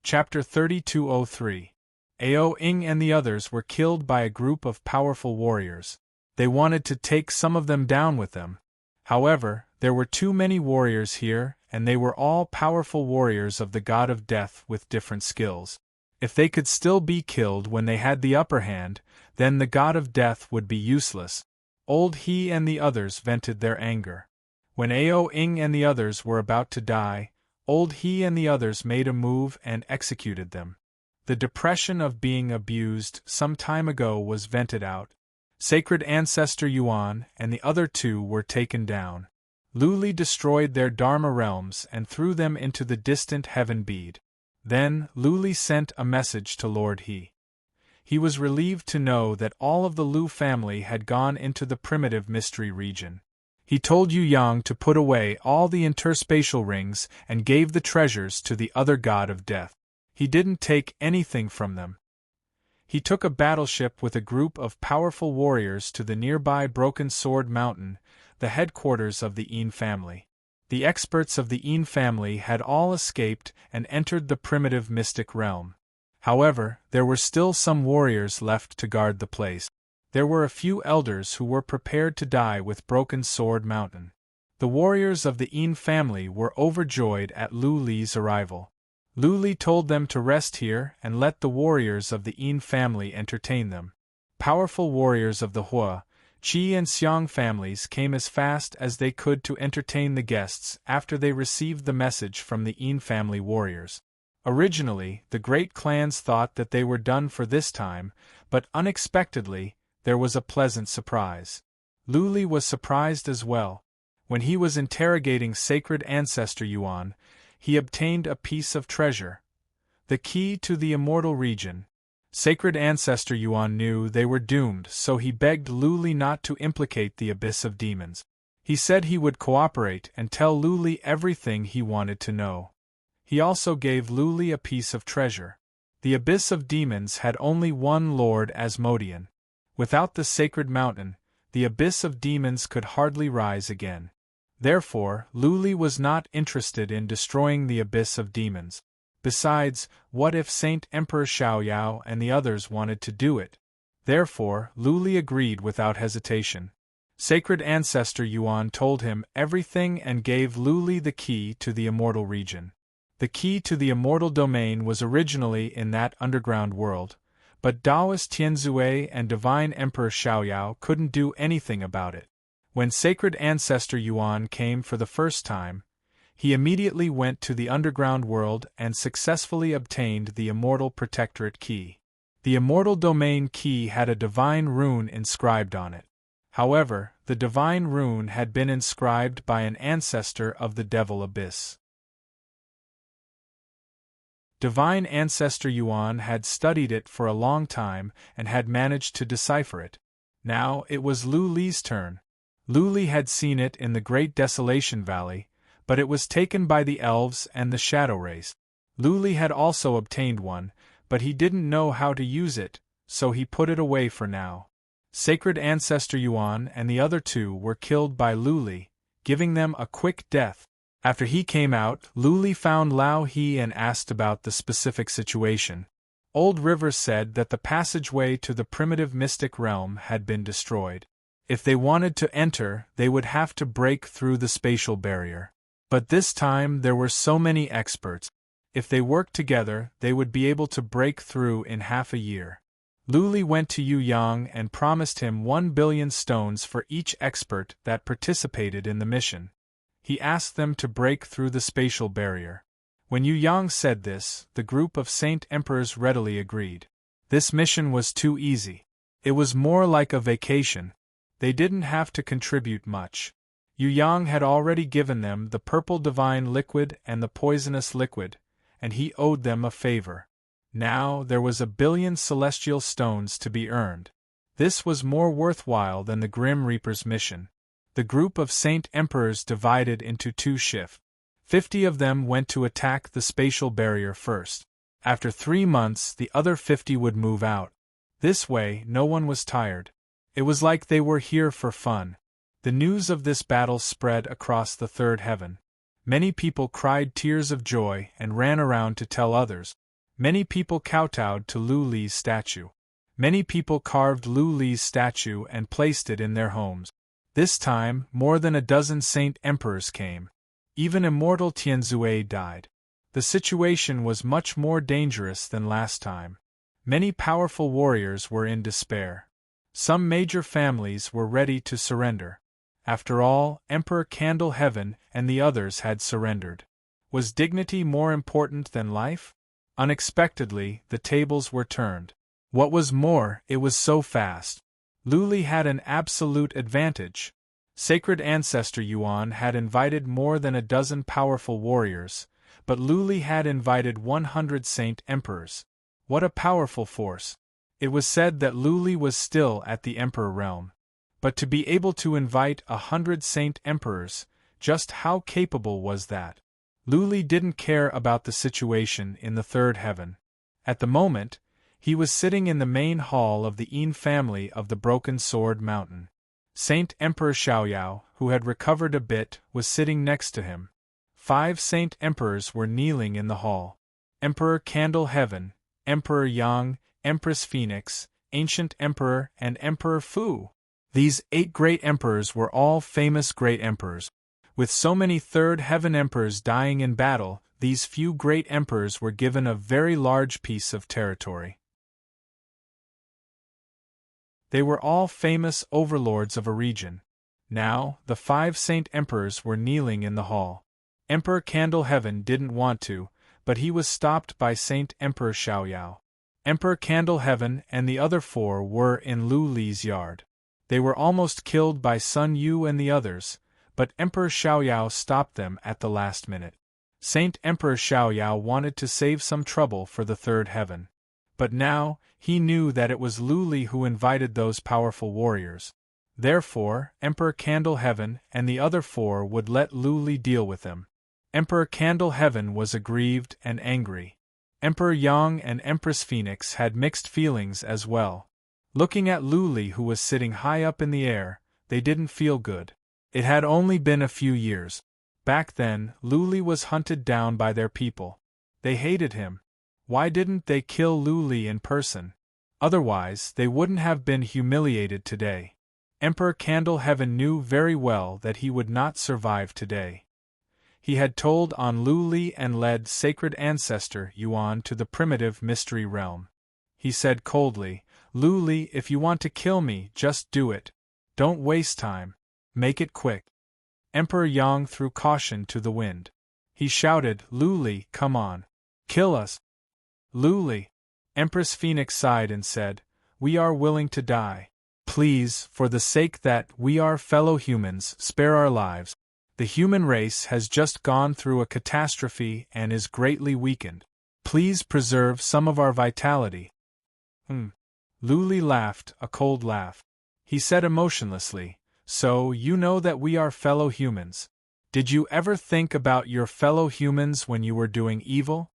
Chapter 3203. Ao Ing and the others were killed by a group of powerful warriors. They wanted to take some of them down with them. However, there were too many warriors here, and they were all powerful warriors of the god of death with different skills. If they could still be killed when they had the upper hand, then the god of death would be useless. Old He and the others vented their anger. When Ao Ing and the others were about to die, Old He and the others made a move and executed them. The depression of being abused some time ago was vented out. Sacred Ancestor Yuan and the other two were taken down. Luli destroyed their Dharma realms and threw them into the distant heaven bead. Then, Luli sent a message to Lord He. He was relieved to know that all of the Lu family had gone into the primitive mystery region. He told Yu Yang to put away all the interspatial rings and gave the treasures to the other god of death. He didn't take anything from them. He took a battleship with a group of powerful warriors to the nearby Broken Sword Mountain, the headquarters of the Yin family. The experts of the Yin family had all escaped and entered the primitive mystic realm. However, there were still some warriors left to guard the place. There were a few elders who were prepared to die with Broken Sword Mountain. The warriors of the Yin family were overjoyed at Lu Li's arrival. Lu Li told them to rest here and let the warriors of the Yin family entertain them. Powerful warriors of the Hua, Qi and Xiang families came as fast as they could to entertain the guests after they received the message from the Yin family warriors. Originally, the great clans thought that they were done for this time, but unexpectedly, there was a pleasant surprise. Lu Li was surprised as well. When he was interrogating Sacred Ancestor Yuan, he obtained a piece of treasure, the key to the immortal region. Sacred Ancestor Yuan knew they were doomed, so he begged Lu Li not to implicate the Abyss of Demons. He said he would cooperate and tell Lu Li everything he wanted to know. He also gave Lu Li a piece of treasure. The Abyss of Demons had only one Lord Asmodean. Without the sacred mountain, the Abyss of Demons could hardly rise again. Therefore, Lu Li was not interested in destroying the Abyss of Demons. Besides, what if Saint Emperor Xiaoyao and the others wanted to do it? Therefore, Lu Li agreed without hesitation. Sacred Ancestor Yuan told him everything and gave Lu Li the key to the immortal region. The key to the immortal domain was originally in that underground world, but Taoist Tianzue and Divine Emperor Xiaoyao couldn't do anything about it. When Sacred Ancestor Yuan came for the first time, he immediately went to the underground world and successfully obtained the Immortal Protectorate Key. The Immortal Domain Key had a divine rune inscribed on it. However, the divine rune had been inscribed by an ancestor of the Devil Abyss. Divine Ancestor Yuan had studied it for a long time and had managed to decipher it. Now it was Lu Li's turn. Lu Li had seen it in the Great Desolation Valley, but it was taken by the elves and the shadow race. Lu Li had also obtained one, but he didn't know how to use it, so he put it away for now. Sacred Ancestor Yuan and the other two were killed by Lu Li, giving them a quick death. After he came out, Lu Li found Lao He and asked about the specific situation. Old River said that the passageway to the primitive mystic realm had been destroyed. If they wanted to enter, they would have to break through the spatial barrier. But this time there were so many experts. If they worked together, they would be able to break through in half a year. Lu Li went to Yu Yang and promised him 1 billion stones for each expert that participated in the mission. He asked them to break through the spatial barrier. When Yu Yang said this, the group of Saint Emperors readily agreed. This mission was too easy. It was more like a vacation. They didn't have to contribute much. Yu Yang had already given them the purple divine liquid and the poisonous liquid, and he owed them a favor. Now there was 1 billion celestial stones to be earned. This was more worthwhile than the Grim Reaper's mission. The group of Saint Emperors divided into 2 shifts. 50 of them went to attack the spatial barrier first. After 3 months, the other 50 would move out. This way, no one was tired. It was like they were here for fun. The news of this battle spread across the third heaven. Many people cried tears of joy and ran around to tell others. Many people kowtowed to Lu Li's statue. Many people carved Lu Li's statue and placed it in their homes. This time, more than a dozen saint emperors came. Even immortal Tianzue died. The situation was much more dangerous than last time. Many powerful warriors were in despair. Some major families were ready to surrender. After all, Emperor Candle Heaven and the others had surrendered. Was dignity more important than life? Unexpectedly, the tables were turned. What was more, it was so fast. Lu Li had an absolute advantage. Sacred Ancestor Yuan had invited more than a dozen powerful warriors, but Lu Li had invited 100 saint emperors. What a powerful force! It was said that Lu Li was still at the emperor realm. But to be able to invite 100 saint emperors, just how capable was that? Lu Li didn't care about the situation in the third heaven. At the moment, he was sitting in the main hall of the Yin family of the Broken Sword Mountain. Saint Emperor Xiaoyao, who had recovered a bit, was sitting next to him. 5 saint emperors were kneeling in the hall. Emperor Candle Heaven, Emperor Yang, Empress Phoenix, Ancient Emperor, and Emperor Fu. These 8 great emperors were all famous great emperors. With so many third heaven emperors dying in battle, these few great emperors were given a very large piece of territory. They were all famous overlords of a region. Now, the 5 saint emperors were kneeling in the hall. Emperor Candle Heaven didn't want to, but he was stopped by Saint Emperor Xiaoyao. Emperor Candle Heaven and the other 4 were in Lu Li's yard. They were almost killed by Sun Yu and the others, but Emperor Xiaoyao stopped them at the last minute. Saint Emperor Xiaoyao wanted to save some trouble for the third heaven. But now, he knew that it was Lu Li who invited those powerful warriors. Therefore, Emperor Candle Heaven and the other 4 would let Lu Li deal with them. Emperor Candle Heaven was aggrieved and angry. Emperor Yang and Empress Phoenix had mixed feelings as well. Looking at Lu Li, who was sitting high up in the air, they didn't feel good. It had only been a few years. Back then, Lu Li was hunted down by their people. They hated him. Why didn't they kill Lu Li in person? Otherwise, they wouldn't have been humiliated today. Emperor Candle Heaven knew very well that he would not survive today. He had told on Lu Li and led Sacred Ancestor Yuan to the primitive mystery realm. He said coldly, "Lu Li, if you want to kill me, just do it. Don't waste time. Make it quick." Emperor Yang threw caution to the wind. He shouted, "Lu Li, come on. Kill us." "Lu Li." Empress Phoenix sighed and said, "We are willing to die. Please, for the sake that we are fellow humans, spare our lives. The human race has just gone through a catastrophe and is greatly weakened. Please preserve some of our vitality." Lu Li laughed, a cold laugh. He said emotionlessly, "So you know that we are fellow humans. Did you ever think about your fellow humans when you were doing evil?"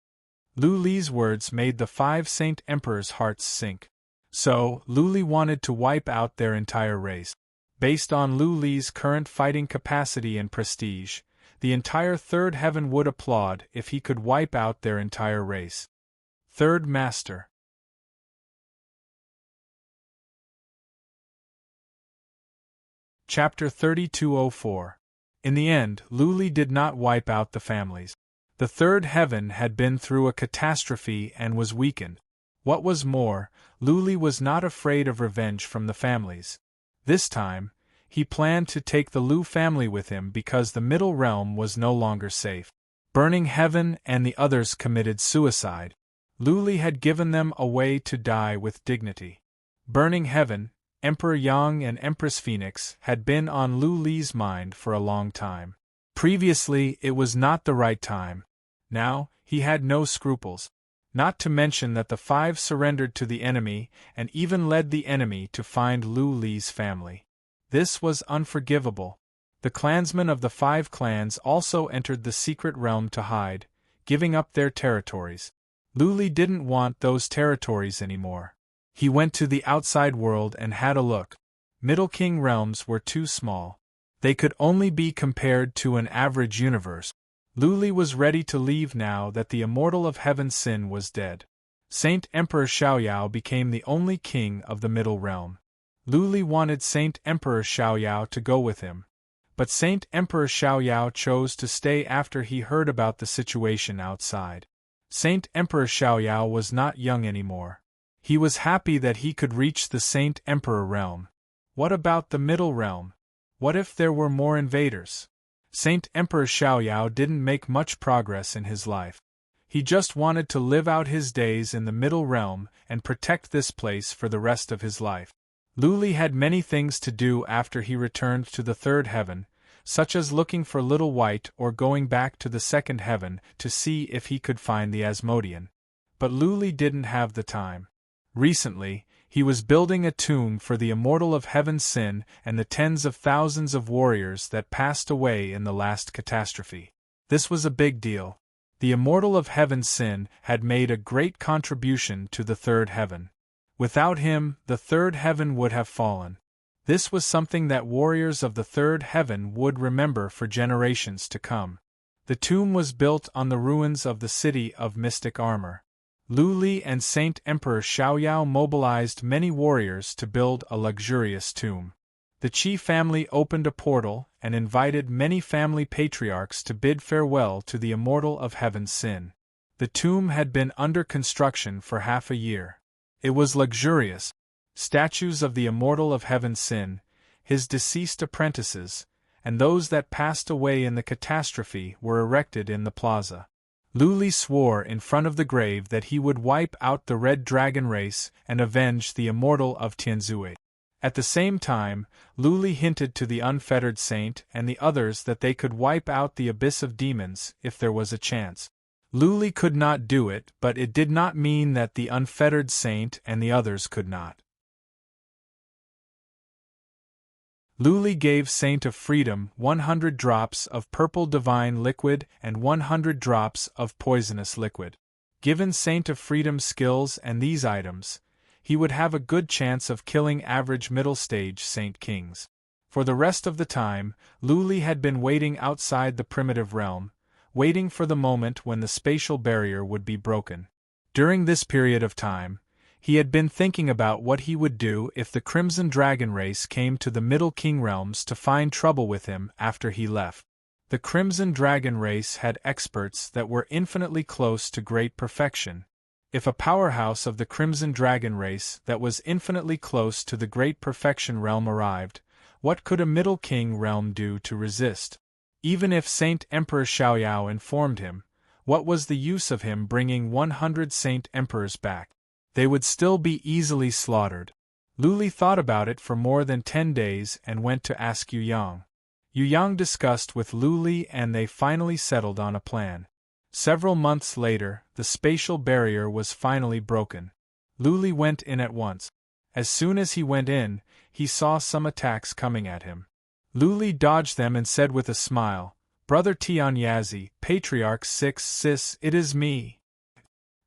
Lu Li's words made the 5 saint emperors' hearts sink. So, Lu Li wanted to wipe out their entire race. Based on Lu Li's current fighting capacity and prestige, the entire third heaven would applaud if he could wipe out their entire race. Third Master. Chapter 3204. In the end, Lu Li did not wipe out the families. The third heaven had been through a catastrophe and was weakened. What was more, Lu Li was not afraid of revenge from the families. This time, he planned to take the Lu family with him because the middle realm was no longer safe. Burning Heaven and the others committed suicide. Lu Li had given them a way to die with dignity. Burning Heaven, Emperor Yang and Empress Phoenix had been on Lu Li's mind for a long time. Previously, it was not the right time. Now, he had no scruples. Not to mention that the 5 surrendered to the enemy and even led the enemy to find Lu Li's family. This was unforgivable. The clansmen of the 5 clans also entered the secret realm to hide, giving up their territories. Lu Li didn't want those territories anymore. He went to the outside world and had a look. Middle King realms were too small. They could only be compared to an average universe. Lu Li was ready to leave now that the immortal of Heaven Sin was dead. Saint Emperor Xiaoyao became the only king of the Middle Realm. Lu Li wanted Saint Emperor Xiaoyao to go with him, but Saint Emperor Xiaoyao chose to stay after he heard about the situation outside. Saint Emperor Xiaoyao was not young anymore. He was happy that he could reach the Saint Emperor realm. What about the Middle Realm? What if there were more invaders? Saint Emperor Xiaoyao didn't make much progress in his life. He just wanted to live out his days in the Middle Realm and protect this place for the rest of his life. Lu Li had many things to do after he returned to the third heaven, such as looking for Little White or going back to the second heaven to see if he could find the Asmodean. But Lu Li didn't have the time. Recently, he was building a tomb for the immortal of Heaven Sin and the tens of thousands of warriors that passed away in the last catastrophe. This was a big deal. The immortal of Heaven Sin had made a great contribution to the third heaven. Without him, the third heaven would have fallen. This was something that warriors of the third heaven would remember for generations to come. The tomb was built on the ruins of the city of mystic armor. Lu Li and Saint Emperor Xiaoyao mobilized many warriors to build a luxurious tomb. The Qi family opened a portal and invited many family patriarchs to bid farewell to the immortal of Heaven Sin. The tomb had been under construction for half a year. It was luxurious. Statues of the immortal of Heaven Sin, his deceased apprentices, and those that passed away in the catastrophe were erected in the plaza. Lu Li swore in front of the grave that he would wipe out the Red Dragon race and avenge the immortal of Tianzui. At the same time, Lu Li hinted to the unfettered saint and the others that they could wipe out the abyss of demons if there was a chance. Lu Li could not do it, but it did not mean that the unfettered saint and the others could not. Lu Li gave Saint of Freedom 100 drops of purple divine liquid and 100 drops of poisonous liquid. Given Saint of Freedom skills and these items, he would have a good chance of killing average middle-stage Saint Kings. For the rest of the time, Lu Li had been waiting outside the primitive realm, waiting for the moment when the spatial barrier would be broken. During this period of time, he had been thinking about what he would do if the Crimson Dragon race came to the Middle King realms to find trouble with him after he left. The Crimson Dragon race had experts that were infinitely close to great perfection. If a powerhouse of the Crimson Dragon race that was infinitely close to the great perfection realm arrived, what could a Middle King realm do to resist? Even if Saint Emperor Xiaoyao informed him, what was the use of him bringing 100 Saint Emperors back? They would still be easily slaughtered. Lu Li thought about it for more than 10 days and went to ask Yu Yang. Yu Yang discussed with Lu Li and they finally settled on a plan. Several months later, the spatial barrier was finally broken. Lu Li went in at once. As soon as he went in, he saw some attacks coming at him. Lu Li dodged them and said with a smile, "Brother Tianyazi, Patriarch 6 Sis, it is me."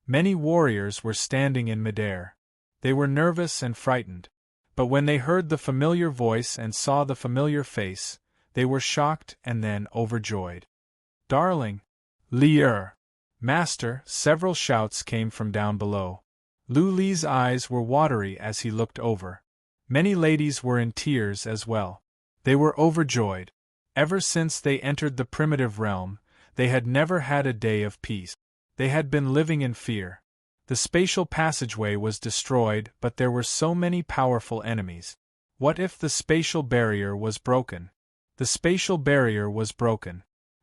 Many warriors were standing in midair. They were nervous and frightened. But when they heard the familiar voice and saw the familiar face, they were shocked and then overjoyed. "Darling! Li'er! Master!" Several shouts came from down below. Lu Li's eyes were watery as he looked over. Many ladies were in tears as well. They were overjoyed. Ever since they entered the primitive realm, they had never had a day of peace. They had been living in fear. The spatial passageway was destroyed, but there were so many powerful enemies. What if the spatial barrier was broken? The spatial barrier was broken.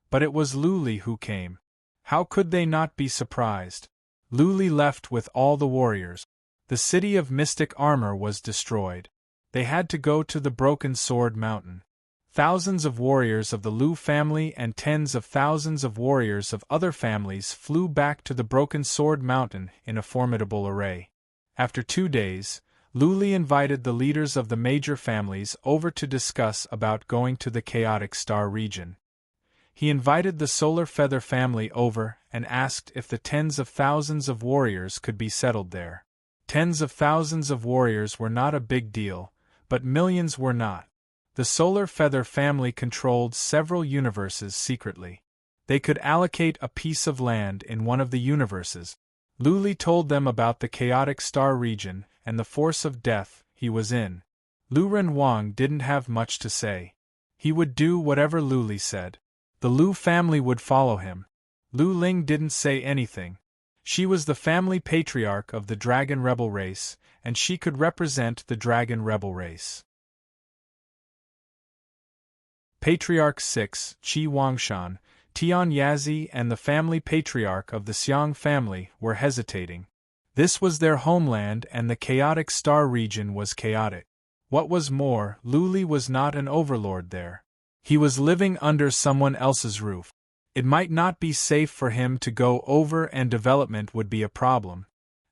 But it was Lu Li who came. How could they not be surprised? Lu Li left with all the warriors. The city of mystic armor was destroyed. They had to go to the Broken Sword Mountain. Thousands of warriors of the Lu family and tens of thousands of warriors of other families flew back to the Broken Sword Mountain in a formidable array. After 2 days, Lu Li invited the leaders of the major families over to discuss about going to the Chaotic Star region. He invited the Solar Feather family over and asked if the tens of thousands of warriors could be settled there. Tens of thousands of warriors were not a big deal, but millions were not. The Solar Feather family controlled several universes secretly. They could allocate a piece of land in one of the universes. Luli told them about the chaotic star region and the force of death he was in. Lu Renwang didn't have much to say. He would do whatever Luli said. The Lu family would follow him. Lu Ling didn't say anything. She was the family patriarch of the dragon rebel race, and she could represent the dragon rebel race. Patriarch 6, Qi Wangshan, Tian Yazi and the family patriarch of the Xiang family were hesitating. This was their homeland and the chaotic star region was chaotic. What was more, Luli was not an overlord there. He was living under someone else's roof. It might not be safe for him to go over and development would be a problem.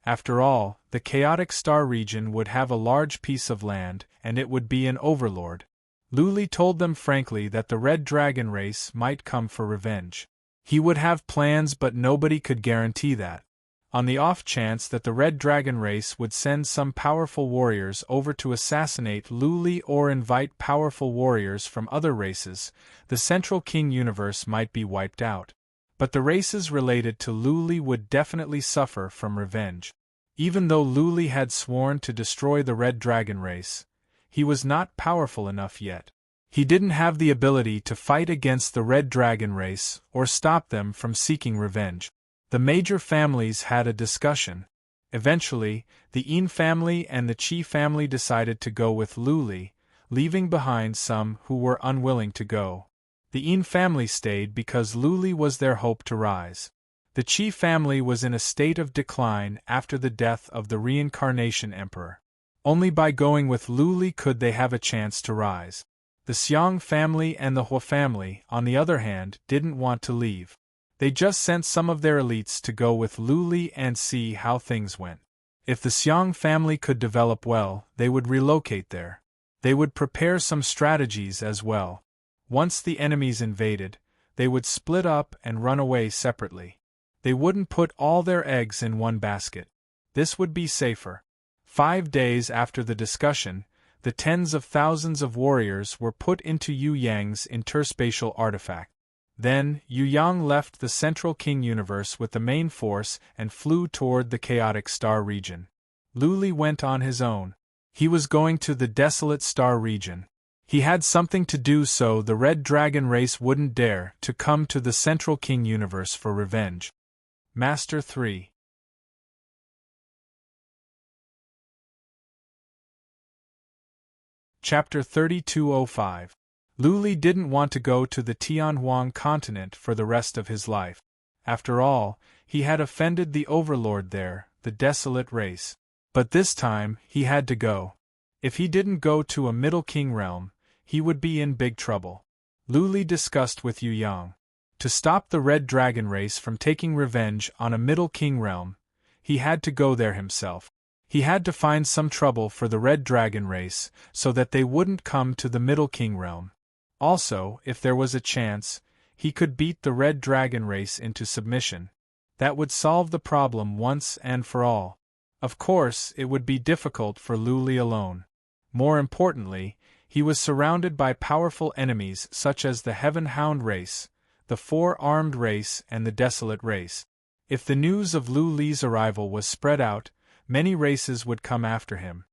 After all, the chaotic star region would have a large piece of land and it would be an overlord. Luli told them frankly that the Red Dragon race might come for revenge. He would have plans but nobody could guarantee that. On the off chance that the Red Dragon race would send some powerful warriors over to assassinate Luli or invite powerful warriors from other races, the Central King universe might be wiped out. But the races related to Luli would definitely suffer from revenge. Even though Luli had sworn to destroy the Red Dragon race, he was not powerful enough yet. He didn't have the ability to fight against the Red Dragon race or stop them from seeking revenge. The major families had a discussion. Eventually, the Yin family and the Qi family decided to go with Luli, leaving behind some who were unwilling to go. The Yin family stayed because Luli was their hope to rise. The Qi family was in a state of decline after the death of the reincarnation emperor. Only by going with Luli could they have a chance to rise. The Xiang family and the Hua family, on the other hand, didn't want to leave. They just sent some of their elites to go with Luli and see how things went. If the Xiang family could develop well, they would relocate there. They would prepare some strategies as well. Once the enemies invaded, they would split up and run away separately. They wouldn't put all their eggs in one basket. This would be safer. 5 days after the discussion, the tens of thousands of warriors were put into Yu Yang's interspatial artifact. Then, Yu Yang left the Central King universe with the main force and flew toward the chaotic star region. Luli went on his own. He was going to the desolate star region. He had something to do so the Red Dragon race wouldn't dare to come to the Central King universe for revenge. Master 3. Chapter 3205. Luli didn't want to go to the Tianhuang continent for the rest of his life. After all, he had offended the overlord there, the desolate race. But this time, he had to go. If he didn't go to a Middle King realm, he would be in big trouble. Luli discussed with Yu Yang. To stop the Red Dragon race from taking revenge on a Middle King realm, he had to go there himself. He had to find some trouble for the Red Dragon race so that they wouldn't come to the Middle King realm. Also, if there was a chance, he could beat the Red Dragon race into submission. That would solve the problem once and for all. Of course, it would be difficult for Luli alone. More importantly, he was surrounded by powerful enemies such as the Heaven Hound race, the Four-Armed race and the Desolate race. If the news of Luli's arrival was spread out, many races would come after him.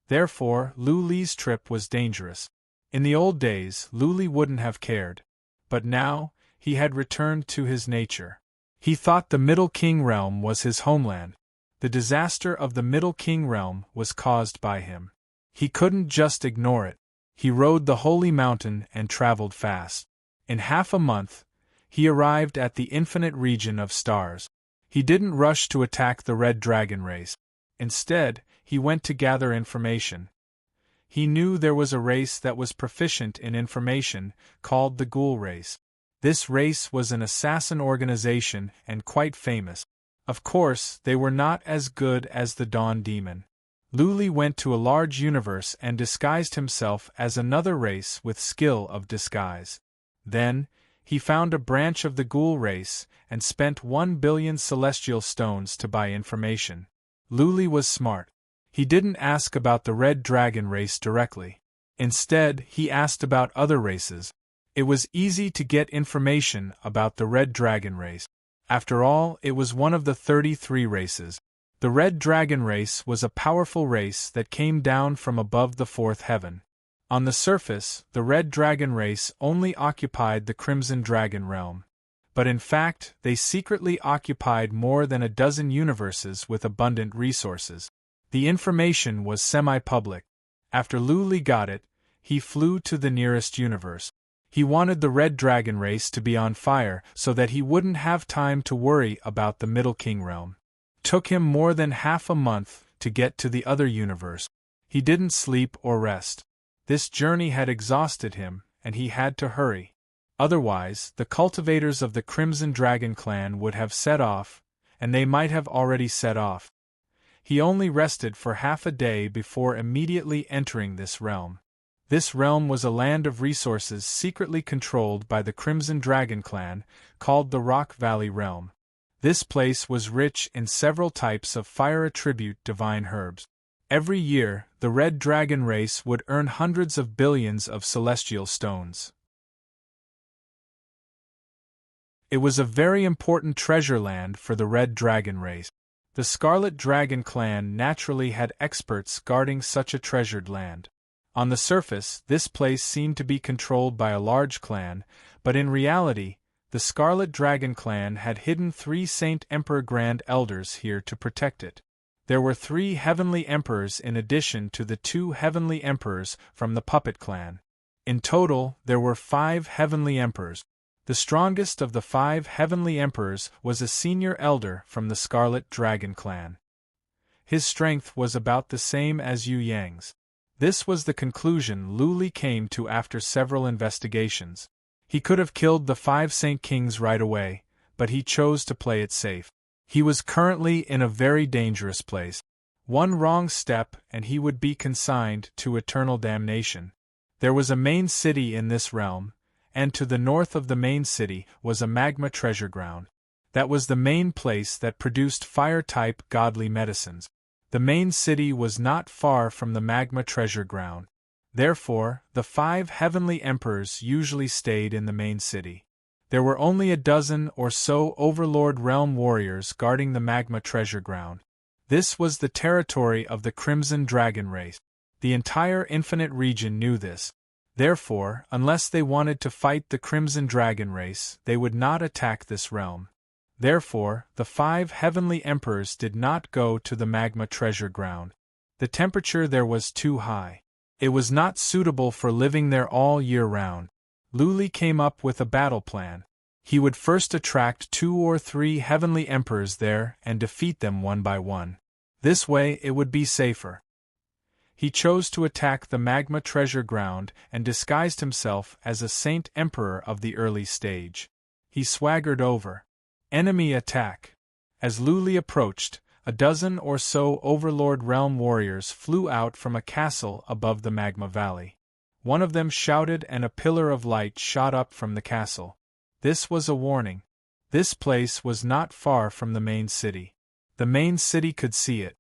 Therefore, Luli's trip was dangerous. In the old days, Luli wouldn't have cared. But now, he had returned to his nature. He thought the Middle King realm was his homeland. The disaster of the Middle King realm was caused by him. He couldn't just ignore it. He rode the holy mountain and traveled fast. In half a month, he arrived at the infinite region of stars. He didn't rush to attack the Red Dragon race. Instead, he went to gather information. He knew there was a race that was proficient in information, called the Ghoul race. This race was an assassin organization and quite famous. Of course, they were not as good as the Dawn Demon. Luli went to a large universe and disguised himself as another race with skill of disguise. Then, he found a branch of the Ghoul race and spent 1 billion celestial stones to buy information. Luli was smart. He didn't ask about the Red Dragon race directly. Instead, he asked about other races. It was easy to get information about the Red Dragon race. After all, it was one of the 33 races. The Red Dragon race was a powerful race that came down from above the fourth heaven. On the surface, the Red Dragon race only occupied the Crimson Dragon realm. But in fact, they secretly occupied more than a dozen universes with abundant resources. The information was semi-public. After Luli got it, he flew to the nearest universe. He wanted the Red Dragon race to be on fire so that he wouldn't have time to worry about the Middle King realm. Took him more than half a month to get to the other universe. He didn't sleep or rest. This journey had exhausted him, and he had to hurry. Otherwise, the cultivators of the Crimson Dragon clan would have set off, and they might have already set off. He only rested for half a day before immediately entering this realm. This realm was a land of resources secretly controlled by the Crimson Dragon clan, called the Rock Valley realm. This place was rich in several types of fire attribute divine herbs. Every year, the Red Dragon race would earn hundreds of billions of celestial stones. It was a very important treasure land for the Red Dragon race. The Scarlet Dragon clan naturally had experts guarding such a treasured land. On the surface, this place seemed to be controlled by a large clan, but in reality, the Scarlet Dragon clan had hidden 3 Saint Emperor Grand Elders here to protect it. There were 3 Heavenly Emperors in addition to the 2 Heavenly Emperors from the Puppet clan. In total, there were 5 Heavenly Emperors. The strongest of the 5 Heavenly Emperors was a senior elder from the Scarlet Dragon clan. His strength was about the same as Yu Yang's. This was the conclusion Luli came to after several investigations. He could have killed the 5 Saint Kings right away, but he chose to play it safe. He was currently in a very dangerous place. One wrong step and he would be consigned to eternal damnation. There was a main city in this realm, and to the north of the main city was a magma treasure ground. That was the main place that produced fire-type godly medicines. The main city was not far from the magma treasure ground. Therefore, the 5 Heavenly Emperors usually stayed in the main city. There were only a dozen or so Overlord Realm warriors guarding the magma treasure ground. This was the territory of the Crimson Dragon race. The entire Infinite region knew this. Therefore, unless they wanted to fight the Crimson Dragon race, they would not attack this realm. Therefore, the 5 Heavenly Emperors did not go to the magma treasure ground. The temperature there was too high. It was not suitable for living there all year round. Luli came up with a battle plan. He would first attract 2 or 3 Heavenly Emperors there and defeat them one by one. This way it would be safer. He chose to attack the magma treasure ground and disguised himself as a Saint Emperor of the early stage. He swaggered over. Enemy attack. As Luli approached, a dozen or so Overlord Realm warriors flew out from a castle above the magma valley. One of them shouted and a pillar of light shot up from the castle. This was a warning. This place was not far from the main city. The main city could see it.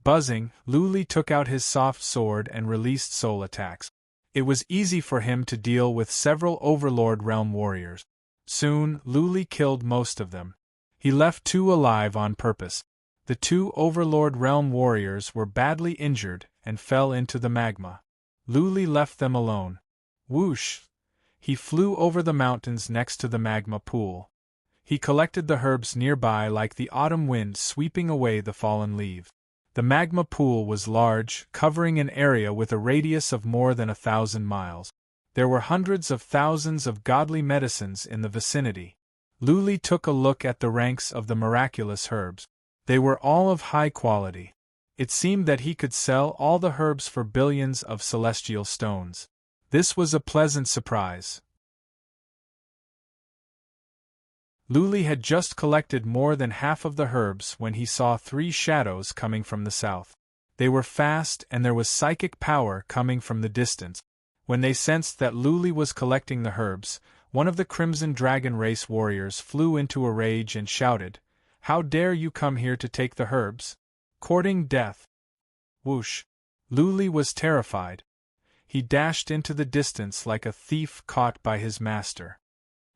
Buzzing, Luli took out his soft sword and released soul attacks. It was easy for him to deal with several Overlord Realm warriors. Soon, Luli killed most of them. He left 2 alive on purpose. The 2 Overlord Realm warriors were badly injured and fell into the magma. Luli left them alone. Whoosh! He flew over the mountains next to the magma pool. He collected the herbs nearby like the autumn wind sweeping away the fallen leaves. The magma pool was large, covering an area with a radius of more than 1,000 miles. There were hundreds of thousands of godly medicines in the vicinity. Luli took a look at the ranks of the miraculous herbs. They were all of high quality. It seemed that he could sell all the herbs for billions of celestial stones. This was a pleasant surprise. Luli had just collected more than half of the herbs when he saw 3 shadows coming from the south. They were fast and there was psychic power coming from the distance. When they sensed that Luli was collecting the herbs, one of the Crimson Dragon race warriors flew into a rage and shouted, "How dare you come here to take the herbs? Courting death!" Whoosh! Luli was terrified. He dashed into the distance like a thief caught by his master.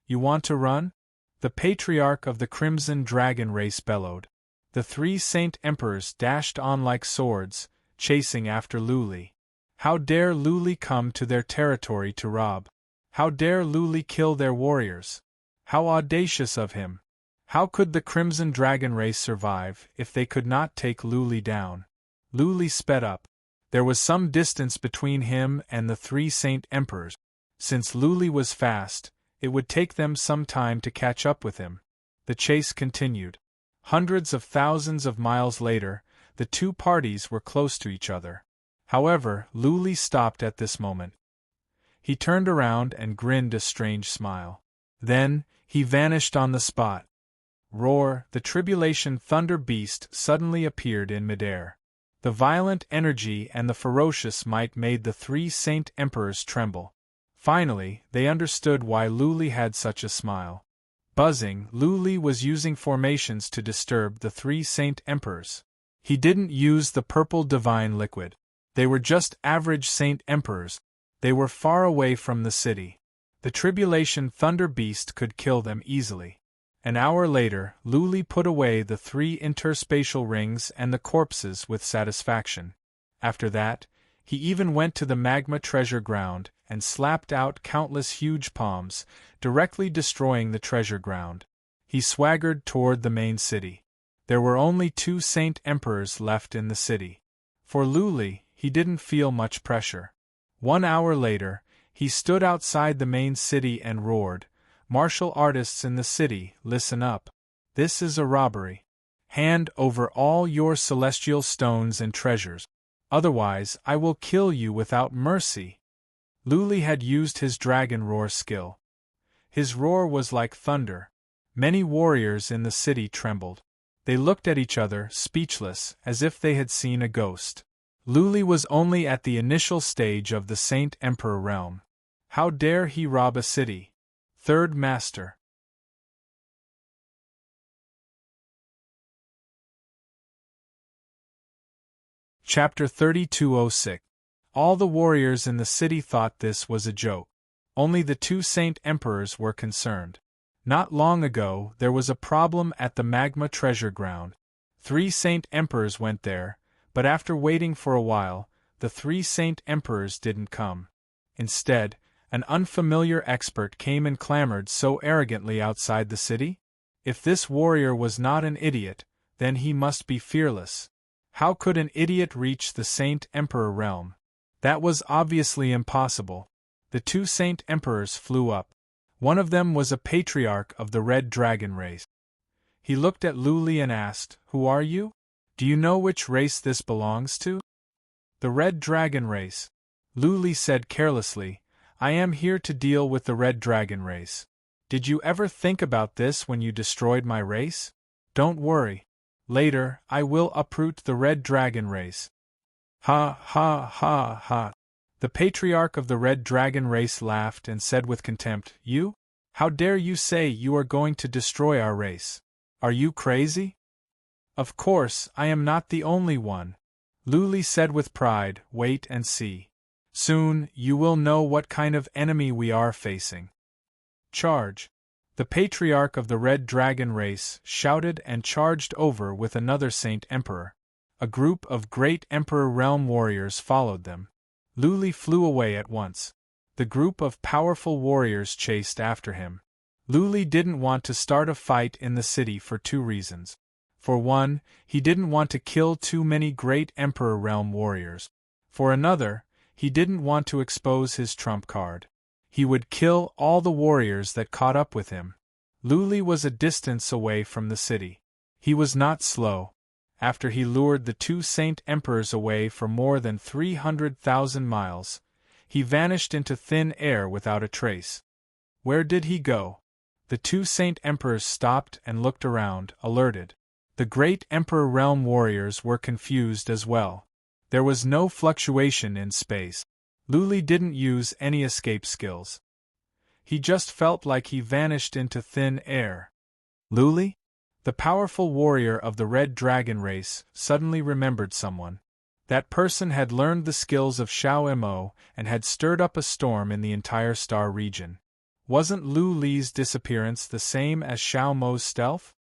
"You want to run? The patriarch of the Crimson Dragon race bellowed. The three Saint Emperors dashed on like swords, chasing after Luli. How dare Luli come to their territory to rob? How dare Luli kill their warriors? How audacious of him! How could the Crimson Dragon race survive if they could not take Luli down? Luli sped up. There was some distance between him and the three Saint Emperors. Since Luli was fast, it would take them some time to catch up with him. The chase continued. Hundreds of thousands of miles later, the two parties were close to each other. However, Luli stopped at this moment. He turned around and grinned a strange smile. Then, he vanished on the spot. Roar, the Tribulation Thunder Beast suddenly appeared in midair. The violent energy and the ferocious might made the three Saint Emperors tremble. Finally, they understood why Luli had such a smile. Buzzing, Luli was using formations to disturb the three Saint Emperors. He didn't use the purple divine liquid. They were just average Saint Emperors. They were far away from the city. The Tribulation Thunder Beast could kill them easily. An hour later, Luli put away the three interspatial rings and the corpses with satisfaction. After that, he even went to the magma treasure ground and slapped out countless huge palms, directly destroying the treasure ground. He swaggered toward the main city. There were only two Saint Emperors left in the city. For Luli, he didn't feel much pressure. 1 hour later, he stood outside the main city and roared, "Martial artists in the city, listen up. This is a robbery. Hand over all your celestial stones and treasures. Otherwise, I will kill you without mercy." Luli had used his dragon roar skill. His roar was like thunder. Many warriors in the city trembled. They looked at each other, speechless, as if they had seen a ghost. Luli was only at the initial stage of the Saint Emperor realm. How dare he rob a city? Third Master. Chapter 3206. All the warriors in the city thought this was a joke. Only the two Saint Emperors were concerned. Not long ago, there was a problem at the magma treasure ground. 3 Saint Emperors went there, but after waiting for a while, the 3 Saint Emperors didn't come. Instead, an unfamiliar expert came and clamored so arrogantly outside the city? If this warrior was not an idiot, then he must be fearless. How could an idiot reach the Saint Emperor realm? That was obviously impossible. The 2 Saint Emperors flew up. One of them was a patriarch of the Red Dragon race. He looked at Luli and asked, "Who are you? Do you know which race this belongs to?" "The Red Dragon race." Luli said carelessly, "I am here to deal with the Red Dragon race. Did you ever think about this when you destroyed my race? Don't worry. Later, I will uproot the Red Dragon race." Ha ha ha ha. The patriarch of the Red Dragon race laughed and said with contempt, "You? How dare you say you are going to destroy our race? Are you crazy?" "Of course, I am not the only one," Luli said with pride. "Wait and see. Soon, you will know what kind of enemy we are facing." Charge! The patriarch of the Red Dragon race shouted and charged over with another Saint Emperor. A group of great Emperor Realm warriors followed them. Luli flew away at once. The group of powerful warriors chased after him. Luli didn't want to start a fight in the city for 2 reasons. For one, he didn't want to kill too many great Emperor Realm warriors. For another, he didn't want to expose his trump card. He would kill all the warriors that caught up with him. Luli was a distance away from the city. He was not slow. After he lured the 2 Saint Emperors away for more than 300,000 miles, he vanished into thin air without a trace. Where did he go? The 2 Saint Emperors stopped and looked around, alerted. The great Emperor Realm warriors were confused as well. There was no fluctuation in space. Luli didn't use any escape skills. He just felt like he vanished into thin air. Luli? The powerful warrior of the Red Dragon race suddenly remembered someone. That person had learned the skills of Xiao Mo and had stirred up a storm in the entire star region. Wasn't Lu Li's disappearance the same as Xiao Mo's stealth?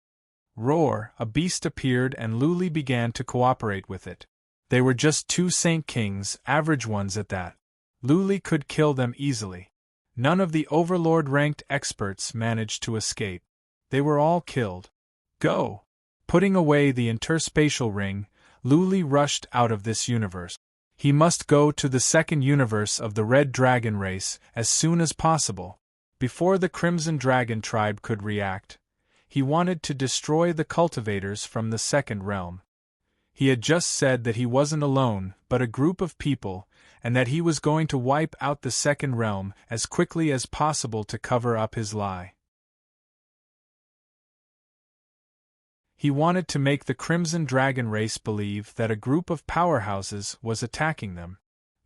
Roar, a beast appeared and Lu Li began to cooperate with it. They were just 2 Saint Kings, average ones at that. Lu Li could kill them easily. None of the Overlord-ranked experts managed to escape. They were all killed. Go! Putting away the interspatial ring, Lu Li rushed out of this universe. He must go to the second universe of the Red Dragon race as soon as possible. Before the Crimson Dragon tribe could react, he wanted to destroy the cultivators from the second realm. He had just said that he wasn't alone, but a group of people, and that he was going to wipe out the second realm as quickly as possible to cover up his lie. He wanted to make the Crimson Dragon race believe that a group of powerhouses was attacking them.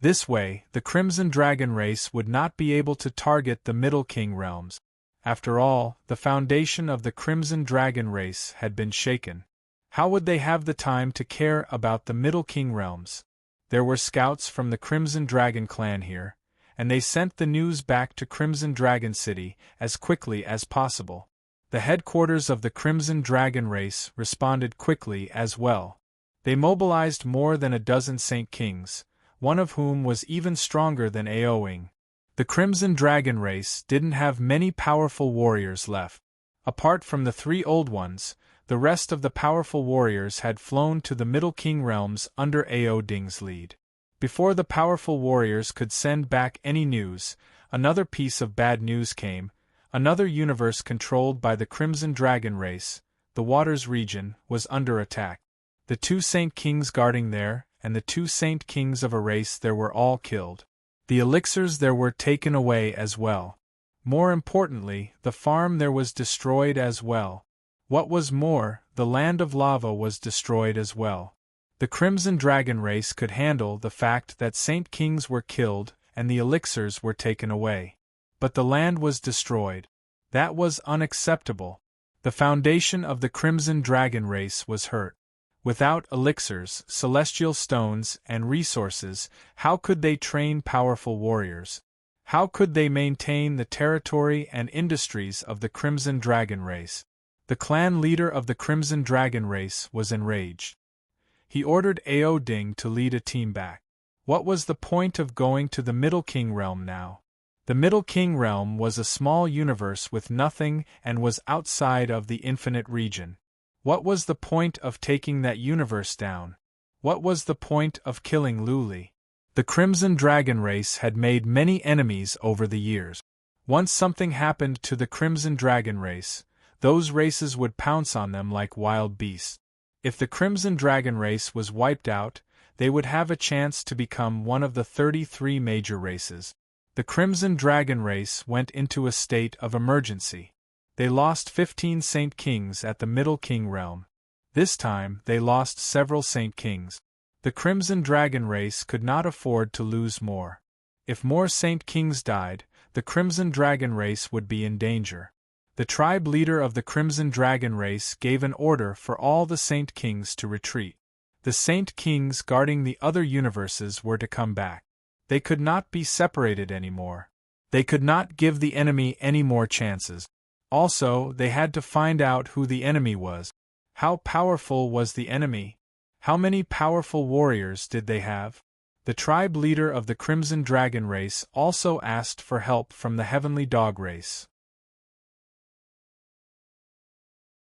This way, the Crimson Dragon race would not be able to target the Middle King realms. After all, the foundation of the Crimson Dragon race had been shaken. How would they have the time to care about the Middle King realms? There were scouts from the Crimson Dragon clan here, and they sent the news back to Crimson Dragon City as quickly as possible. The headquarters of the Crimson Dragon race responded quickly as well. They mobilized more than a dozen Saint Kings, one of whom was even stronger than Aoing. The Crimson Dragon race didn't have many powerful warriors left. Apart from the 3 old ones, the rest of the powerful warriors had flown to the Middle King realms under Ao Ding's lead. Before the powerful warriors could send back any news, another piece of bad news came. Another universe controlled by the Crimson Dragon race, the Waters region, was under attack. The 2 Saint Kings guarding there, and the 2 Saint Kings of a race there were all killed. The elixirs there were taken away as well. More importantly, the farm there was destroyed as well. What was more, the land of lava was destroyed as well. The Crimson Dragon race could handle the fact that Saint Kings were killed and the elixirs were taken away. But the land was destroyed. That was unacceptable. The foundation of the Crimson Dragon race was hurt. Without elixirs, celestial stones, and resources, how could they train powerful warriors? How could they maintain the territory and industries of the Crimson Dragon race? The clan leader of the Crimson Dragon race was enraged. He ordered Ao Ding to lead a team back. What was the point of going to the Middle King realm now? The Middle King realm was a small universe with nothing and was outside of the infinite region. What was the point of taking that universe down? What was the point of killing Lu Li? The Crimson Dragon race had made many enemies over the years. Once something happened to the Crimson Dragon race, those races would pounce on them like wild beasts. If the Crimson Dragon race was wiped out, they would have a chance to become one of the 33 major races. The Crimson Dragon race went into a state of emergency. They lost 15 Saint Kings at the Middle King realm. This time, they lost several Saint Kings. The Crimson Dragon race could not afford to lose more. If more Saint Kings died, the Crimson Dragon race would be in danger. The tribe leader of the Crimson Dragon race gave an order for all the Saint Kings to retreat. The Saint Kings guarding the other universes were to come back. They could not be separated anymore. They could not give the enemy any more chances. Also, they had to find out who the enemy was. How powerful was the enemy? How many powerful warriors did they have? The tribe leader of the Crimson Dragon race also asked for help from the Heavenly Dog race.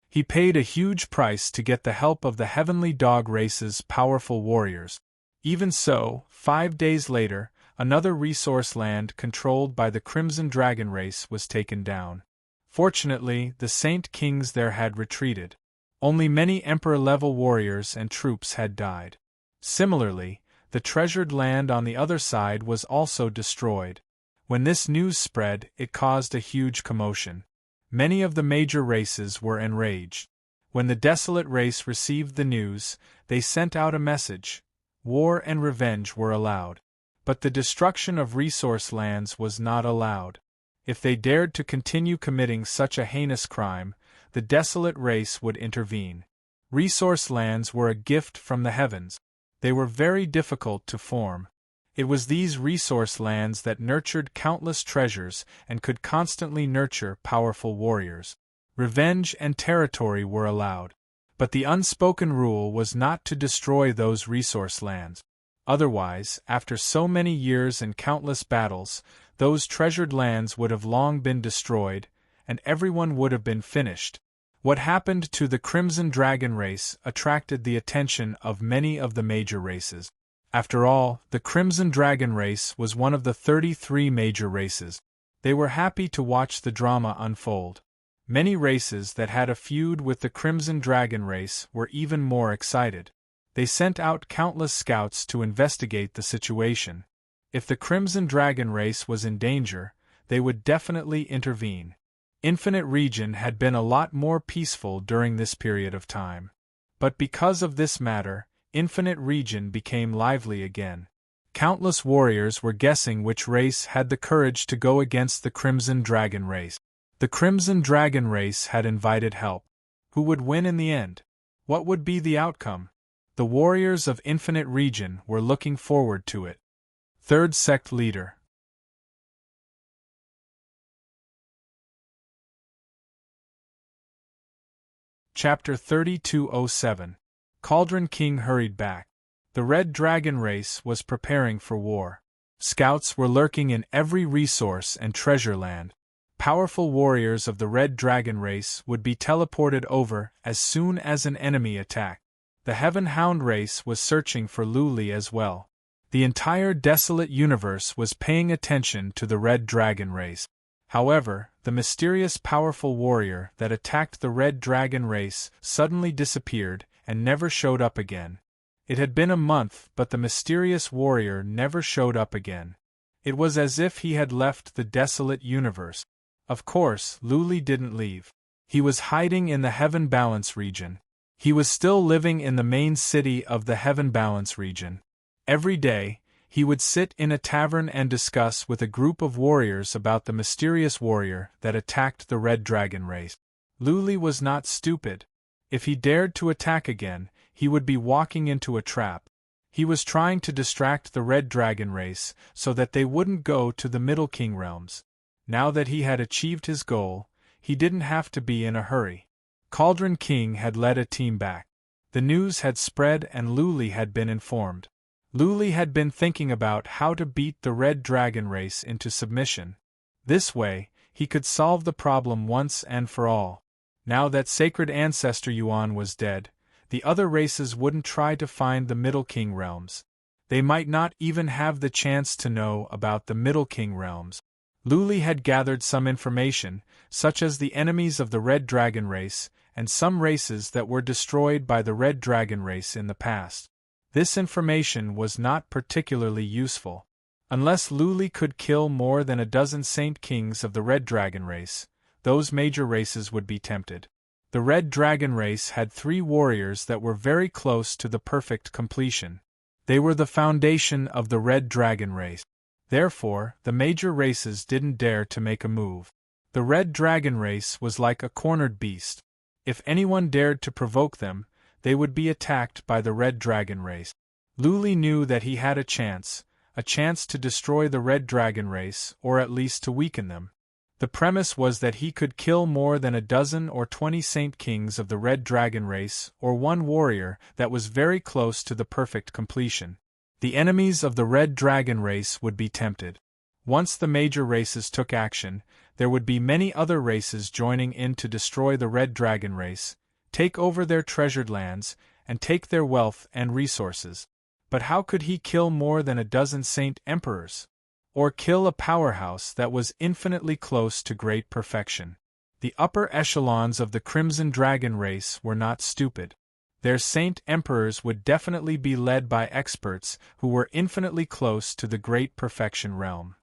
He paid a huge price to get the help of the Heavenly Dog race's powerful warriors. Even so, 5 days later, another resource land controlled by the Crimson Dragon race was taken down. Fortunately, the Saint Kings there had retreated. Only many Emperor-level warriors and troops had died. Similarly, the treasured land on the other side was also destroyed. When this news spread, it caused a huge commotion. Many of the major races were enraged. When the Desolate race received the news, they sent out a message. War and revenge were allowed. But the destruction of resource lands was not allowed. If they dared to continue committing such a heinous crime, the Desolate race would intervene. Resource lands were a gift from the heavens. They were very difficult to form. It was these resource lands that nurtured countless treasures and could constantly nurture powerful warriors. Revenge and territory were allowed. But the unspoken rule was not to destroy those resource lands. Otherwise, after so many years and countless battles, those treasured lands would have long been destroyed, and everyone would have been finished. What happened to the Crimson Dragon race attracted the attention of many of the major races. After all, the Crimson Dragon race was one of the 33 major races. They were happy to watch the drama unfold. Many races that had a feud with the Crimson Dragon race were even more excited. They sent out countless scouts to investigate the situation. If the Crimson Dragon race was in danger, they would definitely intervene. Infinite Region had been a lot more peaceful during this period of time. But because of this matter, Infinite Region became lively again. Countless warriors were guessing which race had the courage to go against the Crimson Dragon race. The Crimson Dragon race had invited help. Who would win in the end? What would be the outcome? The warriors of Infinite Region were looking forward to it. Third Sect Leader. Chapter 3207. Cauldron King hurried back. The Red Dragon race was preparing for war. Scouts were lurking in every resource and treasure land. Powerful warriors of the Red Dragon race would be teleported over as soon as an enemy attacked. The Heaven Hound race was searching for Luli as well. The entire desolate universe was paying attention to the Red Dragon race. However, the mysterious powerful warrior that attacked the Red Dragon race suddenly disappeared and never showed up again. It had been a month, but the mysterious warrior never showed up again. It was as if he had left the desolate universe. Of course, Luli didn't leave. He was hiding in the Heaven Balance region. He was still living in the main city of the Heaven Balance region. Every day, he would sit in a tavern and discuss with a group of warriors about the mysterious warrior that attacked the Red Dragon race. Luli was not stupid. If he dared to attack again, he would be walking into a trap. He was trying to distract the Red Dragon race so that they wouldn't go to the Middle King realms. Now that he had achieved his goal, he didn't have to be in a hurry. Cauldron King had led a team back. The news had spread and Luli had been informed. Luli had been thinking about how to beat the Red Dragon race into submission. This way, he could solve the problem once and for all. Now that Sacred Ancestor Yuan was dead, the other races wouldn't try to find the Middle King realms. They might not even have the chance to know about the Middle King realms. Luli had gathered some information, such as the enemies of the Red Dragon race, and some races that were destroyed by the Red Dragon race in the past. This information was not particularly useful. Unless Luli could kill more than a dozen Saint Kings of the Red Dragon race, those major races would be tempted. The Red Dragon race had 3 warriors that were very close to the perfect completion. They were the foundation of the Red Dragon race. Therefore, the major races didn't dare to make a move. The Red Dragon race was like a cornered beast. If anyone dared to provoke them, they would be attacked by the Red Dragon race. Luli knew that he had a chance to destroy the Red Dragon race, or at least to weaken them. The premise was that he could kill more than a dozen or 20 Saint Kings of the Red Dragon race, or one warrior that was very close to the perfect completion. The enemies of the Red Dragon race would be tempted. Once the major races took action, there would be many other races joining in to destroy the Red Dragon race, take over their treasured lands, and take their wealth and resources. But how could he kill more than a dozen Saint Emperors? Or kill a powerhouse that was infinitely close to great perfection? The upper echelons of the Crimson Dragon race were not stupid. Their Saint Emperors would definitely be led by experts who were infinitely close to the great perfection realm.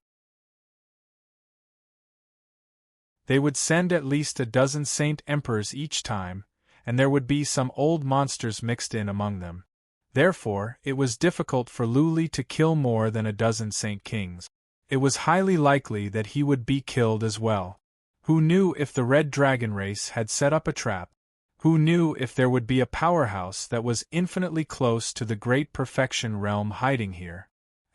They would send at least a dozen Saint Emperors each time, and there would be some old monsters mixed in among them. Therefore, it was difficult for Luli to kill more than a dozen Saint Kings. It was highly likely that he would be killed as well. Who knew if the Red Dragon race had set up a trap? Who knew if there would be a powerhouse that was infinitely close to the great perfection realm hiding here?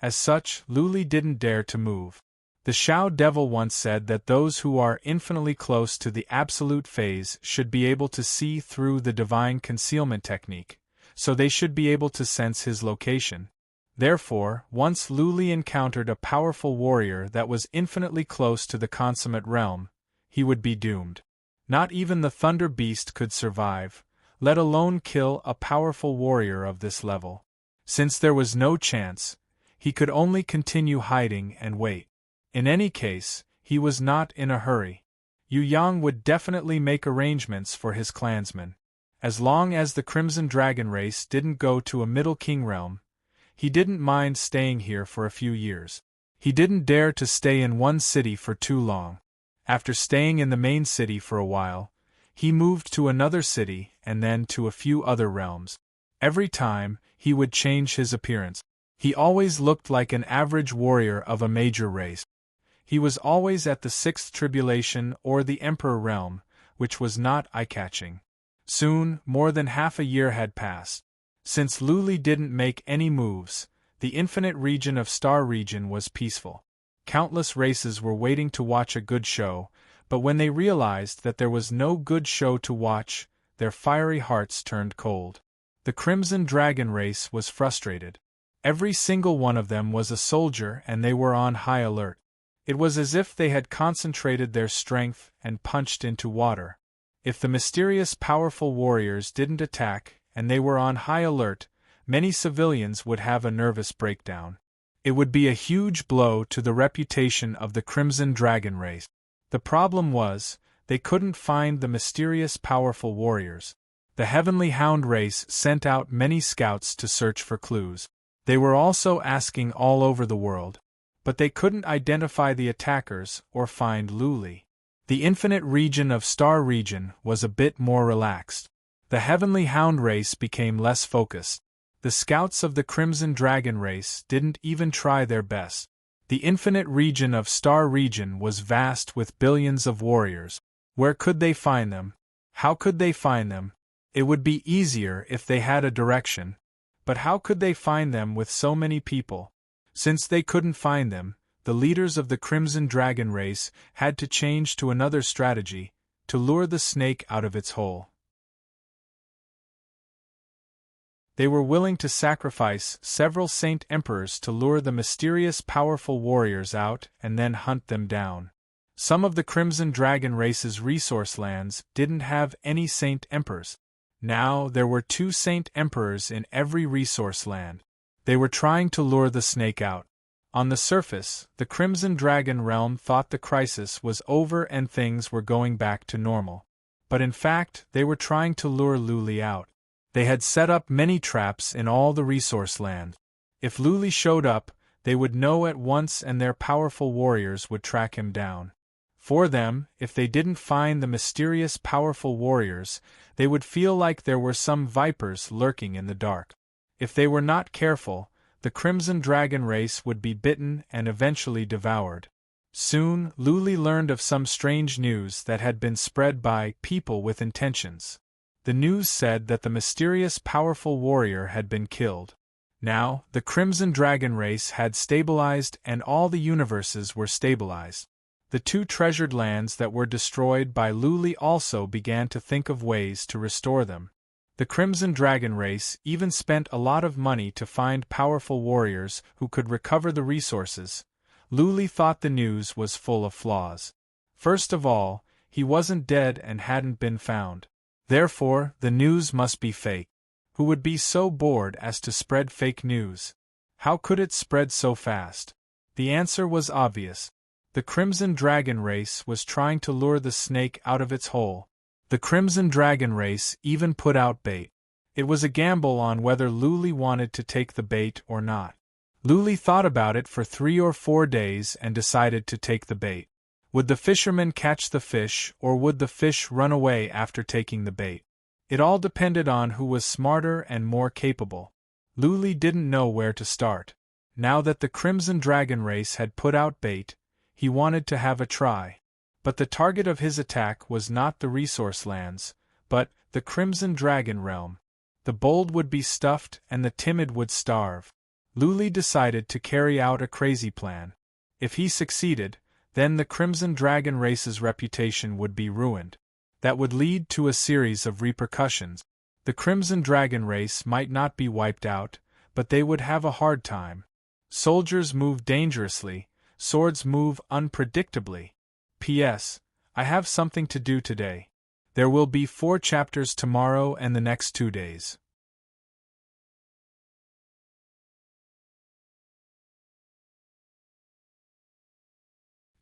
As such, Luli didn't dare to move. The Shao Devil once said that those who are infinitely close to the absolute phase should be able to see through the divine concealment technique, so they should be able to sense his location. Therefore, once Luli encountered a powerful warrior that was infinitely close to the consummate realm, he would be doomed. Not even the Thunder Beast could survive, let alone kill a powerful warrior of this level. Since there was no chance, he could only continue hiding and wait. In any case, he was not in a hurry. Yu Yang would definitely make arrangements for his clansmen. As long as the Crimson Dragon race didn't go to a Middle King realm, he didn't mind staying here for a few years. He didn't dare to stay in one city for too long. After staying in the main city for a while, he moved to another city and then to a few other realms. Every time, he would change his appearance. He always looked like an average warrior of a major race. He was always at the Sixth Tribulation or the Emperor realm, which was not eye-catching. Soon, more than half a year had passed. Since Luli didn't make any moves, the infinite region of Star Region was peaceful. Countless races were waiting to watch a good show, but when they realized that there was no good show to watch, their fiery hearts turned cold. The Crimson Dragon race was frustrated. Every single one of them was a soldier and they were on high alert. It was as if they had concentrated their strength and punched into water. If the mysterious powerful warriors didn't attack and they were on high alert, many civilians would have a nervous breakdown. It would be a huge blow to the reputation of the Crimson Dragon race. The problem was, they couldn't find the mysterious powerful warriors. The Heavenly Hound race sent out many scouts to search for clues. They were also asking all over the world, but they couldn't identify the attackers or find Luli. The infinite region of Star Region was a bit more relaxed. The Heavenly Hound race became less focused. The scouts of the Crimson Dragon race didn't even try their best. The infinite region of Star Region was vast with billions of warriors. Where could they find them? How could they find them? It would be easier if they had a direction. But how could they find them with so many people? Since they couldn't find them, the leaders of the Crimson Dragon race had to change to another strategy, to lure the snake out of its hole. They were willing to sacrifice several Saint Emperors to lure the mysterious powerful warriors out and then hunt them down. Some of the Crimson Dragon race's resource lands didn't have any Saint Emperors. Now there were 2 Saint Emperors in every resource land. They were trying to lure the snake out. On the surface, the Crimson Dragon realm thought the crisis was over and things were going back to normal. But in fact, they were trying to lure Luli out. They had set up many traps in all the resource land. If Luli showed up, they would know at once and their powerful warriors would track him down. For them, if they didn't find the mysterious powerful warriors, they would feel like there were some vipers lurking in the dark. If they were not careful, the Crimson Dragon race would be bitten and eventually devoured. Soon, Luli learned of some strange news that had been spread by people with intentions. The news said that the mysterious powerful warrior had been killed. Now, the Crimson Dragon race had stabilized and all the universes were stabilized. The 2 treasured lands that were destroyed by Luli also began to think of ways to restore them. The Crimson Dragon race even spent a lot of money to find powerful warriors who could recover the resources. Luli thought the news was full of flaws. First of all, he wasn't dead and hadn't been found. Therefore, the news must be fake. Who would be so bored as to spread fake news? How could it spread so fast? The answer was obvious. The Crimson Dragon race was trying to lure the snake out of its hole. The Crimson Dragon race even put out bait. It was a gamble on whether Luli wanted to take the bait or not. Luli thought about it for 3 or 4 days and decided to take the bait. Would the fisherman catch the fish or would the fish run away after taking the bait? It all depended on who was smarter and more capable. Luli didn't know where to start. Now that the Crimson Dragon race had put out bait, he wanted to have a try. But the target of his attack was not the resource lands, but the Crimson Dragon realm. The bold would be stuffed and the timid would starve. Luli decided to carry out a crazy plan. If he succeeded, then the Crimson Dragon race's reputation would be ruined. That would lead to a series of repercussions. The Crimson Dragon race might not be wiped out, but they would have a hard time. Soldiers move dangerously, swords move unpredictably. P.S. I have something to do today. There will be 4 chapters tomorrow and the next 2 days.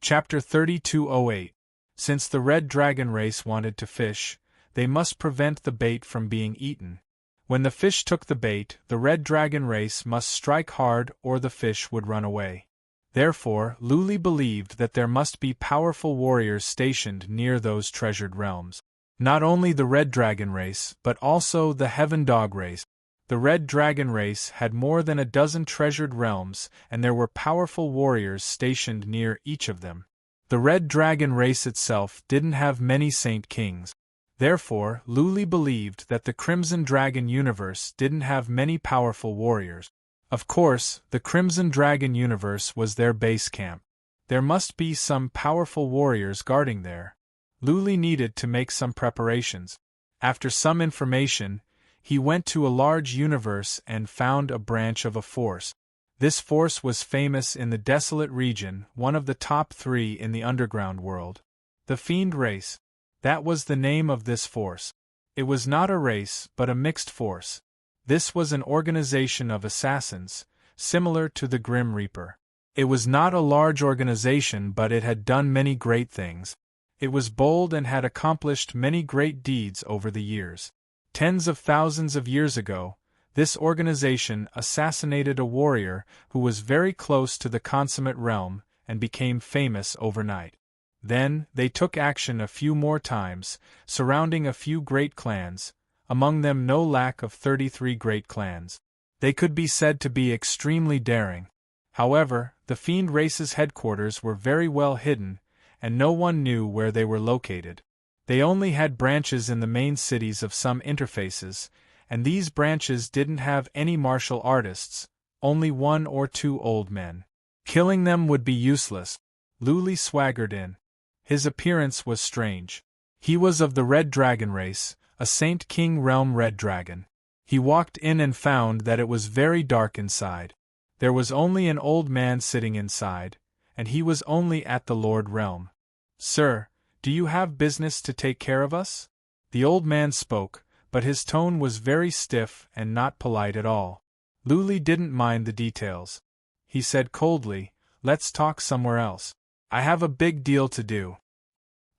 Chapter 3208. Since the Red Dragon race wanted to fish, they must prevent the bait from being eaten. When the fish took the bait, the Red Dragon race must strike hard or the fish would run away. Therefore, Luli believed that there must be powerful warriors stationed near those treasured realms. Not only the Red Dragon race, but also the Heaven Dog race. The Red Dragon race had more than a dozen treasured realms, and there were powerful warriors stationed near each of them. The Red Dragon race itself didn't have many Saint Kings. Therefore, Luli believed that the Crimson Dragon universe didn't have many powerful warriors. Of course, the Crimson Dragon universe was their base camp. There must be some powerful warriors guarding there. Luli needed to make some preparations. After some information, he went to a large universe and found a branch of a force. This force was famous in the desolate region, one of the top 3 in the underground world. The Fiend race. That was the name of this force. It was not a race, but a mixed force. This was an organization of assassins, similar to the Grim Reaper. It was not a large organization, but it had done many great things. It was bold and had accomplished many great deeds over the years. Tens of thousands of years ago, this organization assassinated a warrior who was very close to the consummate realm and became famous overnight. Then, they took action a few more times, surrounding a few great clans, among them no lack of 33 great clans. They could be said to be extremely daring. However, the Fiend race's headquarters were very well hidden, and no one knew where they were located. They only had branches in the main cities of some interfaces, and these branches didn't have any martial artists, only 1 or 2 old men. Killing them would be useless. Luli swaggered in. His appearance was strange. He was of the Red Dragon race, a Saint King realm Red Dragon. He walked in and found that it was very dark inside. There was only an old man sitting inside, and he was only at the Lord realm. "Sir, do you have business to take care of us?" The old man spoke, but his tone was very stiff and not polite at all. Luli didn't mind the details. He said coldly, "Let's talk somewhere else. I have a big deal to do."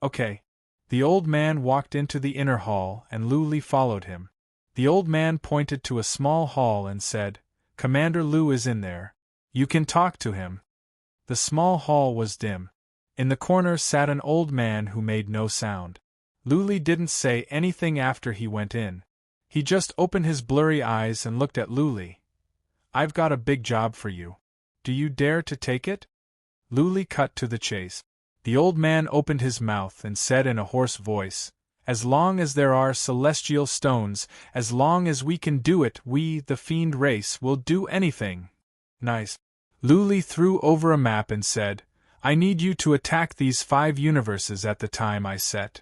"Okay." The old man walked into the inner hall and Luli followed him. The old man pointed to a small hall and said, "Commander Lu is in there. You can talk to him." The small hall was dim. In the corner sat an old man who made no sound. Luli didn't say anything after he went in. He just opened his blurry eyes and looked at Luli. "I've got a big job for you. Do you dare to take it?" Luli cut to the chase. The old man opened his mouth and said in a hoarse voice, "As long as there are celestial stones, as long as we can do it, we, the Fiend race, will do anything." "Nice." Luli threw over a map and said, "I need you to attack these 5 universes at the time I set."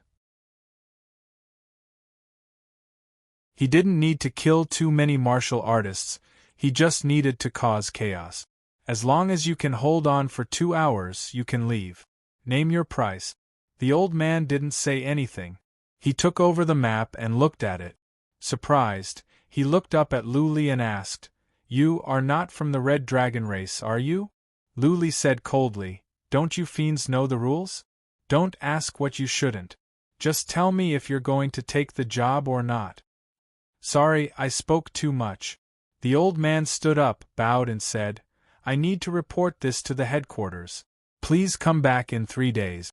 He didn't need to kill too many martial artists, he just needed to cause chaos. "As long as you can hold on for 2 hours, you can leave. Name your price." The old man didn't say anything. He took over the map and looked at it. Surprised, he looked up at Luli and asked, "You are not from the Red Dragon race, are you?" Luli said coldly, "Don't you fiends know the rules? Don't ask what you shouldn't. Just tell me if you're going to take the job or not." "Sorry, I spoke too much." The old man stood up, bowed and said, "I need to report this to the headquarters. Please come back in 3 days."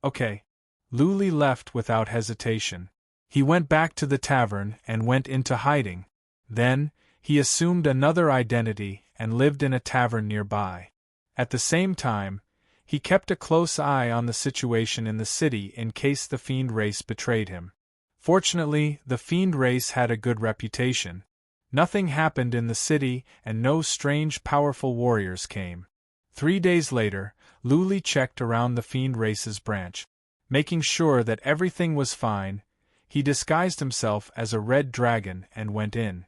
"Okay." Luli left without hesitation. He went back to the tavern and went into hiding. Then, he assumed another identity and lived in a tavern nearby. At the same time, he kept a close eye on the situation in the city in case the Fiend race betrayed him. Fortunately, the Fiend race had a good reputation. Nothing happened in the city and no strange powerful warriors came. 3 days later, Luli checked around the Fiend Race's branch. Making sure that everything was fine, he disguised himself as a red dragon and went in.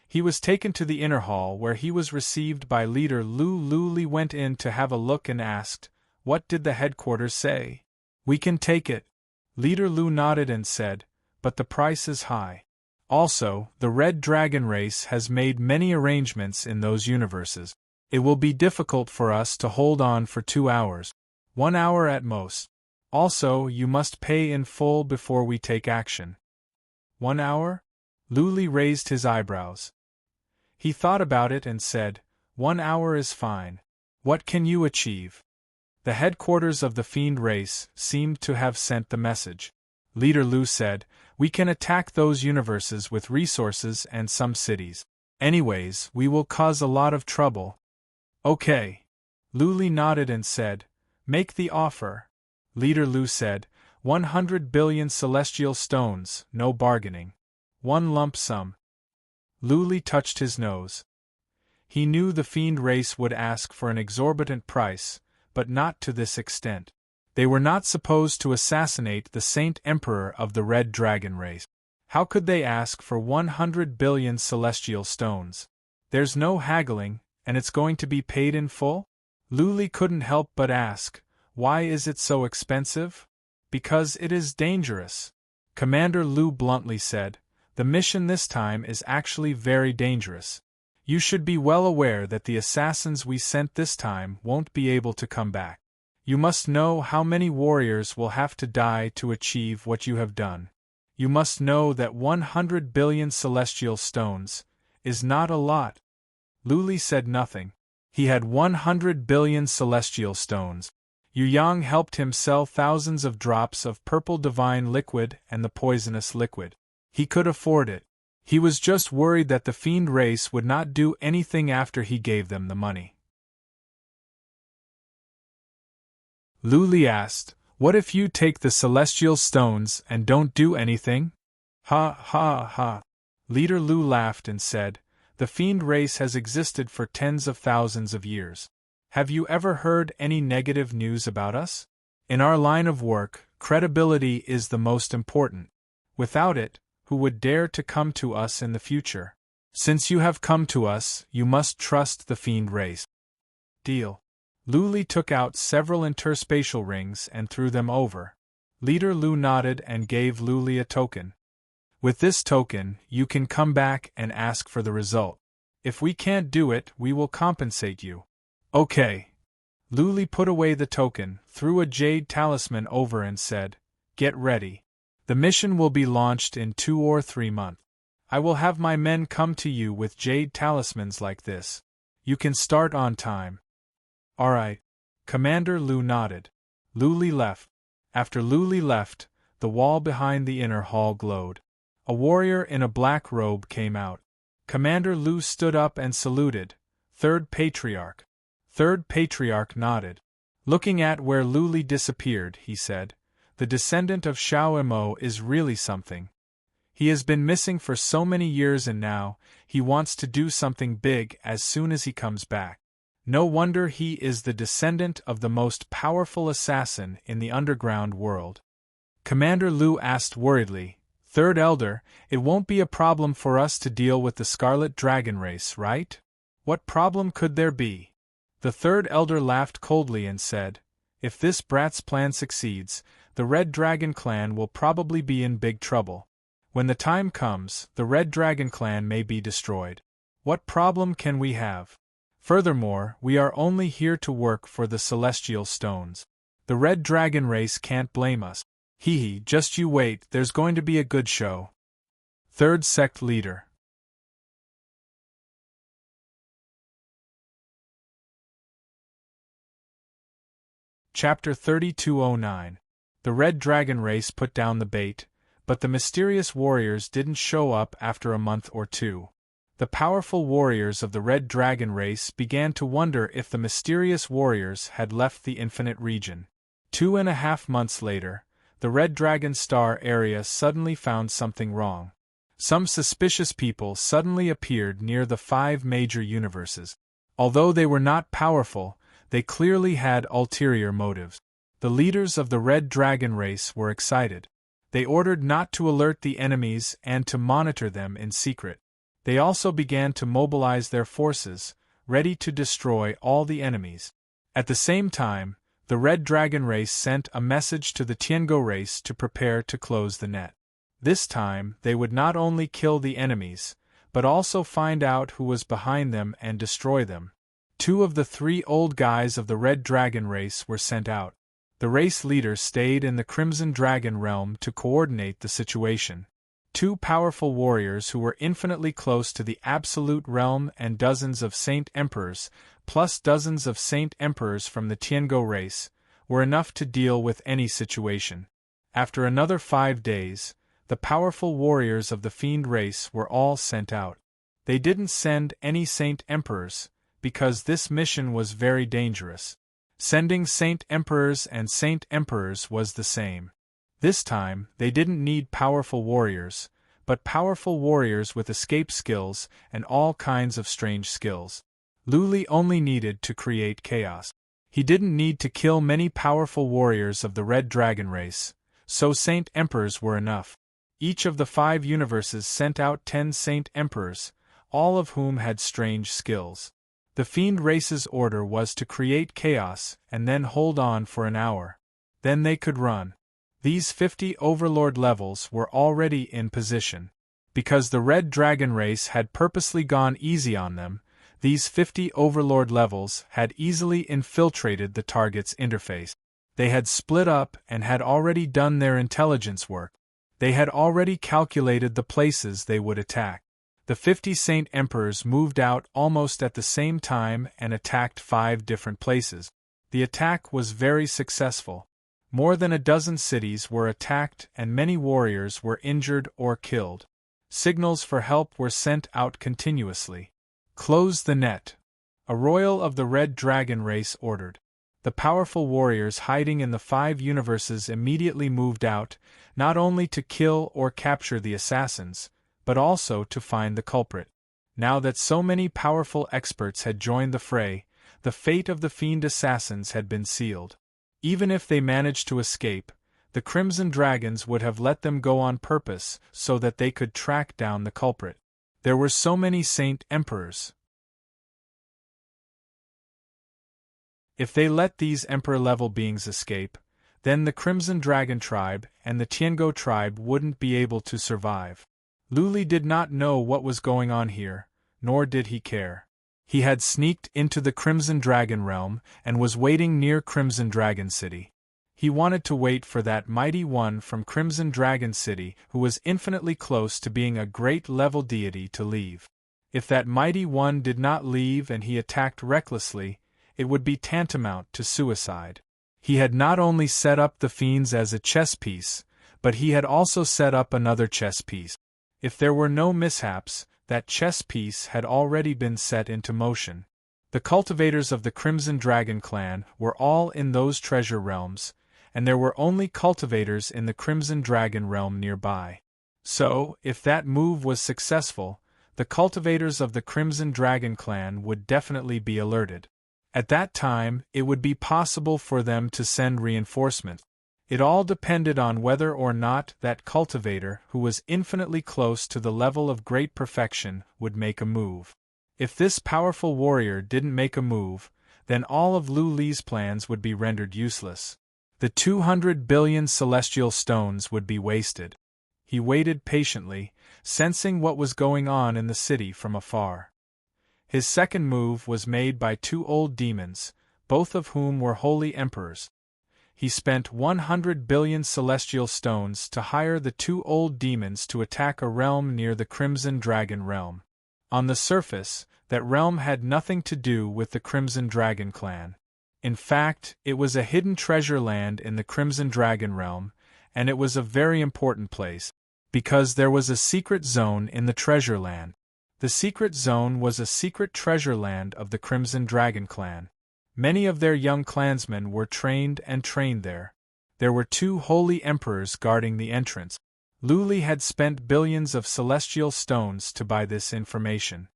He was taken to the inner hall where he was received by Leader Lu. Luli went in to have a look and asked, "What did the headquarters say?" "We can take it." Leader Lu nodded and said, "But the price is high. Also, the Red Dragon race has made many arrangements in those universes. It will be difficult for us to hold on for 2 hours. 1 hour at most. Also, you must pay in full before we take action." 1 hour? Luli raised his eyebrows. He thought about it and said, 1 hour is fine. What can you achieve? The headquarters of the Fiend race seemed to have sent the message. Leader Lu said, "We can attack those universes with resources and some cities. Anyways, we will cause a lot of trouble." "Okay." Luli nodded and said, "Make the offer." Leader Lu said, 100 billion celestial stones, no bargaining. 1 lump sum. Luli touched his nose. He knew the Fiend race would ask for an exorbitant price, but not to this extent. They were not supposed to assassinate the Saint Emperor of the Red Dragon race. How could they ask for 100 billion celestial stones? There's no haggling, and it's going to be paid in full? Luli couldn't help but ask, "Why is it so expensive?" "Because it is dangerous." Commander Lu bluntly said, "The mission this time is actually very dangerous. You should be well aware that the assassins we sent this time won't be able to come back. You must know how many warriors will have to die to achieve what you have done. You must know that 100 billion celestial stones is not a lot." Luli said nothing. He had 100 billion celestial stones. Yu Yang helped him sell thousands of drops of purple divine liquid and the poisonous liquid. He could afford it. He was just worried that the Fiend race would not do anything after he gave them the money. Luli asked, "What if you take the celestial stones and don't do anything?" "Ha ha ha." Leader Lu laughed and said, "The Fiend race has existed for tens of thousands of years. Have you ever heard any negative news about us? In our line of work, credibility is the most important. Without it, who would dare to come to us in the future? Since you have come to us, you must trust the Fiend race." "Deal." Luli took out several interspatial rings and threw them over. Leader Lu nodded and gave Luli a token. "With this token, you can come back and ask for the result. If we can't do it, we will compensate you." "Okay." Luli put away the token, threw a jade talisman over and said, "Get ready. The mission will be launched in 2 or 3 months. I will have my men come to you with jade talismans like this. You can start on time." "Alright." Commander Lu nodded. Luli left. After Luli left, the wall behind the inner hall glowed. A warrior in a black robe came out. Commander Lu stood up and saluted. "Third Patriarch." Third Patriarch nodded. Looking at where Luli disappeared, he said, "The descendant of Xiao Emo is really something. He has been missing for so many years and now, he wants to do something big as soon as he comes back. No wonder he is the descendant of the most powerful assassin in the underground world." Commander Lu asked worriedly, "Third Elder, it won't be a problem for us to deal with the Scarlet Dragon race, right?" "What problem could there be?" The Third Elder laughed coldly and said, "If this brat's plan succeeds, the Red Dragon clan will probably be in big trouble. When the time comes, the Red Dragon clan may be destroyed. What problem can we have? Furthermore, we are only here to work for the celestial stones. The Red Dragon race can't blame us. Hee, just you wait, there's going to be a good show." Third Sect Leader. Chapter 3209. The Red Dragon race put down the bait, but the mysterious warriors didn't show up after a month or 2. The powerful warriors of the Red Dragon race began to wonder if the mysterious warriors had left the infinite region. 2.5 months later, the Red Dragon star area suddenly found something wrong. Some suspicious people suddenly appeared near the 5 major universes. Although they were not powerful, they clearly had ulterior motives. The leaders of the Red Dragon race were excited. They ordered not to alert the enemies and to monitor them in secret. They also began to mobilize their forces, ready to destroy all the enemies. At the same time, the Red Dragon race sent a message to the Tiango race to prepare to close the net. This time, they would not only kill the enemies, but also find out who was behind them and destroy them. 2 of the 3 old guys of the Red Dragon race were sent out. The race leader stayed in the Crimson Dragon realm to coordinate the situation. 2 powerful warriors who were infinitely close to the Absolute realm and dozens of Saint Emperors, plus dozens of Saint Emperors from the Tiango race, were enough to deal with any situation. After another 5 days, the powerful warriors of the Fiend race were all sent out. They didn't send any Saint Emperors, because this mission was very dangerous. Sending Saint Emperors and Saint Emperors was the same. This time, they didn't need powerful warriors, but powerful warriors with escape skills and all kinds of strange skills. Lu Li only needed to create chaos. He didn't need to kill many powerful warriors of the Red Dragon race, so Saint Emperors were enough. Each of the 5 universes sent out 10 Saint Emperors, all of whom had strange skills. The Fiend race's order was to create chaos and then hold on for an hour. Then they could run. These 50 Overlord levels were already in position. Because the Red Dragon race had purposely gone easy on them, these 50 Overlord levels had easily infiltrated the target's interface. They had split up and had already done their intelligence work. They had already calculated the places they would attack. The 50 Saint Emperors moved out almost at the same time and attacked 5 different places. The attack was very successful. More than a dozen cities were attacked and many warriors were injured or killed. Signals for help were sent out continuously. Close the net. A royal of the Red Dragon race ordered. The powerful warriors hiding in the 5 universes immediately moved out, not only to kill or capture the assassins, but also to find the culprit. Now that so many powerful experts had joined the fray, the fate of the Fiend assassins had been sealed. Even if they managed to escape, the Crimson Dragons would have let them go on purpose so that they could track down the culprit. There were so many Saint Emperors. If they let these Emperor-level beings escape, then the Crimson Dragon tribe and the Tiango tribe wouldn't be able to survive. Lu Li did not know what was going on here, nor did he care. He had sneaked into the Crimson Dragon realm and was waiting near Crimson Dragon City. He wanted to wait for that mighty one from Crimson Dragon City who was infinitely close to being a great level deity to leave. If that mighty one did not leave and he attacked recklessly, it would be tantamount to suicide. He had not only set up the fiends as a chess piece, but he had also set up another chess piece. If there were no mishaps, that chess piece had already been set into motion. The cultivators of the Crimson Dragon clan were all in those treasure realms, and there were only cultivators in the Crimson Dragon realm nearby. So, if that move was successful, the cultivators of the Crimson Dragon clan would definitely be alerted. At that time, it would be possible for them to send reinforcements. It all depended on whether or not that cultivator, who was infinitely close to the level of great perfection, would make a move. If this powerful warrior didn't make a move, then all of Lu Li's plans would be rendered useless. The 200 billion celestial stones would be wasted. He waited patiently, sensing what was going on in the city from afar. His second move was made by 2 old demons, both of whom were holy emperors. He spent 100 billion celestial stones to hire the 2 old demons to attack a realm near the Crimson Dragon realm. On the surface, that realm had nothing to do with the Crimson Dragon clan. In fact, it was a hidden treasure land in the Crimson Dragon realm, and it was a very important place, because there was a secret zone in the treasure land. The secret zone was a secret treasure land of the Crimson Dragon clan. Many of their young clansmen were trained there. There were 2 holy emperors guarding the entrance. Lu had spent billions of celestial stones to buy this information.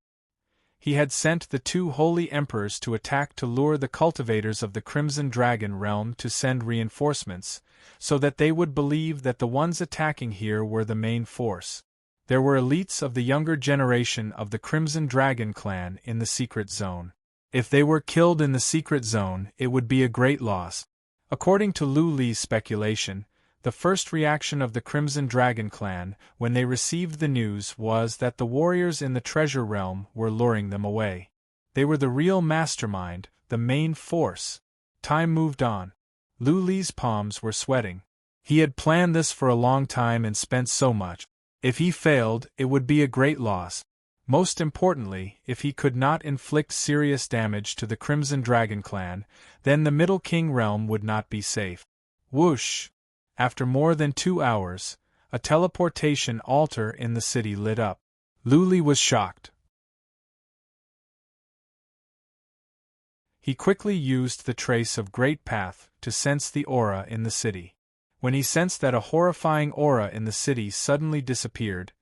He had sent the two holy emperors to attack to lure the cultivators of the Crimson Dragon realm to send reinforcements, so that they would believe that the ones attacking here were the main force. There were elites of the younger generation of the Crimson Dragon clan in the secret zone. If they were killed in the secret zone, it would be a great loss. According to Lu's speculation, the first reaction of the Crimson Dragon clan when they received the news was that the warriors in the treasure realm were luring them away. They were the real mastermind, the main force. Time moved on. Lu's palms were sweating. He had planned this for a long time and spent so much. If he failed, it would be a great loss. Most importantly, if he could not inflict serious damage to the Crimson Dragon clan, then the Middle King realm would not be safe. Whoosh! After more than 2 hours, a teleportation altar in the city lit up. Lu was shocked. He quickly used the trace of Great Path to sense the aura in the city. When he sensed that a horrifying aura in the city suddenly disappeared,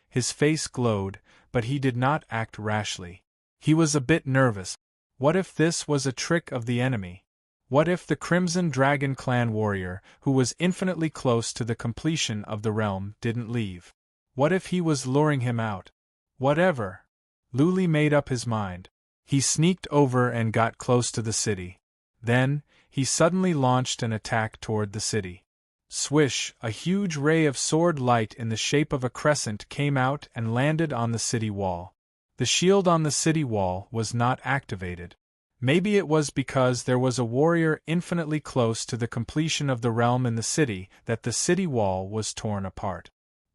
his face glowed, but he did not act rashly. He was a bit nervous. What if this was a trick of the enemy? What if the Crimson Dragon clan warrior, who was infinitely close to the completion of the realm, didn't leave? What if he was luring him out? Whatever. Lu made up his mind. He sneaked over and got close to the city. Then, he suddenly launched an attack toward the city. Swish! A huge ray of sword light in the shape of a crescent came out and landed on the city wall. The shield on the city wall was not activated. Maybe it was because there was a warrior infinitely close to the completion of the realm in the city that the city wall was torn apart.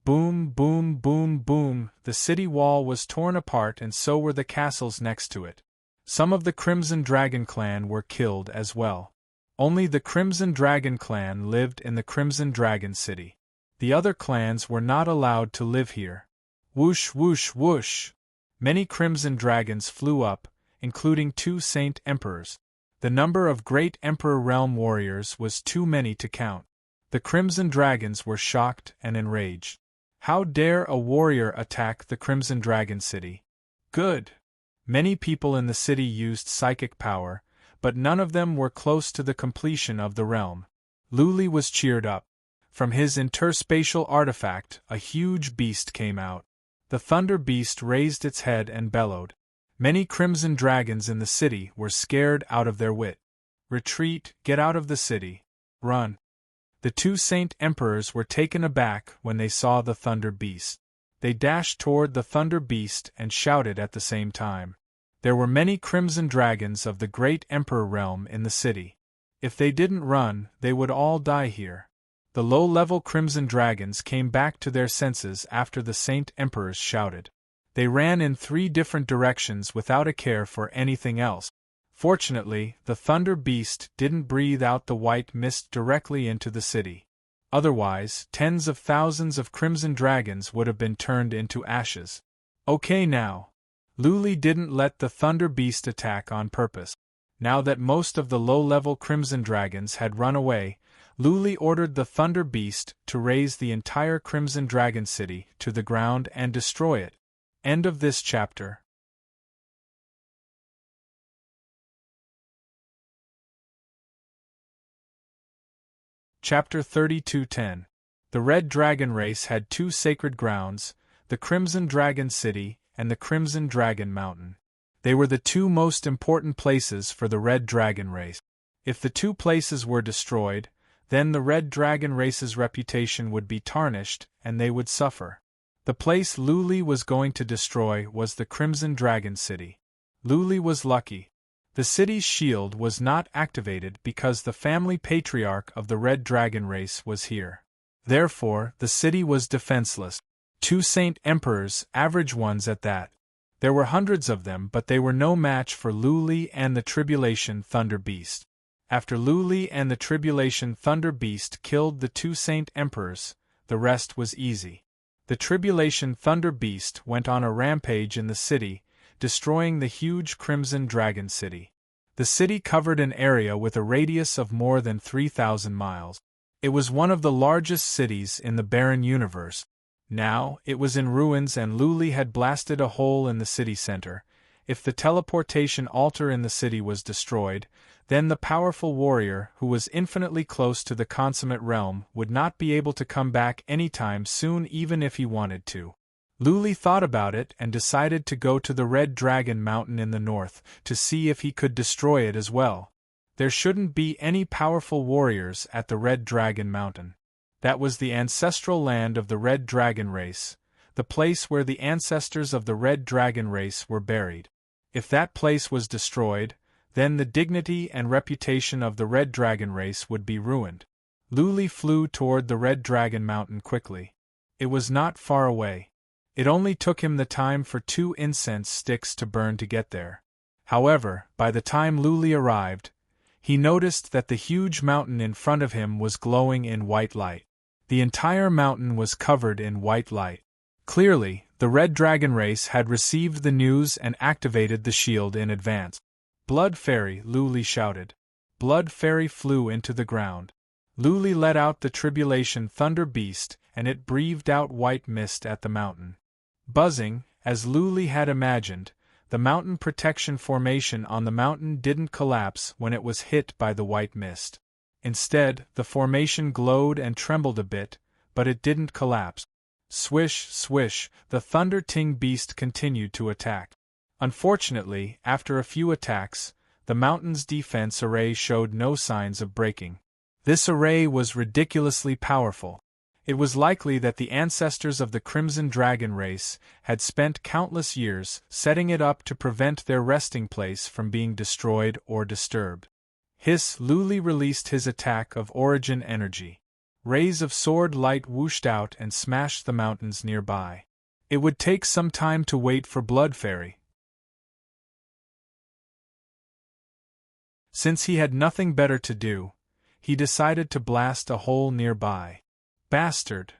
Boom, boom, boom, boom, the city wall was torn apart and so were the castles next to it. Some of the Crimson Dragon clan were killed as well. Only the Crimson Dragon clan lived in the Crimson Dragon City. The other clans were not allowed to live here. Whoosh, whoosh, whoosh! Many Crimson Dragons flew up, including 2 Saint Emperors. The number of Great Emperor Realm warriors was too many to count. The Crimson Dragons were shocked and enraged. How dare a warrior attack the Crimson Dragon City? Good! Many people in the city used psychic power, but none of them were close to the completion of the realm. Lu was cheered up. From his interspatial artifact, a huge beast came out. The Thunder Beast raised its head and bellowed. Many Crimson Dragons in the city were scared out of their wit. Retreat, get out of the city. Run. The 2 Saint Emperors were taken aback when they saw the Thunder Beast. They dashed toward the Thunder Beast and shouted at the same time. There were many Crimson Dragons of the Great Emperor realm in the city. If they didn't run, they would all die here. The low-level Crimson Dragons came back to their senses after the Saint Emperors shouted. They ran in 3 different directions without a care for anything else. Fortunately, the Thunder Beast didn't breathe out the white mist directly into the city. Otherwise, tens of thousands of Crimson Dragons would have been turned into ashes. Okay now. Lu didn't let the Thunder Beast attack on purpose. Now that most of the low-level Crimson Dragons had run away, Lu ordered the Thunder Beast to raze the entire Crimson Dragon City to the ground and destroy it. End of this chapter. Chapter 32:10. The Red Dragon race had 2 sacred grounds, the Crimson Dragon City and the Crimson Dragon Mountain. They were the 2 most important places for the Red Dragon race. If the 2 places were destroyed, then the Red Dragon race's reputation would be tarnished and they would suffer. The place Lu was going to destroy was the Crimson Dragon City. Lu was lucky. The city's shield was not activated because the family patriarch of the Red Dragon race was here. Therefore, the city was defenseless. 2 Saint Emperors, average ones at that. There were hundreds of them, but they were no match for Lu and the Tribulation Thunder Beast. After Lu and the Tribulation Thunder Beast killed the 2 Saint Emperors, the rest was easy. The Tribulation Thunder Beast went on a rampage in the city, destroying the huge Crimson Dragon City. The city covered an area with a radius of more than 3,000 miles. It was one of the largest cities in the barren universe. Now, it was in ruins and Luli had blasted a hole in the city center. If the teleportation altar in the city was destroyed, then the powerful warrior who was infinitely close to the consummate realm would not be able to come back anytime soon even if he wanted to. Luli thought about it and decided to go to the Red Dragon Mountain in the north to see if he could destroy it as well. There shouldn't be any powerful warriors at the Red Dragon Mountain. That was the ancestral land of the Red Dragon race, the place where the ancestors of the Red Dragon race were buried. If that place was destroyed, then the dignity and reputation of the Red Dragon race would be ruined. Luli flew toward the Red Dragon Mountain quickly. It was not far away. It only took him the time for 2 incense sticks to burn to get there. However, by the time Luli arrived, he noticed that the huge mountain in front of him was glowing in white light. The entire mountain was covered in white light. Clearly, the Red Dragon race had received the news and activated the shield in advance. "Blood Fairy!" Luli shouted. Blood Fairy flew into the ground. Luli let out the Tribulation Thunder Beast and it breathed out white mist at the mountain. Buzzing, as Luli had imagined, the mountain protection formation on the mountain didn't collapse when it was hit by the white mist. Instead, the formation glowed and trembled a bit, but it didn't collapse. Swish, swish, the Thunder Ting beast continued to attack. Unfortunately, after a few attacks, the mountain's defense array showed no signs of breaking. This array was ridiculously powerful. It was likely that the ancestors of the Crimson Dragon race had spent countless years setting it up to prevent their resting place from being destroyed or disturbed. Hiss! Luli released his attack of origin energy. Rays of sword light whooshed out and smashed the mountains nearby. It would take some time to wait for Blood Fairy. Since he had nothing better to do, he decided to blast a hole nearby. Bastard!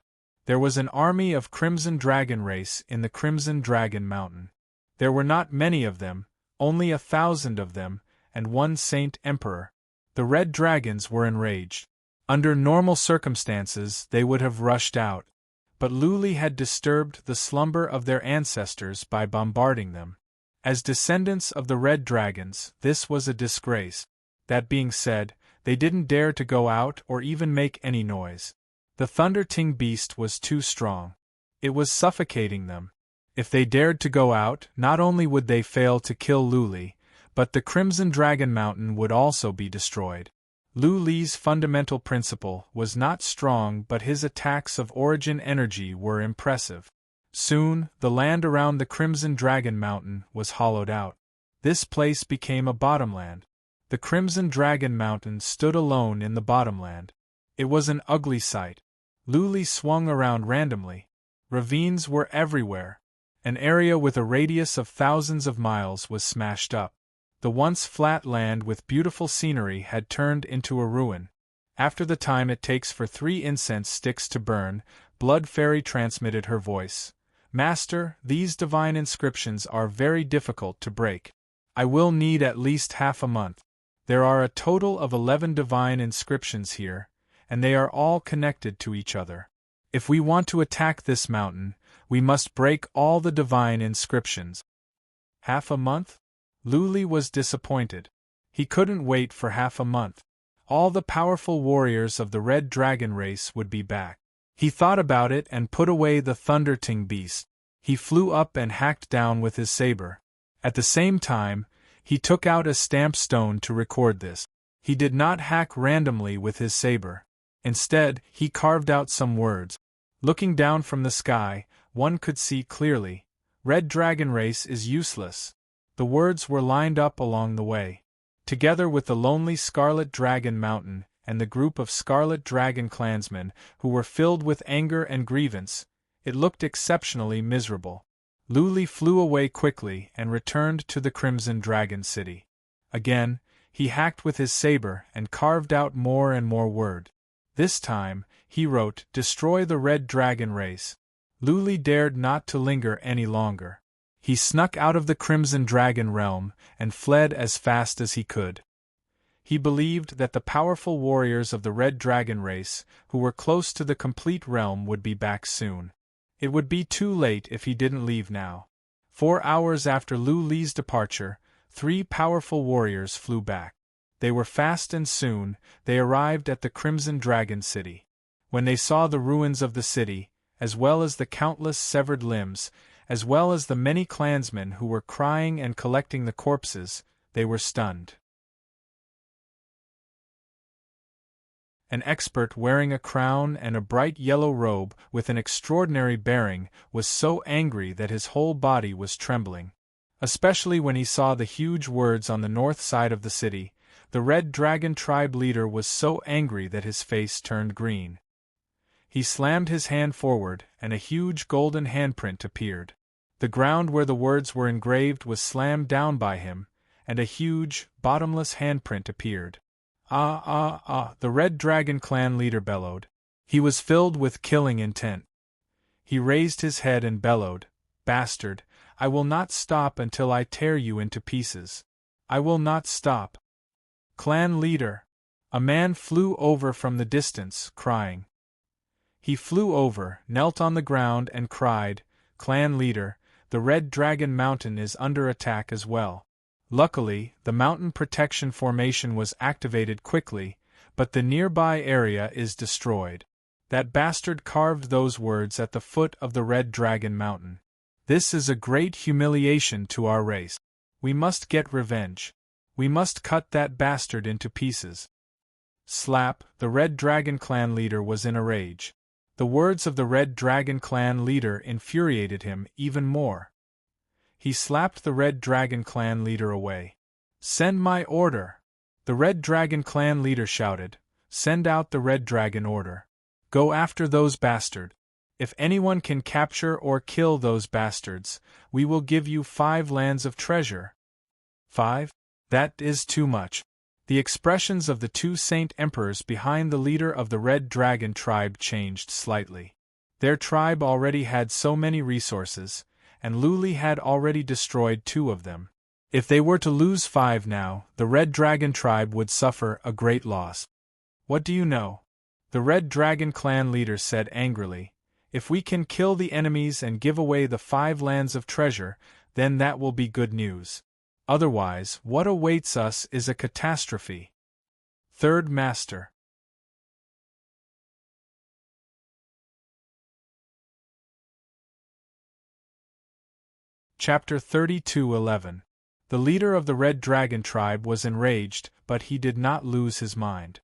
There was an army of Crimson Dragon race in the Crimson Dragon Mountain. There were not many of them, only 1,000 of them, and 1 Saint Emperor. The Red Dragons were enraged. Under normal circumstances they would have rushed out, but Luli had disturbed the slumber of their ancestors by bombarding them. As descendants of the Red Dragons, this was a disgrace. That being said, they didn't dare to go out or even make any noise. The Thunder Ting beast was too strong. It was suffocating them. If they dared to go out, not only would they fail to kill Luli, but the Crimson Dragon Mountain would also be destroyed. Luli's fundamental principle was not strong, but his attacks of origin energy were impressive. Soon, the land around the Crimson Dragon Mountain was hollowed out. This place became a bottomland. The Crimson Dragon Mountain stood alone in the bottomland. It was an ugly sight. Luli swung around randomly. Ravines were everywhere. An area with a radius of thousands of miles was smashed up. The once flat land with beautiful scenery had turned into a ruin. After the time it takes for 3 incense sticks to burn, Blood Fairy transmitted her voice. "Master, these divine inscriptions are very difficult to break. I will need at least half a month. There are a total of 11 divine inscriptions here, and they are all connected to each other. If we want to attack this mountain, we must break all the divine inscriptions." Half a month? Luli was disappointed. He couldn't wait for half a month. All the powerful warriors of the Red Dragon race would be back. He thought about it and put away the Thunder Ting beast. He flew up and hacked down with his saber. At the same time, he took out a stamp stone to record this. He did not hack randomly with his saber. Instead, he carved out some words. Looking down from the sky, one could see clearly, "Red Dragon race is useless." The words were lined up along the way. Together with the lonely Scarlet Dragon Mountain and the group of Scarlet Dragon clansmen who were filled with anger and grievance, it looked exceptionally miserable. Luli flew away quickly and returned to the Crimson Dragon City. Again, he hacked with his saber and carved out more and more words. This time, he wrote, "Destroy the Red Dragon race." Luli dared not to linger any longer. He snuck out of the Crimson Dragon realm and fled as fast as he could. He believed that the powerful warriors of the Red Dragon race, who were close to the complete realm, would be back soon. It would be too late if he didn't leave now. 4 hours after Lu Li's departure, 3 powerful warriors flew back. They were fast and soon, they arrived at the Crimson Dragon City. When they saw the ruins of the city, as well as the countless severed limbs, as well as the many clansmen who were crying and collecting the corpses, they were stunned. An expert wearing a crown and a bright yellow robe with an extraordinary bearing was so angry that his whole body was trembling. Especially when he saw the huge words on the north side of the city, the Red Dragon tribe leader was so angry that his face turned green. He slammed his hand forward, and a huge golden handprint appeared. The ground where the words were engraved was slammed down by him, and a huge, bottomless handprint appeared. The Red Dragon clan leader bellowed. He was filled with killing intent. He raised his head and bellowed, "Bastard, I will not stop until I tear you into pieces. I will not stop." Clan leader! A man flew over from the distance, crying. He flew over, knelt on the ground and cried, "Clan leader, the Red Dragon Mountain is under attack as well." Luckily, the mountain protection formation was activated quickly, but the nearby area is destroyed. That bastard carved those words at the foot of the Red Dragon Mountain. This is a great humiliation to our race. We must get revenge. We must cut that bastard into pieces. Slap, the Red Dragon clan leader was in a rage. The words of the Red Dragon clan leader infuriated him even more. He slapped the Red Dragon clan leader away. "Send my order!" The Red Dragon clan leader shouted. "Send out the Red Dragon order. Go after those bastards. If anyone can capture or kill those bastards, we will give you 5 lands of treasure." 5? That is too much. The expressions of the 2 Saint Emperors behind the leader of the Red Dragon tribe changed slightly. Their tribe already had so many resources, and Lu Li had already destroyed 2 of them. If they were to lose 5 now, the Red Dragon tribe would suffer a great loss. "What do you know?" the Red Dragon clan leader said angrily. "If we can kill the enemies and give away the 5 lands of treasure, then that will be good news. Otherwise, what awaits us is a catastrophe." Third Master. Chapter 32:11. The leader of the Red Dragon tribe was enraged, but he did not lose his mind.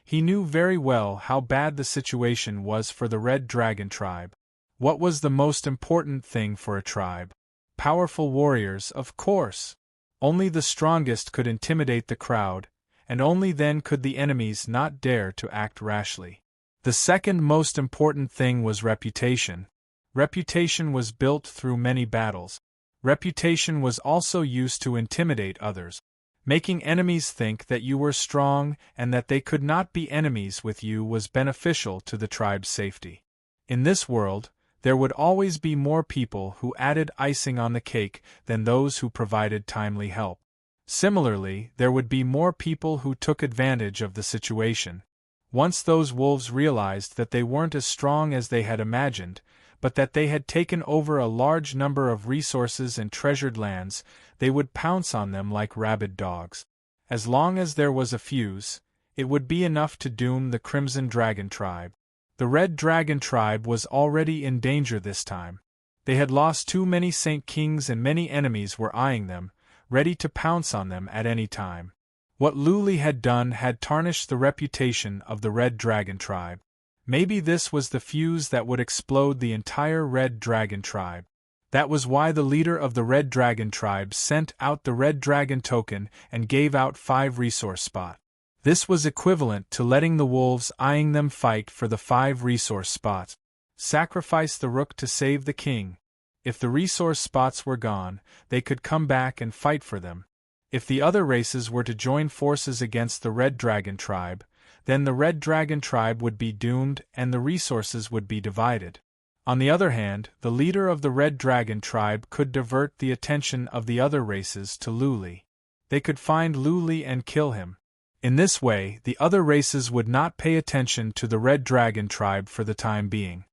He knew very well how bad the situation was for the Red Dragon tribe. What was the most important thing for a tribe? Powerful warriors, of course. Only the strongest could intimidate the crowd, and only then could the enemies not dare to act rashly. The second most important thing was reputation. Reputation was built through many battles. Reputation was also used to intimidate others, making enemies think that you were strong and that they could not be enemies with you was beneficial to the tribe's safety. In this world, there would always be more people who added icing on the cake than those who provided timely help. Similarly, there would be more people who took advantage of the situation. Once those wolves realized that they weren't as strong as they had imagined, but that they had taken over a large number of resources and treasured lands, they would pounce on them like rabid dogs. As long as there was a fuse, it would be enough to doom the Crimson Dragon tribe. The Red Dragon tribe was already in danger this time. They had lost too many Saint Kings and many enemies were eyeing them, ready to pounce on them at any time. What Lu Li had done had tarnished the reputation of the Red Dragon tribe. Maybe this was the fuse that would explode the entire Red Dragon tribe. That was why the leader of the Red Dragon tribe sent out the Red Dragon token and gave out 5 resource spots. This was equivalent to letting the wolves eyeing them fight for the 5 resource spots. Sacrifice the rook to save the king. If the resource spots were gone, they could come back and fight for them. If the other races were to join forces against the Red Dragon tribe, then the Red Dragon tribe would be doomed and the resources would be divided. On the other hand, the leader of the Red Dragon tribe could divert the attention of the other races to Lu Li. They could find Lu Li and kill him. In this way, the other races would not pay attention to the Red Dragon tribe for the time being.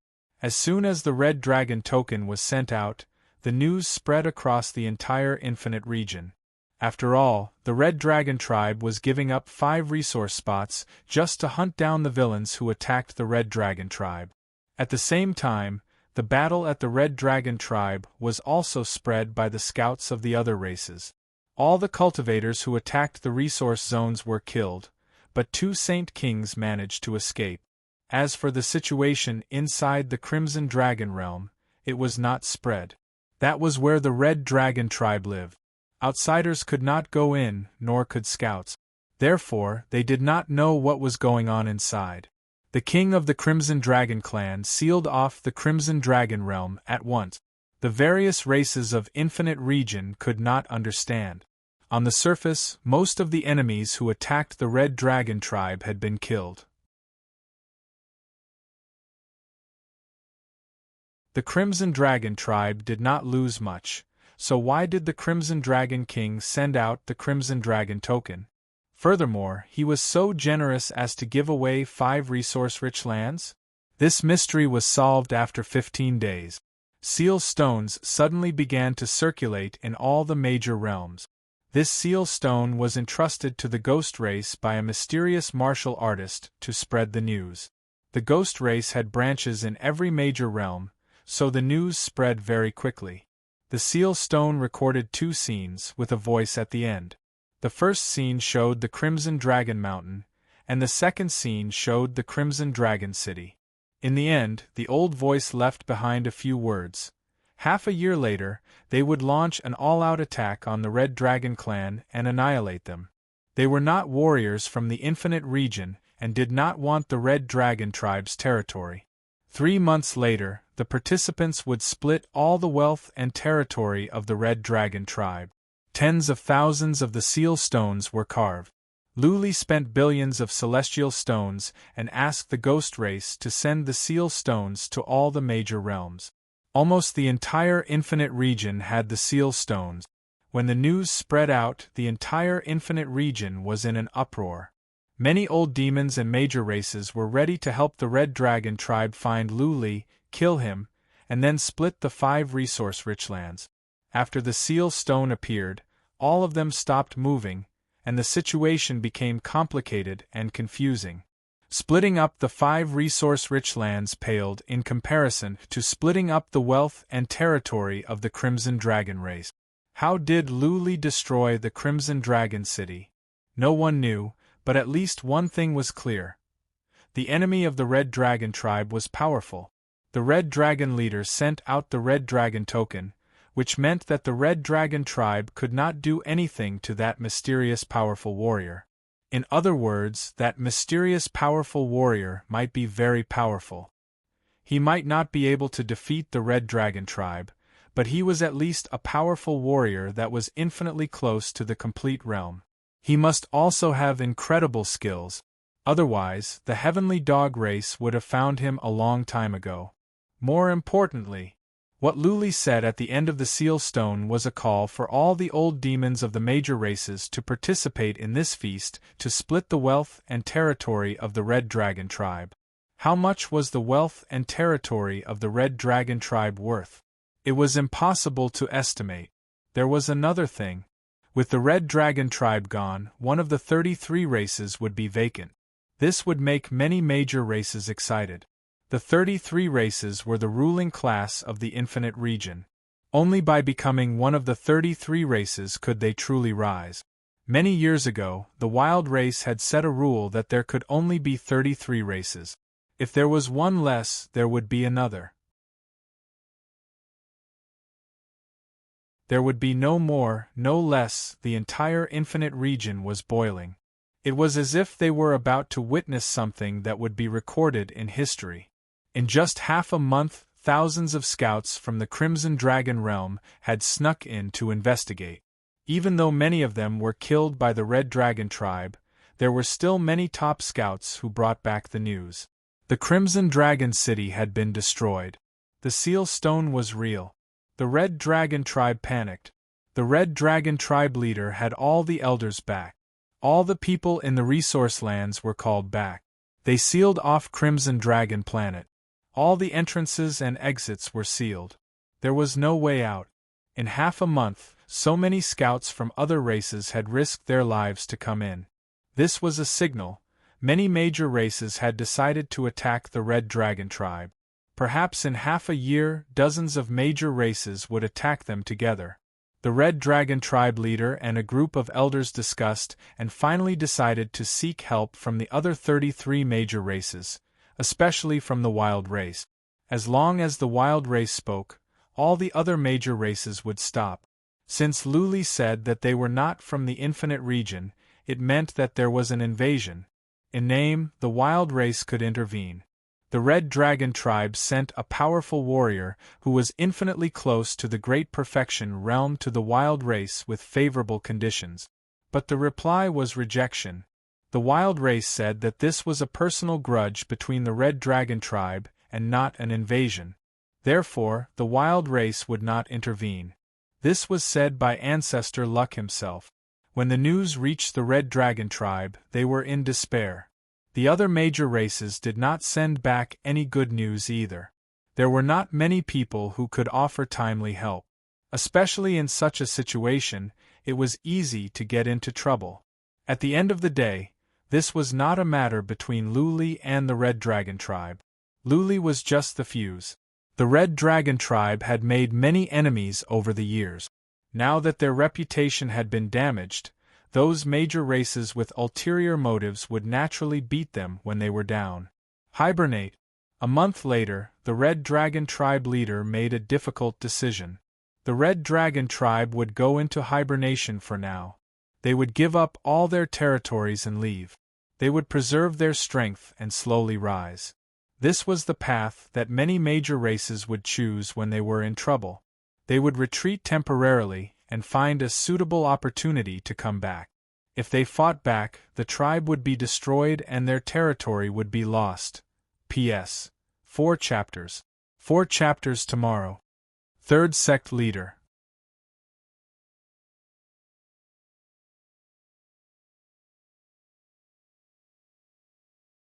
As soon as the Red Dragon token was sent out, the news spread across the entire Infinite region. After all, the Red Dragon tribe was giving up 5 resource spots just to hunt down the villains who attacked the Red Dragon tribe. At the same time, the battle at the Red Dragon tribe was also spread by the scouts of the other races. All the cultivators who attacked the resource zones were killed, but 2 Saint Kings managed to escape. As for the situation inside the Crimson Dragon realm, it was not spread. That was where the Red Dragon tribe lived. Outsiders could not go in, nor could scouts. Therefore, they did not know what was going on inside. The king of the Crimson Dragon clan sealed off the Crimson Dragon realm at once. The various races of Infinite Region could not understand. On the surface, most of the enemies who attacked the Red Dragon tribe had been killed. The Crimson Dragon tribe did not lose much, so why did the Crimson Dragon King send out the Crimson Dragon token? Furthermore, he was so generous as to give away 5 resource-rich lands? This mystery was solved after 15 days. Seal stones suddenly began to circulate in all the major realms. This seal stone was entrusted to the ghost race by a mysterious martial artist to spread the news. The ghost race had branches in every major realm, so the news spread very quickly. The seal stone recorded 2 scenes with a voice at the end. The first scene showed the Crimson Dragon Mountain, and the second scene showed the Crimson Dragon City. In the end, the old voice left behind a few words. Half a year later, they would launch an all-out attack on the Red Dragon clan and annihilate them. They were not warriors from the Infinite Region and did not want the Red Dragon tribe's territory. 3 months later, the participants would split all the wealth and territory of the Red Dragon tribe. Tens of thousands of the seal stones were carved. Luli spent billions of celestial stones and asked the ghost race to send the seal stones to all the major realms. Almost the entire Infinite Region had the seal stones. When the news spread out, the entire Infinite Region was in an uproar. Many old demons and major races were ready to help the Red Dragon tribe find Luli, kill him, and then split the 5 resource-rich lands. After the seal stone appeared, all of them stopped moving, and the situation became complicated and confusing. Splitting up the 5 resource-rich lands paled in comparison to splitting up the wealth and territory of the Crimson Dragon race. How did Luli destroy the Crimson Dragon city? No one knew, but at least one thing was clear. The enemy of the Red Dragon tribe was powerful. The Red Dragon leader sent out the Red Dragon token, which meant that the Red Dragon tribe could not do anything to that mysterious powerful warrior. In other words, that mysterious powerful warrior might be very powerful. He might not be able to defeat the Red Dragon tribe, but he was at least a powerful warrior that was infinitely close to the complete realm. He must also have incredible skills, otherwise the Heavenly Dog race would have found him a long time ago. More importantly, what Luli said at the end of the seal stone was a call for all the old demons of the major races to participate in this feast to split the wealth and territory of the Red Dragon tribe. How much was the wealth and territory of the Red Dragon tribe worth? It was impossible to estimate. There was another thing. With the Red Dragon tribe gone, one of the 33 races would be vacant. This would make many major races excited. The 33 races were the ruling class of the Infinite Region. Only by becoming one of the 33 races could they truly rise. Many years ago, the Wild race had set a rule that there could only be 33 races. If there was one less, there would be another. There would be no more, no less. The entire Infinite Region was boiling. It was as if they were about to witness something that would be recorded in history. In just half a month, thousands of scouts from the Crimson Dragon realm had snuck in to investigate. Even though many of them were killed by the Red Dragon tribe, there were still many top scouts who brought back the news. The Crimson Dragon city had been destroyed. The seal stone was real. The Red Dragon tribe panicked. The Red Dragon tribe leader had all the elders back. All the people in the resource lands were called back. They sealed off Crimson Dragon Planet. All the entrances and exits were sealed. There was no way out. In half a month, so many scouts from other races had risked their lives to come in. This was a signal. Many major races had decided to attack the Red Dragon tribe. Perhaps in half a year, dozens of major races would attack them together. The Red Dragon tribe leader and a group of elders discussed and finally decided to seek help from the other 33 major races, especially from the wild race. As long as the wild race spoke, all the other major races would stop. Since Luli said that they were not from the infinite region, it meant that there was an invasion. In name, the wild race could intervene. The Red Dragon tribe sent a powerful warrior who was infinitely close to the Great Perfection realm to the wild race with favorable conditions. But the reply was rejection. The wild race said that this was a personal grudge between the Red Dragon tribe and not an invasion. Therefore, the wild race would not intervene. This was said by Ancestor Luck himself. When the news reached the Red Dragon tribe, they were in despair. The other major races did not send back any good news either. There were not many people who could offer timely help. Especially in such a situation, it was easy to get into trouble. At the end of the day, this was not a matter between Luli and the Red Dragon tribe. Luli was just the fuse. The Red Dragon tribe had made many enemies over the years. Now that their reputation had been damaged, those major races with ulterior motives would naturally beat them when they were down. Hibernate. A month later, the Red Dragon tribe leader made a difficult decision. The Red Dragon tribe would go into hibernation for now. They would give up all their territories and leave. They would preserve their strength and slowly rise. This was the path that many major races would choose when they were in trouble. They would retreat temporarily and find a suitable opportunity to come back. If they fought back, the tribe would be destroyed and their territory would be lost. P.S. 4 chapters. 4 chapters tomorrow. Third Sect Leader.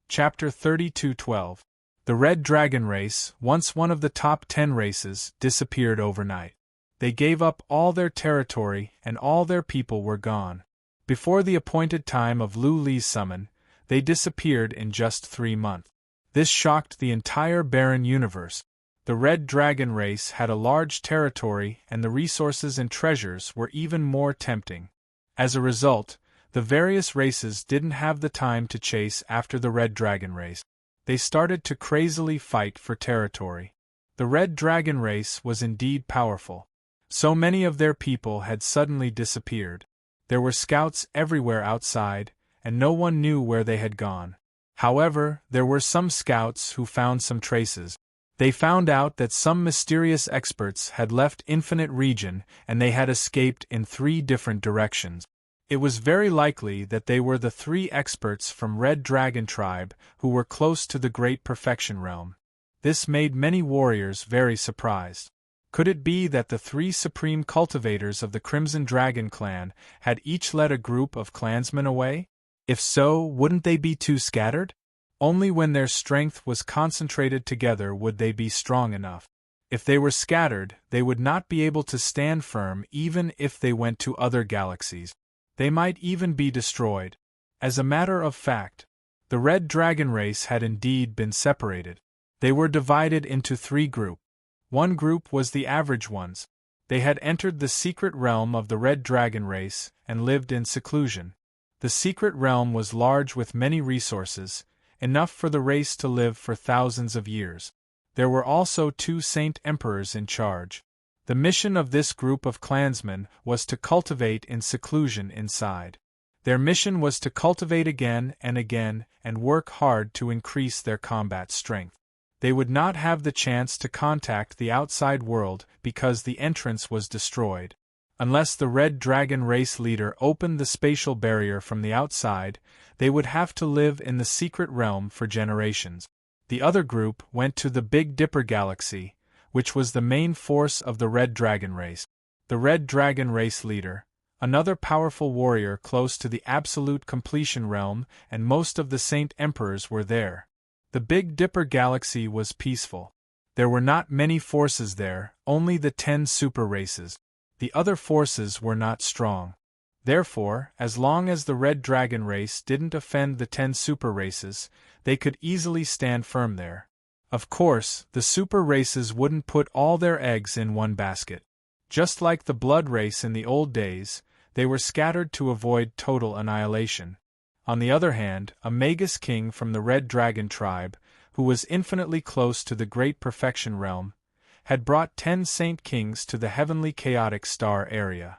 Chapter 32:12. The Red Dragon race, once one of the top 10 races, disappeared overnight. They gave up all their territory and all their people were gone. Before the appointed time of Lu Li's summon, they disappeared in just 3 months. This shocked the entire barren universe. The Red Dragon race had a large territory and the resources and treasures were even more tempting. As a result, the various races didn't have the time to chase after the Red Dragon race. They started to crazily fight for territory. The Red Dragon race was indeed powerful. So many of their people had suddenly disappeared. There were scouts everywhere outside, and no one knew where they had gone. However, there were some scouts who found some traces. They found out that some mysterious experts had left Infinite Region and they had escaped in 3 different directions. It was very likely that they were the 3 experts from Red Dragon tribe who were close to the Great Perfection realm. This made many warriors very surprised. Could it be that the 3 supreme cultivators of the Crimson Dragon clan had each led a group of clansmen away? If so, wouldn't they be too scattered? Only when their strength was concentrated together would they be strong enough. If they were scattered, they would not be able to stand firm even if they went to other galaxies. They might even be destroyed. As a matter of fact, the Red Dragon race had indeed been separated. They were divided into 3 groups. One group was the average ones. They had entered the secret realm of the Red Dragon race and lived in seclusion. The secret realm was large with many resources, enough for the race to live for thousands of years. There were also 2 Saint Emperors in charge. The mission of this group of clansmen was to cultivate in seclusion inside. Their mission was to cultivate again and work hard to increase their combat strength. They would not have the chance to contact the outside world because the entrance was destroyed. Unless the Red Dragon race leader opened the spatial barrier from the outside, they would have to live in the secret realm for generations. The other group went to the Big Dipper galaxy, which was the main force of the Red Dragon race. The Red Dragon race leader, another powerful warrior close to the absolute completion realm, and most of the Saint Emperors were there. The Big Dipper galaxy was peaceful. There were not many forces there, only the 10 super races. The other forces were not strong. Therefore, as long as the Red Dragon race didn't offend the 10 super races, they could easily stand firm there. Of course, the super races wouldn't put all their eggs in one basket. Just like the Blood race in the old days, they were scattered to avoid total annihilation. On the other hand, a Magus king from the Red Dragon tribe, who was infinitely close to the Great Perfection realm, had brought 10 Saint Kings to the heavenly chaotic star area.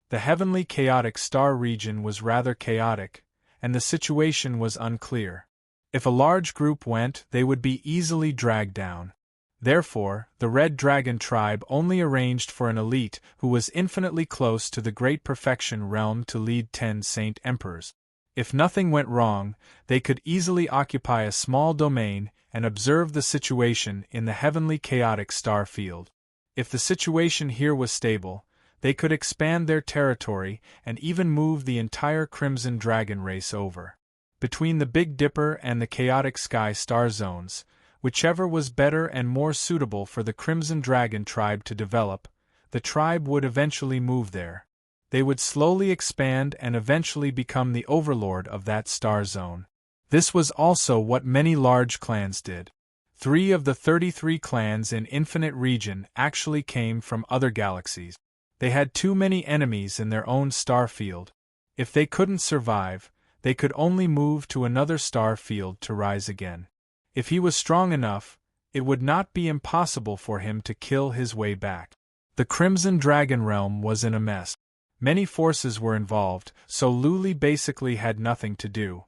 The heavenly chaotic star region was rather chaotic, and the situation was unclear. If a large group went, they would be easily dragged down. Therefore, the Red Dragon tribe only arranged for an elite who was infinitely close to the Great Perfection realm to lead 10 Saint Emperors. If nothing went wrong, they could easily occupy a small domain and observe the situation in the heavenly chaotic star field. If the situation here was stable, they could expand their territory and even move the entire Crimson Dragon race over. Between the Big Dipper and the chaotic sky star zones, whichever was better and more suitable for the Crimson Dragon tribe to develop, the tribe would eventually move there. They would slowly expand and eventually become the overlord of that star zone. This was also what many large clans did. 3 of the 33 clans in Infinite Region actually came from other galaxies. They had too many enemies in their own star field. If they couldn't survive, they could only move to another star field to rise again. If he was strong enough, it would not be impossible for him to kill his way back. The Crimson Dragon realm was in a mess. Many forces were involved, so Luli basically had nothing to do.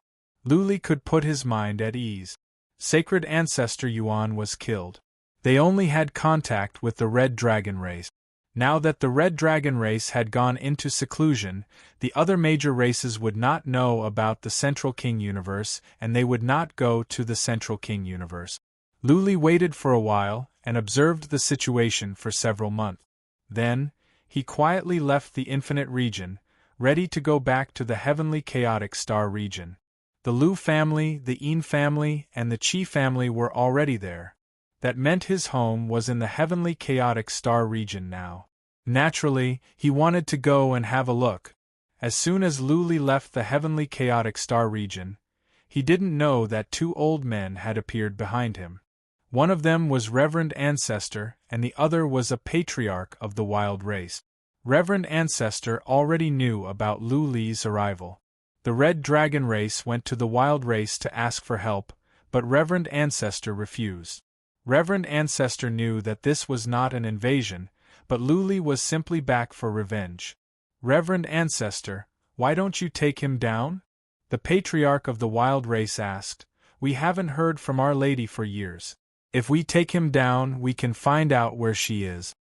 Luli could put his mind at ease. Sacred Ancestor Yuan was killed. They only had contact with the Red Dragon race. Now that the Red Dragon race had gone into seclusion, the other major races would not know about the Central King universe, and they would not go to the Central King universe. Luli waited for a while and observed the situation for several months. Then, he quietly left the Infinite Region, ready to go back to the heavenly chaotic star region. The Lu family, the Yin family, and the Qi family were already there. That meant his home was in the heavenly chaotic star region now. Naturally, he wanted to go and have a look. As soon as Luli left the heavenly chaotic star region, he didn't know that 2 old men had appeared behind him. One of them was Reverend Ancestor, and the other was a patriarch of the wild race. Reverend Ancestor already knew about Luli's arrival. The Red Dragon race went to the wild race to ask for help, but Reverend Ancestor refused. Reverend Ancestor knew that this was not an invasion, but Luli was simply back for revenge. Reverend Ancestor, why don't you take him down? The patriarch of the wild race asked. We haven't heard from Our Lady for years. If we take him down, we can find out where she is.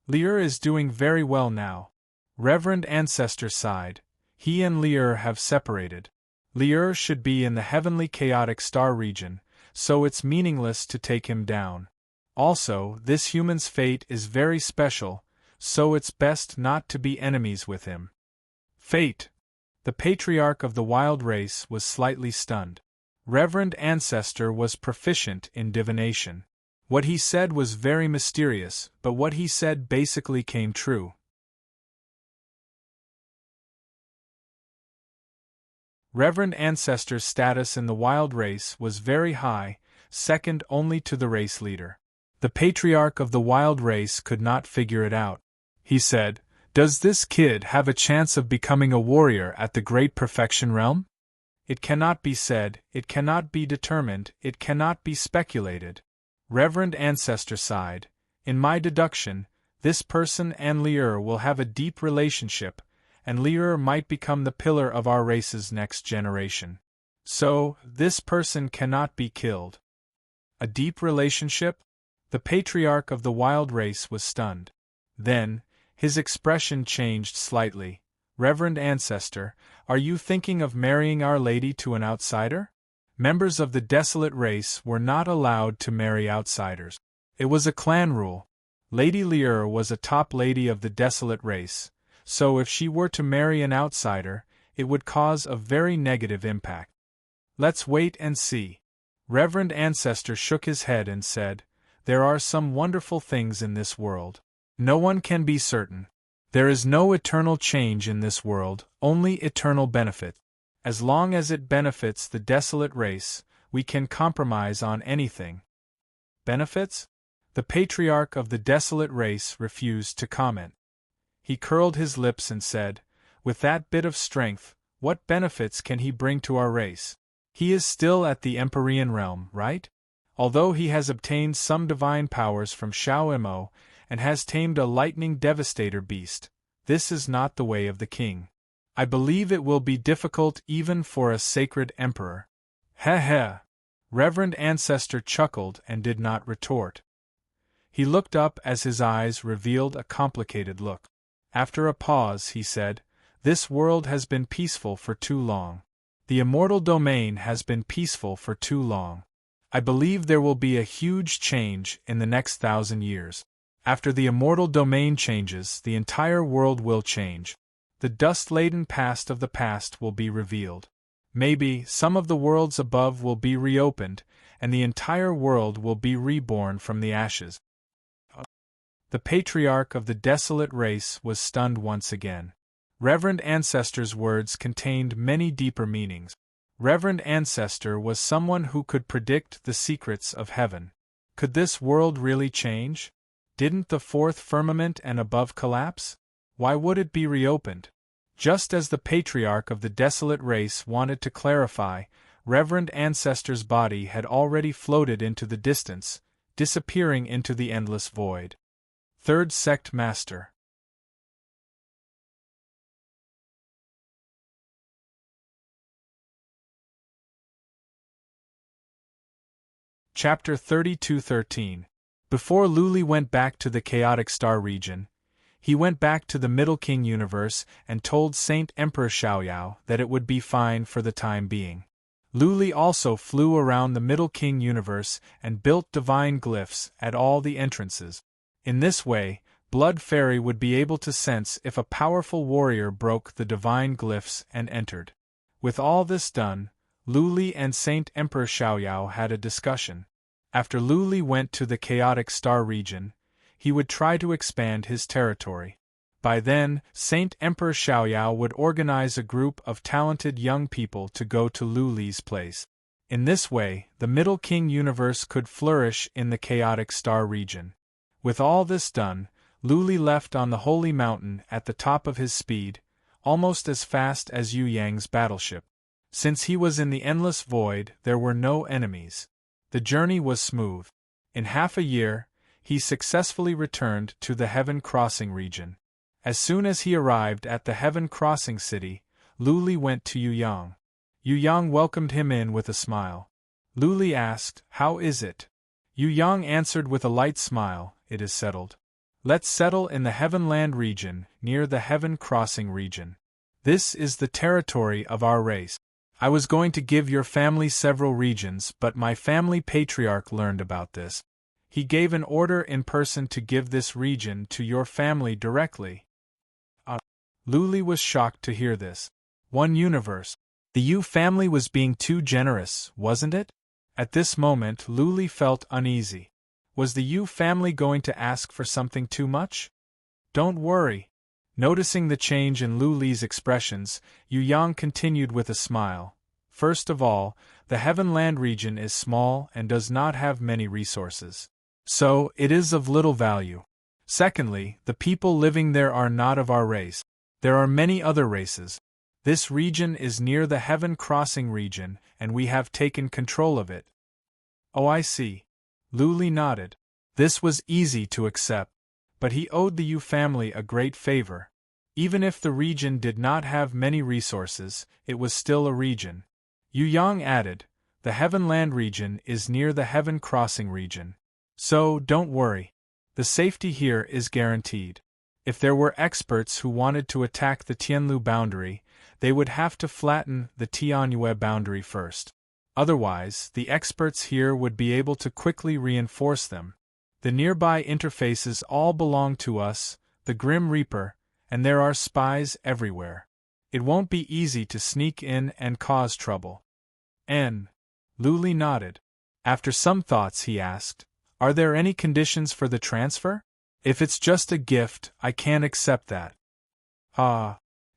Lier is doing very well now. Reverend Ancestor sighed. He and Lier have separated. Lier should be in the heavenly chaotic star region, so it's meaningless to take him down. Also, this human's fate is very special, so it's best not to be enemies with him. Fate! The patriarch of the wild race was slightly stunned. Reverend Ancestor was proficient in divination. What he said was very mysterious, but what he said basically came true. Reverend Ancestor's status in the wild race was very high, second only to the race leader. The patriarch of the wild race could not figure it out. He said, "Does this kid have a chance of becoming a warrior at the Great Perfection realm?" It cannot be said, it cannot be determined, it cannot be speculated. Reverend Ancestor sighed. In my deduction, this person and Lier will have a deep relationship, and Lier might become the pillar of our race's next generation. So, this person cannot be killed. A deep relationship? The patriarch of the wild race was stunned. Then, his expression changed slightly. Reverend Ancestor, are you thinking of marrying Our Lady to an outsider? Members of the desolate race were not allowed to marry outsiders. It was a clan rule. Lady Lier was a top lady of the desolate race, so if she were to marry an outsider, it would cause a very negative impact. Let's wait and see. Reverend Ancestor shook his head and said, There are some wonderful things in this world. No one can be certain. There is no eternal change in this world, only eternal benefit. As long as it benefits the desolate race, we can compromise on anything. Benefits? The patriarch of the desolate race refused to comment. He curled his lips and said, With that bit of strength, what benefits can he bring to our race? He is still at the Empyrean realm, right? Although he has obtained some divine powers from Xiao Imo, and has tamed a lightning devastator beast, this is not the way of the king. I believe it will be difficult even for a sacred emperor. Heh heh. Reverend Ancestor chuckled and did not retort. He looked up as his eyes revealed a complicated look. After a pause, he said, This world has been peaceful for too long. The immortal domain has been peaceful for too long. I believe there will be a huge change in the next 1,000 years. After the immortal domain changes, the entire world will change. The dust-laden past of the past will be revealed. Maybe some of the worlds above will be reopened, and the entire world will be reborn from the ashes. The patriarch of the desolate race was stunned once again. Reverend Ancestor's words contained many deeper meanings. Reverend Ancestor was someone who could predict the secrets of heaven. Could this world really change? Didn't the fourth firmament and above collapse? Why would it be reopened? Just as the patriarch of the desolate race wanted to clarify, Reverend Ancestor's body had already floated into the distance, disappearing into the endless void. Third Sect Master. Chapter 32:13. Before Luli went back to the chaotic star region, he went back to the Middle King universe and told Saint Emperor Xiaoyao that it would be fine for the time being. Luli also flew around the Middle King universe and built divine glyphs at all the entrances. In this way, Blood Fairy would be able to sense if a powerful warrior broke the divine glyphs and entered. With all this done, Luli and Saint Emperor Xiaoyao had a discussion. After Luli went to the chaotic star region, he would try to expand his territory. By then, Saint Emperor Xiaoyao would organize a group of talented young people to go to Luli's place. In this way, the Middle King universe could flourish in the chaotic star region. With all this done, Luli left on the holy mountain at the top of his speed, almost as fast as Yu Yang's battleship. Since he was in the endless void, there were no enemies. The journey was smooth. In half a year, he successfully returned to the Heaven Crossing region. As soon as he arrived at the Heaven Crossing city, Luli went to Yu Yang. Yu Yang welcomed him in with a smile. Luli asked, "How is it?" Yu Yang answered with a light smile, "It is settled. Let's settle in the Heavenland region, near the Heaven Crossing region. This is the territory of our race. I was going to give your family several regions, but my family patriarch learned about this. He gave an order in person to give this region to your family directly." Luli was shocked to hear this. One universe. The Yu family was being too generous, wasn't it? At this moment, Luli felt uneasy. Was the Yu family going to ask for something too much? Don't worry. Noticing the change in Luli's expressions, Yu Yang continued with a smile. First of all, the Heavenland region is small and does not have many resources. So, it is of little value. Secondly, the people living there are not of our race. There are many other races. This region is near the Heaven Crossing region, and we have taken control of it. Oh, I see. Luli nodded. This was easy to accept. But he owed the Yu family a great favor. Even if the region did not have many resources, it was still a region. Yu Yang added, "The Heavenland region is near the Heaven Crossing region. So, don't worry. The safety here is guaranteed. If there were experts who wanted to attack the Tianlu boundary, they would have to flatten the Tianyue boundary first. Otherwise, the experts here would be able to quickly reinforce them. The nearby interfaces all belong to us, the Grim Reaper, and there are spies everywhere. It won't be easy to sneak in and cause trouble. Luli nodded. After some thoughts he asked, "Are there any conditions for the transfer? If it's just a gift, I can't accept that."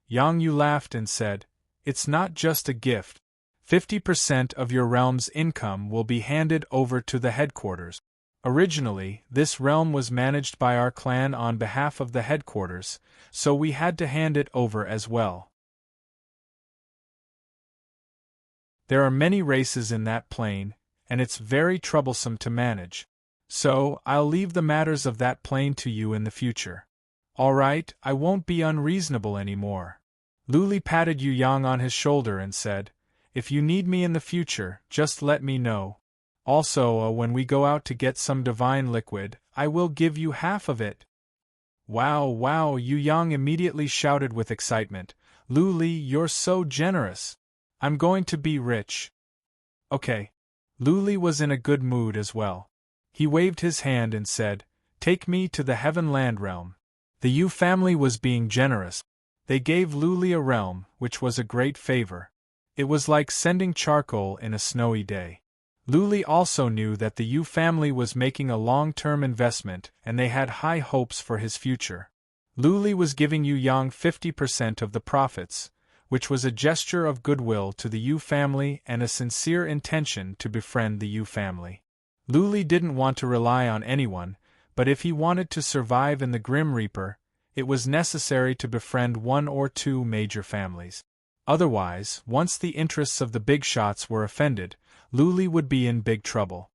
Yang Yu laughed and said, "It's not just a gift. 50% of your realm's income will be handed over to the headquarters. Originally, this realm was managed by our clan on behalf of the headquarters, so we had to hand it over as well. There are many races in that plane, and it's very troublesome to manage. So, I'll leave the matters of that plane to you in the future. All right, I won't be unreasonable anymore." Luli patted Yu Yang on his shoulder and said, "If you need me in the future, just let me know. Also, when we go out to get some divine liquid, I will give you half of it." Wow, Yu Yang immediately shouted with excitement. "Luli, you're so generous. I'm going to be rich." Okay. Luli was in a good mood as well. He waved his hand and said, "Take me to the Heavenland realm." The Yu family was being generous. They gave Luli a realm, which was a great favor. It was like sending charcoal in a snowy day. Luli also knew that the Yu family was making a long-term investment and they had high hopes for his future. Luli was giving Yu Yang 50% of the profits, which was a gesture of goodwill to the Yu family and a sincere intention to befriend the Yu family. Luli didn't want to rely on anyone, but if he wanted to survive in the Grim Reaper, it was necessary to befriend one or two major families. Otherwise, once the interests of the big shots were offended, Luli would be in big trouble.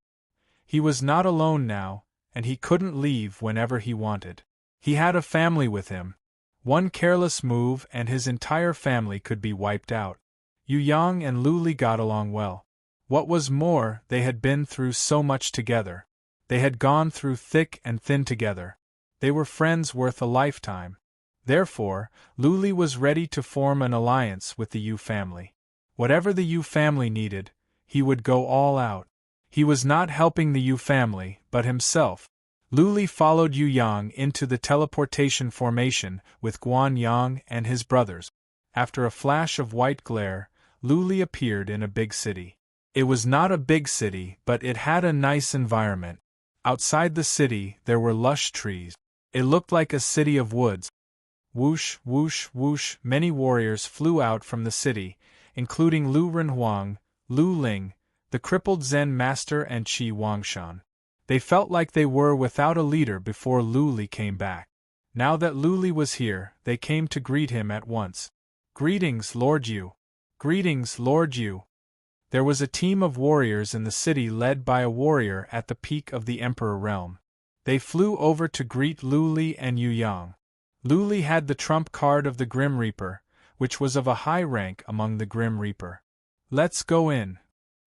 He was not alone now, and he couldn't leave whenever he wanted. He had a family with him. One careless move and his entire family could be wiped out. Yu Yang and Luli got along well. What was more, they had been through so much together. They had gone through thick and thin together. They were friends worth a lifetime. Therefore, Luli was ready to form an alliance with the Yu family. Whatever the Yu family needed, he would go all out. He was not helping the Yu family, but himself. Luli followed Yu Yang into the teleportation formation with Guan Yang and his brothers. After a flash of white glare, Luli appeared in a big city. It was not a big city, but it had a nice environment. Outside the city, there were lush trees. It looked like a city of woods. Whoosh, whoosh, whoosh, many warriors flew out from the city, including Lu Renhuang, Lu Ling, the crippled Zen master and Qi Wangshan. They felt like they were without a leader before Luli came back. Now that Luli was here, they came to greet him at once. "Greetings, Lord Yu. Greetings, Lord Yu." There was a team of warriors in the city led by a warrior at the peak of the Emperor realm. They flew over to greet Luli and Yu Yang. Luli had the trump card of the Grim Reaper, which was of a high rank among the Grim Reaper. "Let's go in."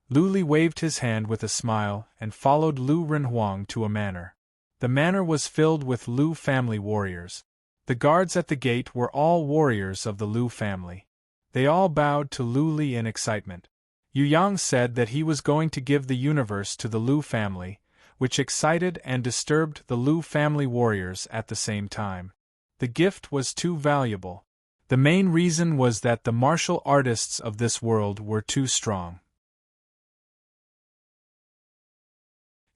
Luli waved his hand with a smile and followed Lu Renhuang to a manor. The manor was filled with Lu family warriors. The guards at the gate were all warriors of the Lu family. They all bowed to Luli in excitement. Yu Yang said that he was going to give the universe to the Lu family, which excited and disturbed the Lu family warriors at the same time. The gift was too valuable. The main reason was that the martial artists of this world were too strong.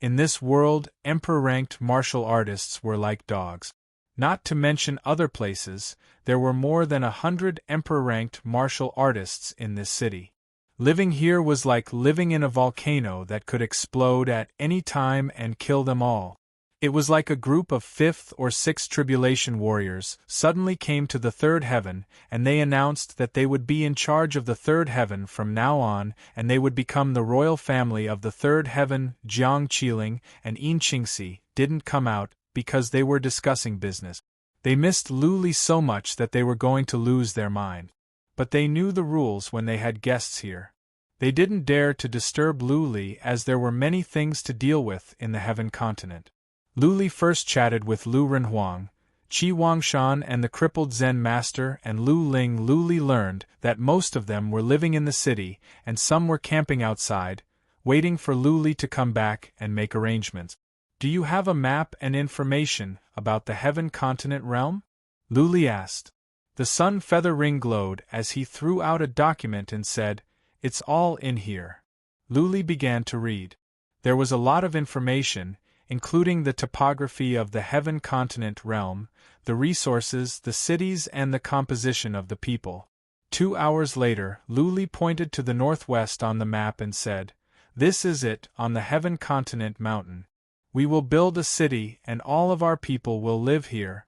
In this world, emperor-ranked martial artists were like dogs. Not to mention other places, there were more than 100 emperor-ranked martial artists in this city. Living here was like living in a volcano that could explode at any time and kill them all. It was like a group of 5th or 6th tribulation warriors suddenly came to the third heaven, and they announced that they would be in charge of the third heaven from now on, and they would become the royal family of the third heaven. Jiang Qiling and Yin Qingxi didn't come out because they were discussing business. They missed Luli so much that they were going to lose their mind. But they knew the rules when they had guests here. They didn't dare to disturb Luli as there were many things to deal with in the heaven continent. Luli first chatted with Lu Renhuang, Qi Wangshan and the crippled Zen master and Lu Ling. Luli learned that most of them were living in the city and some were camping outside, waiting for Luli to come back and make arrangements. Do you have a map and information about the Heaven Continent realm? Lu Li asked. The sun feather ring glowed as he threw out a document and said, "It's all in here." Lu Li began to read. There was a lot of information, including the topography of the Heaven Continent realm, the resources, the cities, and the composition of the people. 2 hours later, Lu Li pointed to the northwest on the map and said, "This is it, on the Heaven Continent mountain. We will build a city and all of our people will live here."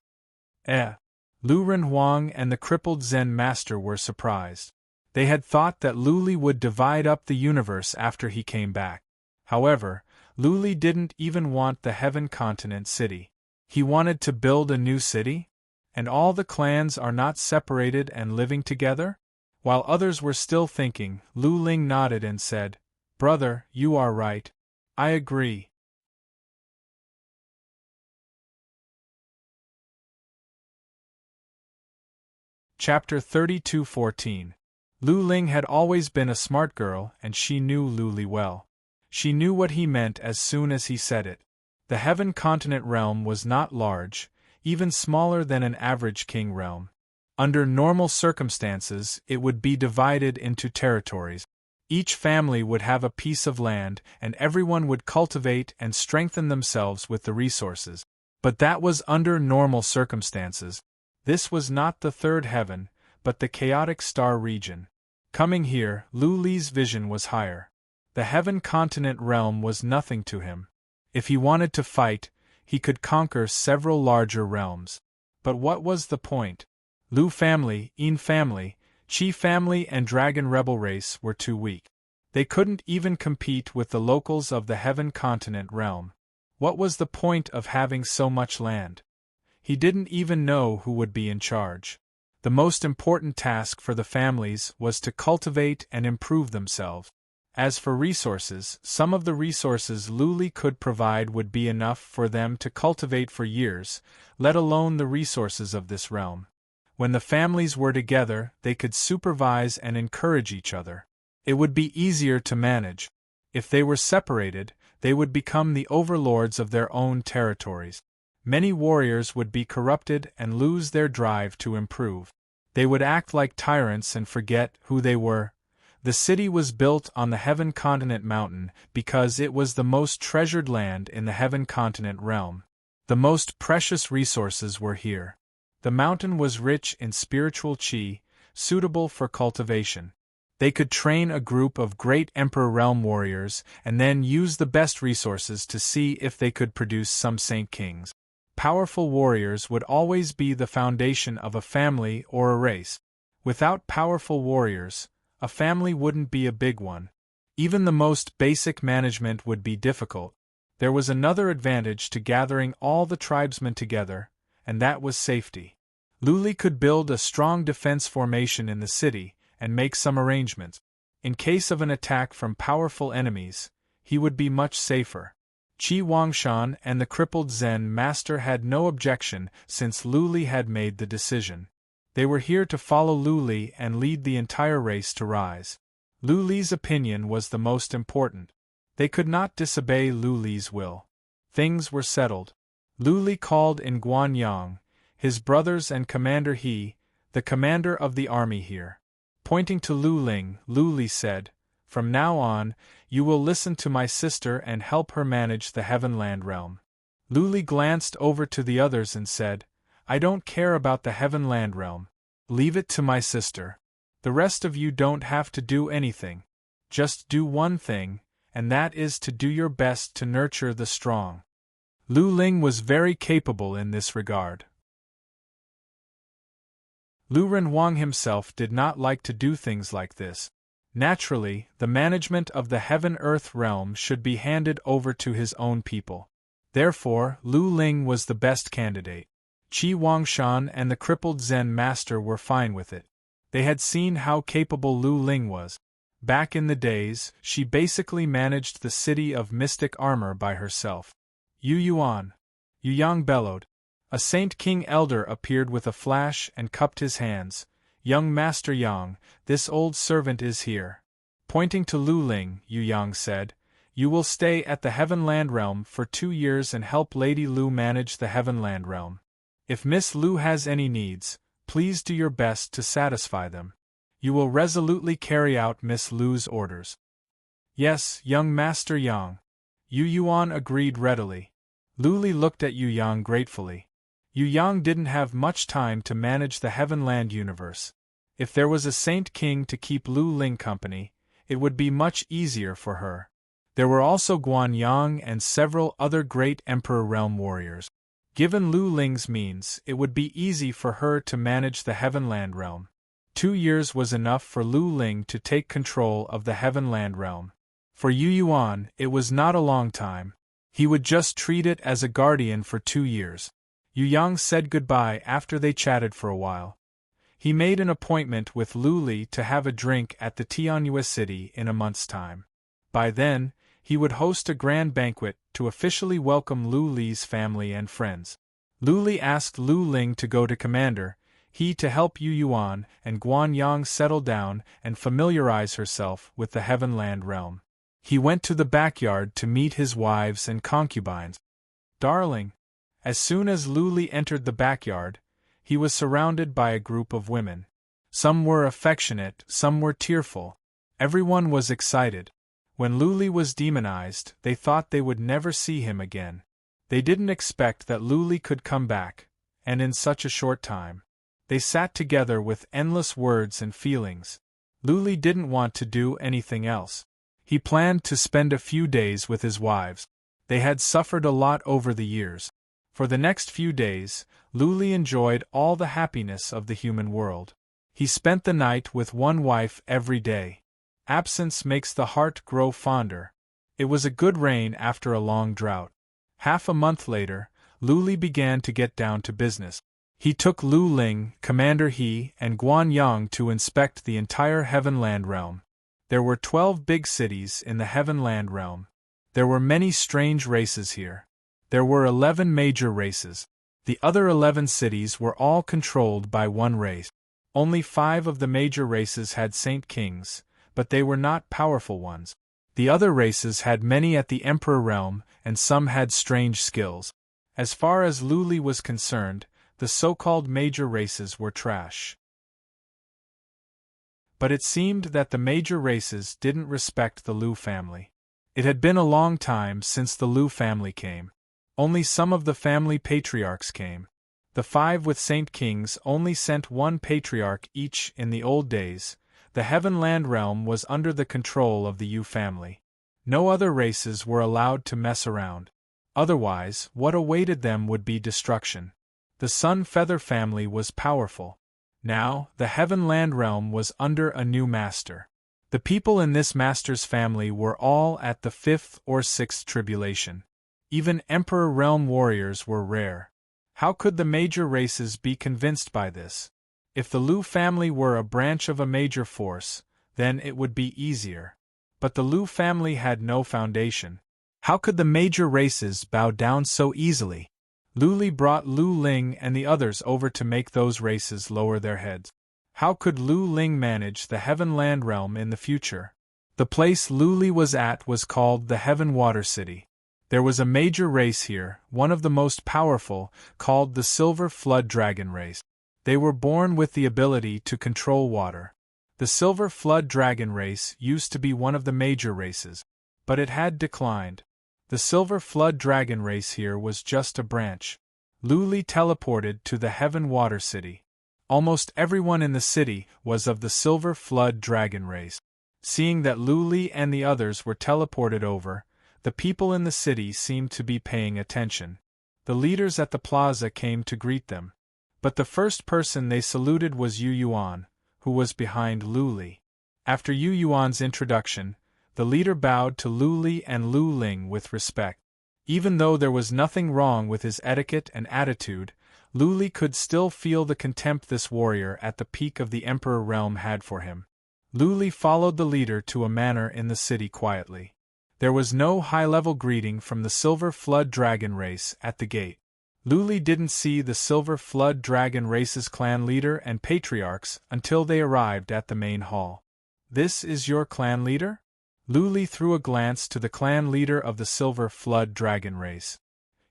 Lu Renhuang and the crippled Zen master were surprised. They had thought that Lu Li would divide up the universe after he came back. However, Lu Li didn't even want the Heaven Continent city. He wanted to build a new city? And all the clans are not separated and living together? While others were still thinking, Lu Ling nodded and said, "Brother, you are right. I agree." Chapter 32:14. Lu Ling had always been a smart girl and she knew Lu Li well. She knew what he meant as soon as he said it. The Heaven Continent realm was not large, even smaller than an average king realm. Under normal circumstances, it would be divided into territories. Each family would have a piece of land and everyone would cultivate and strengthen themselves with the resources. But that was under normal circumstances. This was not the third heaven, but the chaotic star region. Coming here, Lu Li's vision was higher. The Heaven Continent realm was nothing to him. If he wanted to fight, he could conquer several larger realms. But what was the point? Lu family, Yin family, Qi family and Dragon Rebel race were too weak. They couldn't even compete with the locals of the Heaven Continent realm. What was the point of having so much land? He didn't even know who would be in charge. The most important task for the families was to cultivate and improve themselves. As for resources, some of the resources Lu Li could provide would be enough for them to cultivate for years, let alone the resources of this realm. When the families were together, they could supervise and encourage each other. It would be easier to manage. If they were separated, they would become the overlords of their own territories. Many warriors would be corrupted and lose their drive to improve. They would act like tyrants and forget who they were. The city was built on the Heaven Continent mountain because it was the most treasured land in the Heaven Continent realm. The most precious resources were here. The mountain was rich in spiritual qi, suitable for cultivation. They could train a group of great Emperor Realm warriors and then use the best resources to see if they could produce some Saint Kings. Powerful warriors would always be the foundation of a family or a race. Without powerful warriors, a family wouldn't be a big one. Even the most basic management would be difficult. There was another advantage to gathering all the tribesmen together, and that was safety. Lu Li could build a strong defense formation in the city and make some arrangements. In case of an attack from powerful enemies, he would be much safer. Qi Wangshan and the crippled Zen master had no objection since Lu Li had made the decision. They were here to follow Lu Li and lead the entire race to rise. Lu Li's opinion was the most important. They could not disobey Lu Li's will. Things were settled. Lu Li called in Guan Yang, his brothers and Commander He, the commander of the army here. Pointing to Lu Ling, Lu Li said, "From now on, you will listen to my sister and help her manage the Heavenland realm." Lu Li glanced over to the others and said, "I don't care about the Heavenland realm. Leave it to my sister. The rest of you don't have to do anything. Just do one thing, and that is to do your best to nurture the strong." Lu Ling was very capable in this regard. Lu Renhuang himself did not like to do things like this. Naturally, the management of the Heaven-Earth realm should be handed over to his own people. Therefore, Lu Ling was the best candidate. Qi Wangshan and the crippled Zen master were fine with it. They had seen how capable Lu Ling was. Back in the days, she basically managed the city of mystic armor by herself. Yu Yuan. Yu Yang bellowed. A Saint King elder appeared with a flash and cupped his hands. "Young Master Yang, this old servant is here." Pointing to Lu Ling, Yu Yang said, You will stay at the Heavenland Realm for 2 years and help Lady Lu manage the Heavenland Realm. If Miss Lu has any needs, please do your best to satisfy them. You will resolutely carry out Miss Lu's orders. Yes, young Master Yang. Yu Yuan agreed readily. Lu Li looked at Yu Yang gratefully. Yu Yang didn't have much time to manage the Heavenland universe. If there was a Saint King to keep Lu Ling company, it would be much easier for her. There were also Guan Yang and several other great Emperor Realm warriors. Given Lu Ling's means, it would be easy for her to manage the Heavenland Realm. 2 years was enough for Lu Ling to take control of the Heavenland Realm. For Yu Yuan, it was not a long time. He would just treat it as a guardian for 2 years. Yu Yang said goodbye after they chatted for a while. He made an appointment with Lu Li to have a drink at the Tianyue city in a month's time. By then, he would host a grand banquet to officially welcome Lu Li's family and friends. Lu Li asked Lu Ling to go to Commander, he to help Yu Yuan and Guan Yang settle down and familiarize herself with the Heavenland Realm. He went to the backyard to meet his wives and concubines. Darling! As soon as Lu Li entered the backyard, he was surrounded by a group of women. Some were affectionate, some were tearful. Everyone was excited. When Lu Li was demonized, they thought they would never see him again. They didn't expect that Lu Li could come back, and in such a short time. They sat together with endless words and feelings. Lu Li didn't want to do anything else. He planned to spend a few days with his wives. They had suffered a lot over the years. For the next few days, Lu Li enjoyed all the happiness of the human world. He spent the night with one wife every day. Absence makes the heart grow fonder. It was a good rain after a long drought. Half a month later, Lu Li began to get down to business. He took Lu Ling, Commander He, and Guan Yang to inspect the entire Heavenland Realm. There were 12 big cities in the Heavenland Realm. There were many strange races here. There were 11 major races. The other 11 cities were all controlled by one race. Only 5 of the major races had Saint Kings, but they were not powerful ones. The other races had many at the Emperor Realm, and some had strange skills. As far as Lu Li was concerned, the so-called major races were trash. But it seemed that the major races didn't respect the Lu family. It had been a long time since the Lu family came. Only some of the family patriarchs came. The 5 with Saint Kings only sent one patriarch each in the old days. The Heavenland Realm was under the control of the Yu family. No other races were allowed to mess around. Otherwise, what awaited them would be destruction. The Sun Feather family was powerful. Now, the Heavenland Realm was under a new master. The people in this master's family were all at the 5th or 6th tribulation. Even Emperor Realm warriors were rare. How could the major races be convinced by this? If the Lu family were a branch of a major force, then it would be easier. But the Lu family had no foundation. How could the major races bow down so easily? Lu Li brought Lu Ling and the others over to make those races lower their heads. How could Lu Ling manage the Heavenland Realm in the future? The place Lu Li was at was called the Heaven Water City. There was a major race here, one of the most powerful, called the Silver Flood Dragon race. They were born with the ability to control water. The Silver Flood Dragon race used to be one of the major races, but it had declined. The Silver Flood Dragon race here was just a branch. Lu Li teleported to the Heaven Water City. Almost everyone in the city was of the Silver Flood Dragon race. Seeing that Lu Li and the others were teleported over, the people in the city seemed to be paying attention. The leaders at the plaza came to greet them. But the first person they saluted was Yu Yuan, who was behind Lu Li. After Yu Yuan's introduction, the leader bowed to Lu Li and Lu Ling with respect. Even though there was nothing wrong with his etiquette and attitude, Lu Li could still feel the contempt this warrior at the peak of the Emperor Realm had for him. Lu Li followed the leader to a manor in the city quietly. There was no high-level greeting from the Silver Flood Dragon race at the gate. Lu Li didn't see the Silver Flood Dragon race's clan leader and patriarchs until they arrived at the main hall. "This is your clan leader?" Lu Li threw a glance to the clan leader of the Silver Flood Dragon race.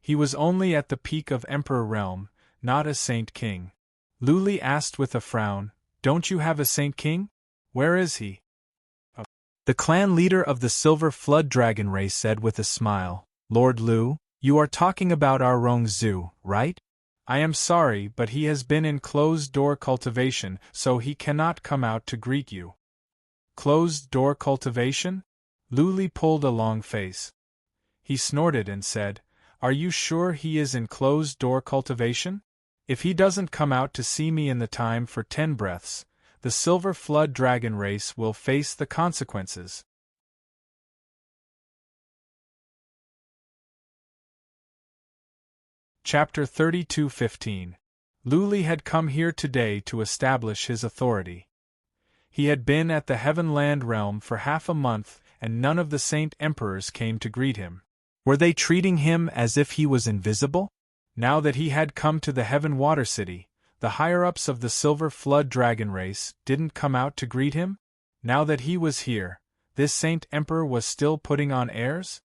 He was only at the peak of Emperor realm, not a Saint King. Lu Li asked with a frown, "Don't you have a Saint King? Where is he?" The clan leader of the Silver Flood Dragon race said with a smile, "Lord Lu, you are talking about our Rong Zhu, right? I am sorry, but he has been in closed-door cultivation, so he cannot come out to greet you." Closed-door cultivation? Lu Li pulled a long face. He snorted and said, "Are you sure he is in closed-door cultivation? If he doesn't come out to see me in the time for 10 breaths, the Silver Flood Dragon race will face the consequences." Chapter 32:15. Lu Li had come here today to establish his authority. He had been at the Heavenland realm for half a month, and none of the Saint Emperors came to greet him. Were they treating him as if he was invisible? Now that he had come to the Heaven Water City, the higher-ups of the Silver Flood Dragon race didn't come out to greet him? Now that he was here, this Saint Emperor was still putting on airs?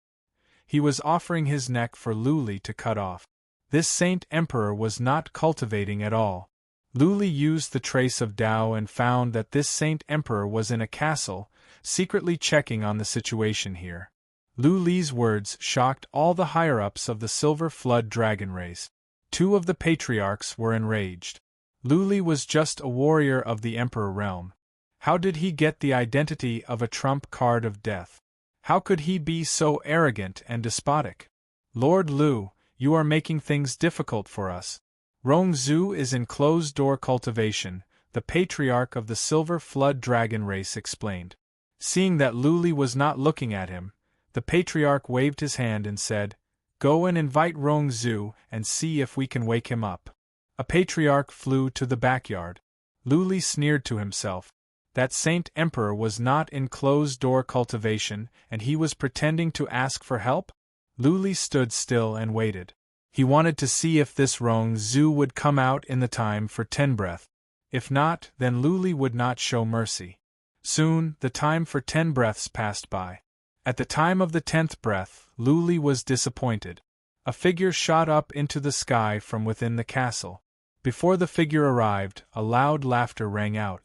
He was offering his neck for Lu Li to cut off. This Saint Emperor was not cultivating at all. Lu Li used the trace of Tao and found that this Saint Emperor was in a castle, secretly checking on the situation here. Lu Li's words shocked all the higher-ups of the Silver Flood Dragon race. 2 of the patriarchs were enraged. Lu Li was just a warrior of the Emperor realm. How did he get the identity of a trump card of death? How could he be so arrogant and despotic? "Lord Lu, you are making things difficult for us. Rong Zhu is in closed-door cultivation," the patriarch of the Silver Flood Dragon race explained. Seeing that Lu Li was not looking at him, the patriarch waved his hand and said, "Go and invite Rong Zhu and see if we can wake him up." A patriarch flew to the backyard. Lu Li sneered to himself. That Saint Emperor was not in closed-door cultivation, and he was pretending to ask for help? Lu Li stood still and waited. He wanted to see if this Rong Zhu would come out in the time for 10 breath. If not, then Lu Li would not show mercy. Soon, the time for 10 breaths passed by. At the time of the 10th breath, Lu Li was disappointed. A figure shot up into the sky from within the castle. Before the figure arrived, a loud laughter rang out.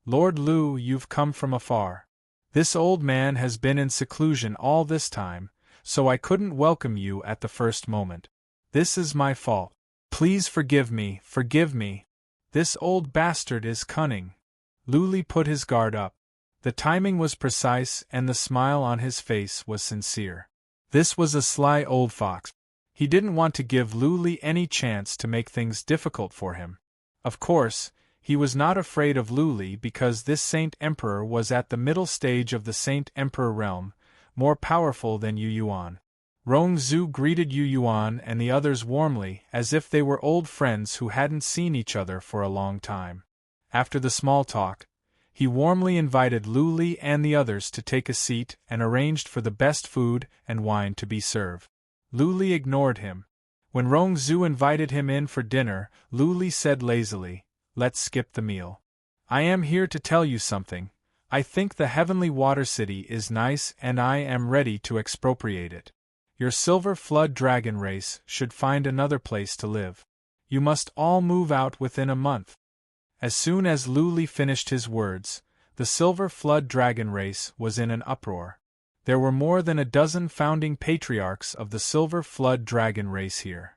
"Lord Lu, you've come from afar. This old man has been in seclusion all this time, so I couldn't welcome you at the first moment. This is my fault. Please forgive me, forgive me. This old bastard is cunning." Lu Li put his guard up. The timing was precise and the smile on his face was sincere. This was a sly old fox. He didn't want to give Lu Li any chance to make things difficult for him. Of course, he was not afraid of Lu Li because this Saint Emperor was at the middle stage of the Saint Emperor realm, more powerful than Yu Yuan. Rong Zhu greeted Yu Yuan and the others warmly, as if they were old friends who hadn't seen each other for a long time. After the small talk, he warmly invited Lu Li and the others to take a seat and arranged for the best food and wine to be served. Lu Li ignored him. When Rong Zhu invited him in for dinner, Lu Li said lazily, "Let's skip the meal. I am here to tell you something. I think the Heavenly Water City is nice and I am ready to expropriate it. Your Silver Flood Dragon race should find another place to live. You must all move out within a month." As soon as Lu Li finished his words, the Silver Flood Dragon race was in an uproar. There were more than a dozen founding patriarchs of the Silver Flood Dragon race here.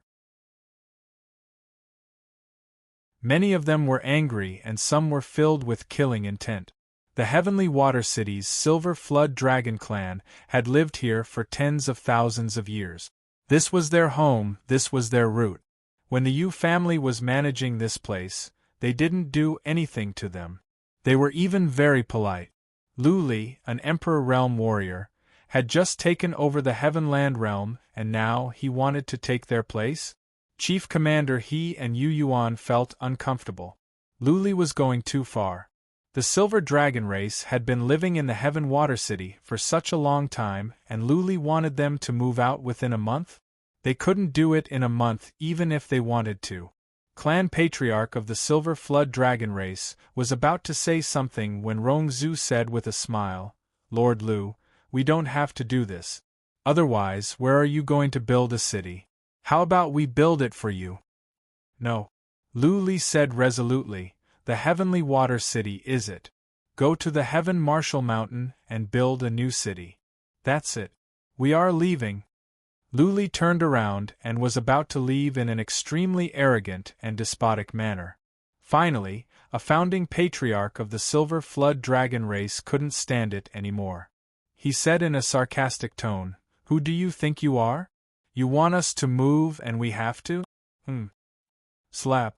Many of them were angry and some were filled with killing intent. The Heavenly Water City's Silver Flood Dragon clan had lived here for tens of thousands of years. This was their home, this was their root. When the Yu family was managing this place, they didn't do anything to them. They were even very polite. Lu Li, an Emperor Realm warrior, had just taken over the Heavenland Realm and now he wanted to take their place? Chief Commander He and Yu Yuan felt uncomfortable. Lu Li was going too far. The Silver Dragon race had been living in the Heaven Water City for such a long time and Lu Li wanted them to move out within a month? They couldn't do it in a month even if they wanted to. Clan Patriarch of the Silver Flood Dragon race was about to say something when Rong Zhu said with a smile, "Lord Lu, we don't have to do this. Otherwise, where are you going to build a city? How about we build it for you? No. Lu Li said resolutely, the heavenly water city is it. Go to the Heaven Marshal Mountain and build a new city. That's it. We are leaving. Lu Li turned around and was about to leave in an extremely arrogant and despotic manner. Finally, a founding patriarch of the Silver Flood Dragon race couldn't stand it anymore. He said in a sarcastic tone, "Who do you think you are? You want us to move and we have to? Slap."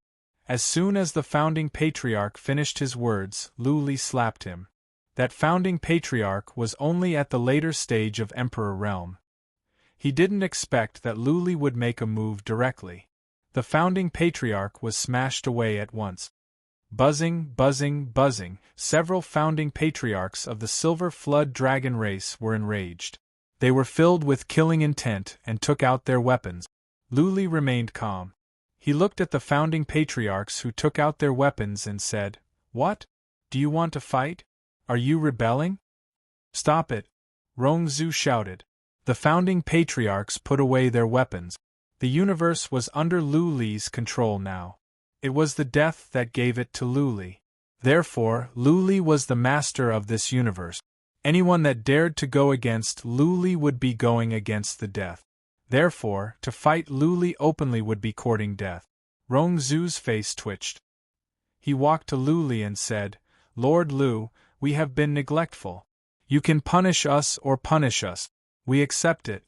As soon as the founding patriarch finished his words, Lu Li slapped him. That founding patriarch was only at the later stage of Emperor realm. He didn't expect that Lu Li would make a move directly. The founding patriarch was smashed away at once. Buzzing, buzzing, buzzing, several founding patriarchs of the Silver Flood Dragon race were enraged. They were filled with killing intent and took out their weapons. Lu Li remained calm. He looked at the founding patriarchs who took out their weapons and said, "What? Do you want to fight? Are you rebelling?" "Stop it!" Rongzhu shouted. The founding patriarchs put away their weapons. The universe was under Lu Li's control now. It was the death that gave it to Lu Li. Therefore, Lu Li was the master of this universe. Anyone that dared to go against Lu Li would be going against the death. Therefore, to fight Lu Li openly would be courting death. Rongzhu's face twitched. He walked to Lu Li and said, "Lord Lu, we have been neglectful. You can punish us or punish us. We accept it.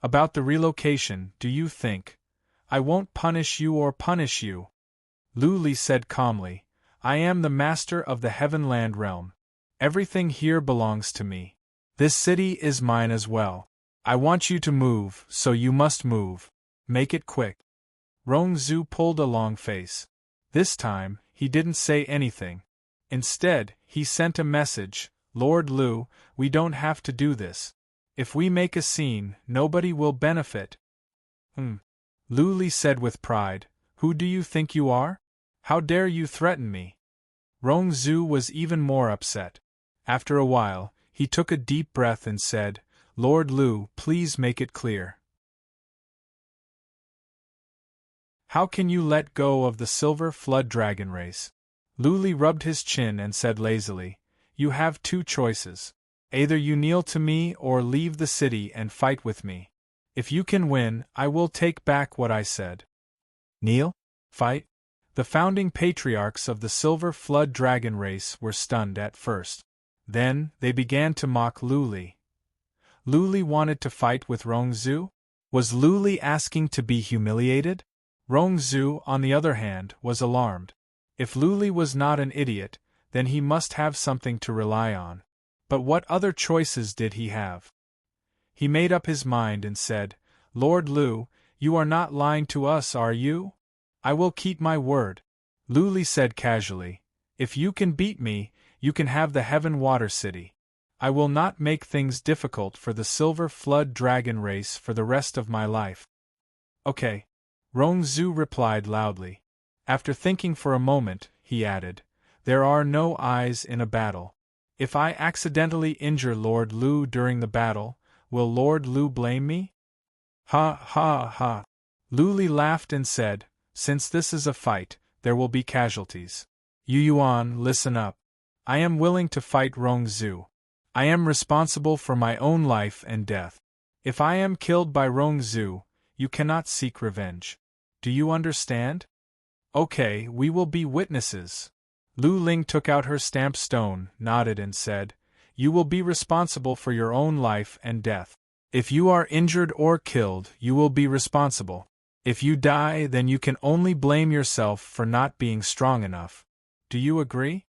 About the relocation, do you think? I won't punish you or punish you." Lu Li said calmly, "I am the master of the Heavenland realm. Everything here belongs to me. This city is mine as well. I want you to move, so you must move. Make it quick." Rongzhu pulled a long face. This time, he didn't say anything. Instead, he sent a message, "Lord Lu, we don't have to do this. If we make a scene, nobody will benefit." Lu Li said with pride, "Who do you think you are? How dare you threaten me?" Rongzhu was even more upset. After a while, he took a deep breath and said, "Lord Lu, please make it clear. How can you let go of the Silver Flood Dragon race?" Lu Li rubbed his chin and said lazily, "You have two choices. Either you kneel to me or leave the city and fight with me. If you can win, I will take back what I said." Kneel? Fight? The founding patriarchs of the Silver Flood Dragon race were stunned at first. Then, they began to mock Lu Li. Lu Li wanted to fight with Rongzhu? Was Lu Li asking to be humiliated? Rongzhu, on the other hand, was alarmed. If Lu Li was not an idiot, then he must have something to rely on. But what other choices did he have? He made up his mind and said, "Lord Lu, you are not lying to us, are you?" "I will keep my word." Lu Li said casually, "If you can beat me, you can have the Heaven Water City. I will not make things difficult for the Silver Flood Dragon race for the rest of my life." "Okay," Rongzhu replied loudly. After thinking for a moment, he added, "There are no eyes in a battle. If I accidentally injure Lord Lu during the battle, will Lord Lu blame me?" "Ha ha ha." Lu Li laughed and said, "Since this is a fight, there will be casualties. Yu Yuan, listen up. I am willing to fight Rongzhu. I am responsible for my own life and death. If I am killed by Rongzhu, you cannot seek revenge. Do you understand?" "Okay, we will be witnesses." Lu Ling took out her stamp stone, nodded and said, "You will be responsible for your own life and death. If you are injured or killed, you will be responsible. If you die, then you can only blame yourself for not being strong enough. Do you agree?"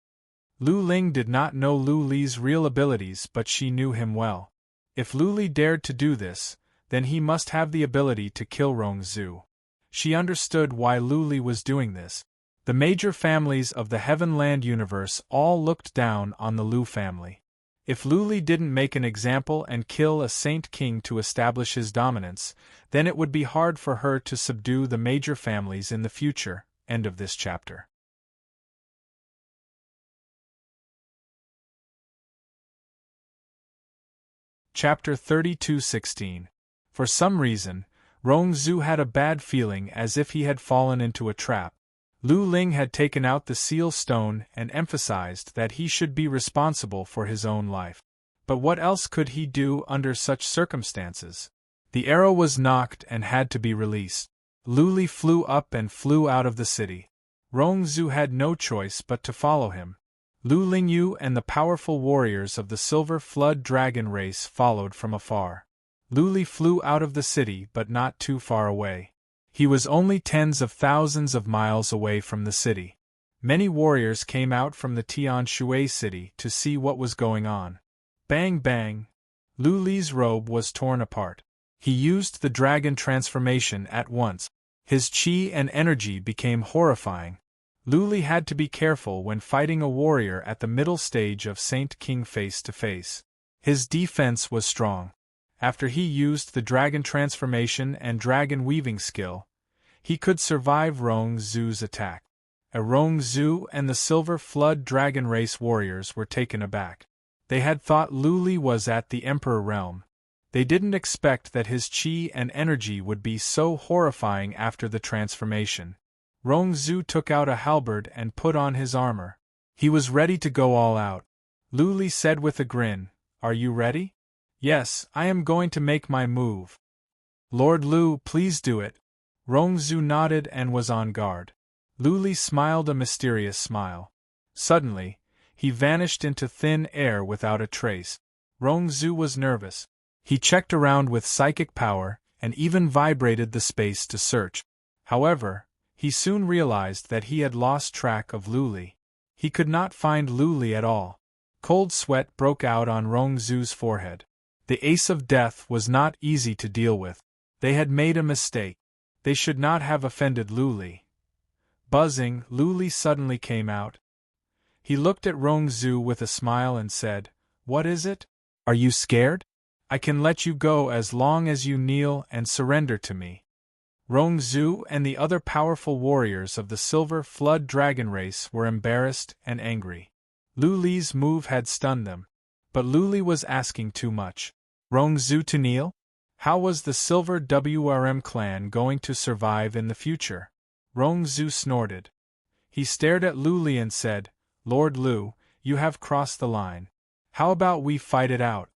Lu Ling did not know Lu Li's real abilities, but she knew him well. If Lu Li dared to do this, then he must have the ability to kill Rongzhu. She understood why Lu Li was doing this. The major families of the Heavenland universe all looked down on the Lu family. If Lu Li didn't make an example and kill a Saint King to establish his dominance, then it would be hard for her to subdue the major families in the future. End of this chapter. Chapter 32:16. For some reason, Rong Zhu had a bad feeling as if he had fallen into a trap. Lu Ling had taken out the seal stone and emphasized that he should be responsible for his own life. But what else could he do under such circumstances? The arrow was knocked and had to be released. Lu Li flew up and flew out of the city. Rong Zhu had no choice but to follow him. Lu Lingyu and the powerful warriors of the Silver Flood Dragon race followed from afar. Lu Li flew out of the city but not too far away. He was only tens of thousands of miles away from the city. Many warriors came out from the Tian Shui city to see what was going on. Bang bang! Lu Li's robe was torn apart. He used the dragon transformation at once. His chi and energy became horrifying. Lu Li had to be careful when fighting a warrior at the middle stage of Saint King face to face. His defense was strong. After he used the dragon transformation and dragon weaving skill, he could survive Rong Zhu's attack. Rong Zhu and the Silver Flood Dragon race warriors were taken aback. They had thought Lu Li was at the Emperor realm. They didn't expect that his chi and energy would be so horrifying after the transformation. Rong Zhu took out a halberd and put on his armor. He was ready to go all out. Lu Li said with a grin, "Are you ready?" "Yes, I am going to make my move." "Lord Lu, please do it." Rong Zhu nodded and was on guard. Lu Li smiled a mysterious smile. Suddenly, he vanished into thin air without a trace. Rong Zhu was nervous. He checked around with psychic power and even vibrated the space to search. However, he soon realized that he had lost track of Lu Li. He could not find Lu Li at all. Cold sweat broke out on Rong Zhu's forehead. The Ace of Death was not easy to deal with. They had made a mistake. They should not have offended Lu Li. Buzzing, Lu Li suddenly came out. He looked at Rong Zhu with a smile and said, "What is it? Are you scared? I can let you go as long as you kneel and surrender to me." Rong Zhu and the other powerful warriors of the Silver Flood Dragon race were embarrassed and angry. Lu Li's move had stunned them. But Lu Li was asking too much. Rong Zhu to kneel? How was the Silver WRM clan going to survive in the future? Rong Zhu snorted. He stared at Lu Li and said, "Lord Lu, you have crossed the line. How about we fight it out?"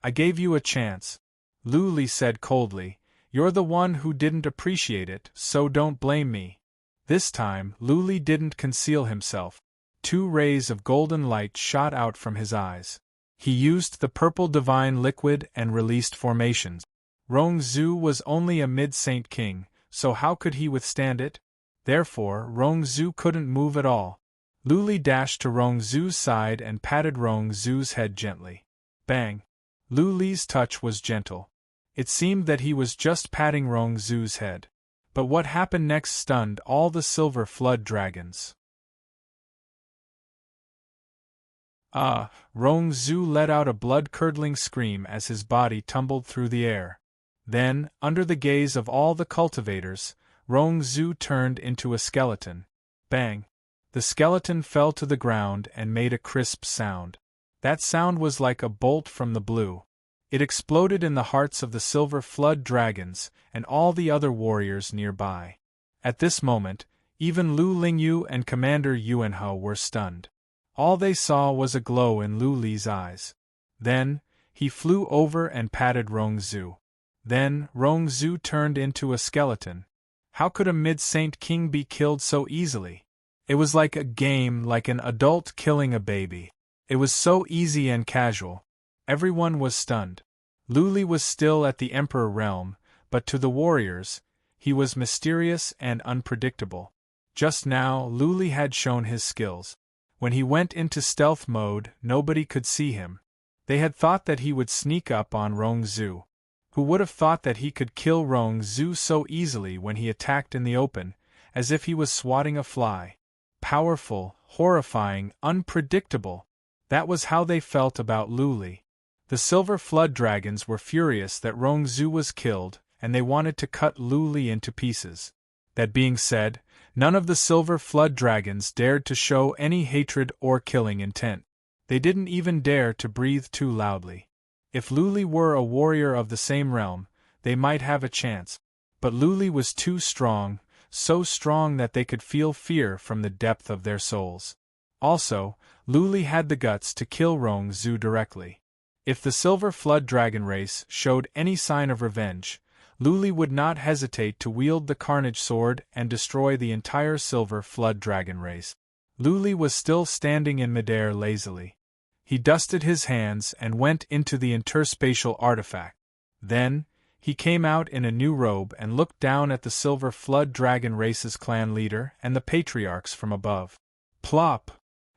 "I gave you a chance," Lu Li said coldly. "You're the one who didn't appreciate it, so don't blame me." This time, Lu Li didn't conceal himself. 2 rays of golden light shot out from his eyes. He used the purple divine liquid and released formations. Rong Zhu was only a mid-Saint King, so how could he withstand it? Therefore, Rong Zhu couldn't move at all. Lu Li dashed to Rong Zhu's side and patted Rong Zhu's head gently. Bang! Lu Li's touch was gentle. It seemed that he was just patting Rong Zhu's head. But what happened next stunned all the Silver Flood Dragons. Rong Zhu let out a blood-curdling scream as his body tumbled through the air. Then, under the gaze of all the cultivators, Rong Zhu turned into a skeleton. Bang! The skeleton fell to the ground and made a crisp sound. That sound was like a bolt from the blue. It exploded in the hearts of the Silver Flood Dragons and all the other warriors nearby. At this moment, even Lu Lingyu and Commander Yuanhe were stunned. All they saw was a glow in Lu Li's eyes. Then, he flew over and patted Rong Zhu. Then, Rong Zhu turned into a skeleton. How could a mid-Saint King be killed so easily? It was like a game, like an adult killing a baby. It was so easy and casual. Everyone was stunned. Lu Li was still at the Emperor realm, but to the warriors, he was mysterious and unpredictable. Just now, Lu Li had shown his skills. When he went into stealth mode, nobody could see him. They had thought that he would sneak up on Rong Zhu. Who would have thought that he could kill Rong Zhu so easily when he attacked in the open, as if he was swatting a fly? Powerful, horrifying, unpredictable. That was how they felt about Lu Li. The Silver Flood Dragons were furious that Rong Zhu was killed, and they wanted to cut Lu Li into pieces. That being said, none of the Silver Flood Dragons dared to show any hatred or killing intent. They didn't even dare to breathe too loudly. If Luli were a warrior of the same realm, they might have a chance. But Luli was too strong, so strong that they could feel fear from the depth of their souls. Also, Luli had the guts to kill Rong Zhu directly. If the Silver Flood Dragon race showed any sign of revenge, Luli would not hesitate to wield the Carnage Sword and destroy the entire Silver Flood Dragon race. Luli was still standing in midair lazily. He dusted his hands and went into the interspatial artifact. Then, he came out in a new robe and looked down at the Silver Flood Dragon race's clan leader and the patriarchs from above. Plop!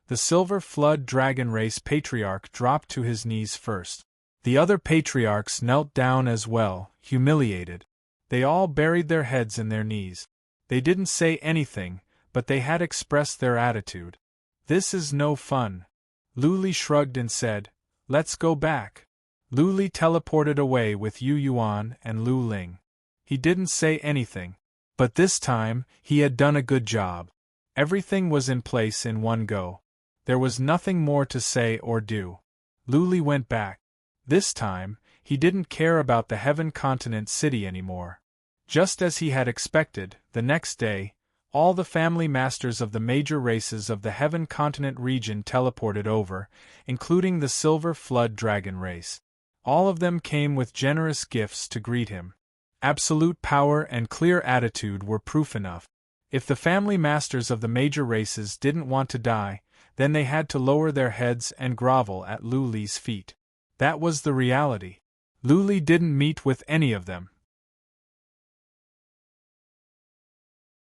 The Silver Flood Dragon race patriarch dropped to his knees first. The other patriarchs knelt down as well, humiliated. They all buried their heads in their knees. They didn't say anything, but they had expressed their attitude. This is no fun. Luli shrugged and said, "Let's go back." Luli teleported away with Yu Yuan and Lu Ling. He didn't say anything. But this time, he had done a good job. Everything was in place in one go. There was nothing more to say or do. Luli went back. This time, he didn't care about the Heaven Continent city anymore. Just as he had expected, the next day, all the family masters of the major races of the Heaven Continent region teleported over, including the Silver Flood Dragon race. All of them came with generous gifts to greet him. Absolute power and clear attitude were proof enough. If the family masters of the major races didn't want to die, then they had to lower their heads and grovel at Luli's feet. That was the reality. Luli didn't meet with any of them.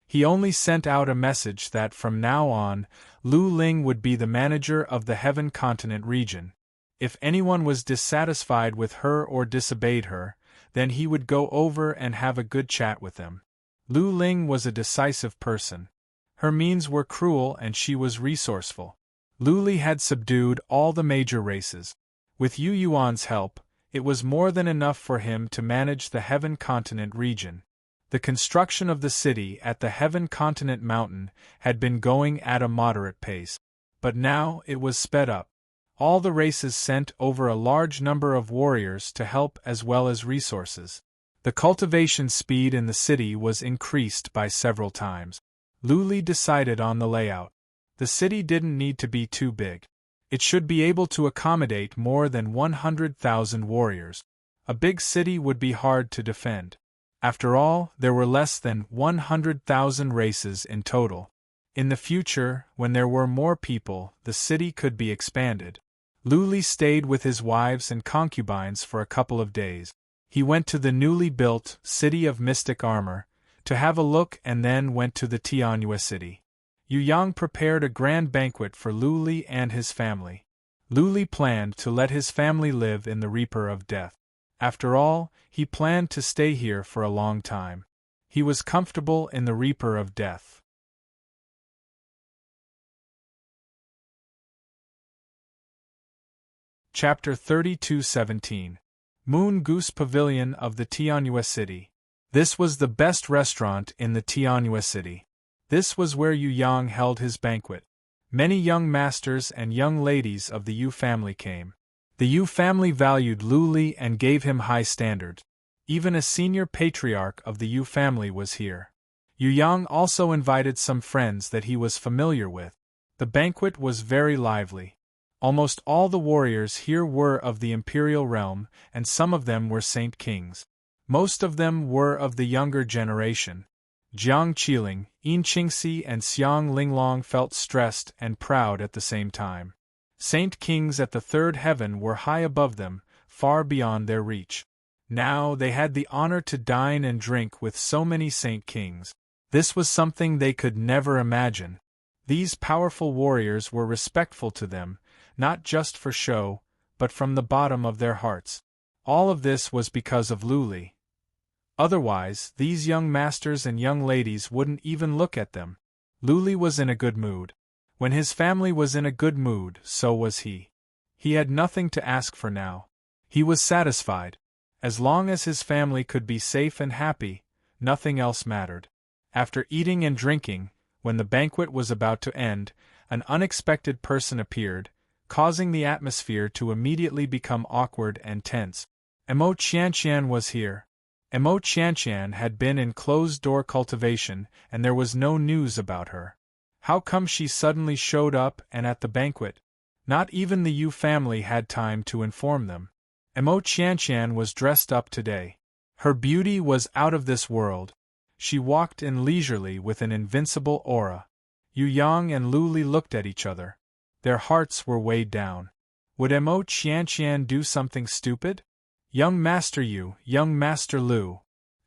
He only sent out a message that from now on, Lu Ling would be the manager of the Heaven Continent region. If anyone was dissatisfied with her or disobeyed her, then he would go over and have a good chat with them. Lu Ling was a decisive person. Her means were cruel and she was resourceful. Luli had subdued all the major races. With Yu Yuan's help, it was more than enough for him to manage the Heaven Continent region. The construction of the city at the Heaven Continent mountain had been going at a moderate pace. But now it was sped up. All the races sent over a large number of warriors to help as well as resources. The cultivation speed in the city was increased by several times. Luli decided on the layout. The city didn't need to be too big. It should be able to accommodate more than 100,000 warriors. A big city would be hard to defend. After all, there were less than 100,000 races in total. In the future, when there were more people, the city could be expanded. Luli stayed with his wives and concubines for a couple of days. He went to the newly built City of Mystic Armor to have a look and then went to the Tianyue city. Yu Yang prepared a grand banquet for Luli and his family. Luli planned to let his family live in the Reaper of Death. After all, he planned to stay here for a long time. He was comfortable in the Reaper of Death. Chapter 32:17 Moon Goose Pavilion of the Tianyue City. This was the best restaurant in the Tianyue City. This was where Yu Yang held his banquet. Many young masters and young ladies of the Yu family came. The Yu family valued Luli and gave him high standards. Even a senior patriarch of the Yu family was here. Yu Yang also invited some friends that he was familiar with. The banquet was very lively. Almost all the warriors here were of the imperial realm, and some of them were saint kings. Most of them were of the younger generation. Jiang Qiling, Yin Qingxi and Xiang Linglong felt stressed and proud at the same time. Saint kings at the third heaven were high above them, far beyond their reach. Now they had the honor to dine and drink with so many saint kings. This was something they could never imagine. These powerful warriors were respectful to them, not just for show, but from the bottom of their hearts. All of this was because of Luli. Otherwise, these young masters and young ladies wouldn't even look at them. Luli was in a good mood. When his family was in a good mood, so was he. He had nothing to ask for now. He was satisfied. As long as his family could be safe and happy, nothing else mattered. After eating and drinking, when the banquet was about to end, an unexpected person appeared, causing the atmosphere to immediately become awkward and tense. Emo Qianqian was here. Emo Qianqian had been in closed-door cultivation, and there was no news about her. How come she suddenly showed up and at the banquet? Not even the Yu family had time to inform them. Emo Qianqian was dressed up today. Her beauty was out of this world. She walked in leisurely with an invincible aura. Yu Yang and Lu Li looked at each other. Their hearts were weighed down. Would Emo Qianqian do something stupid? Young Master Yu, young Master Lu.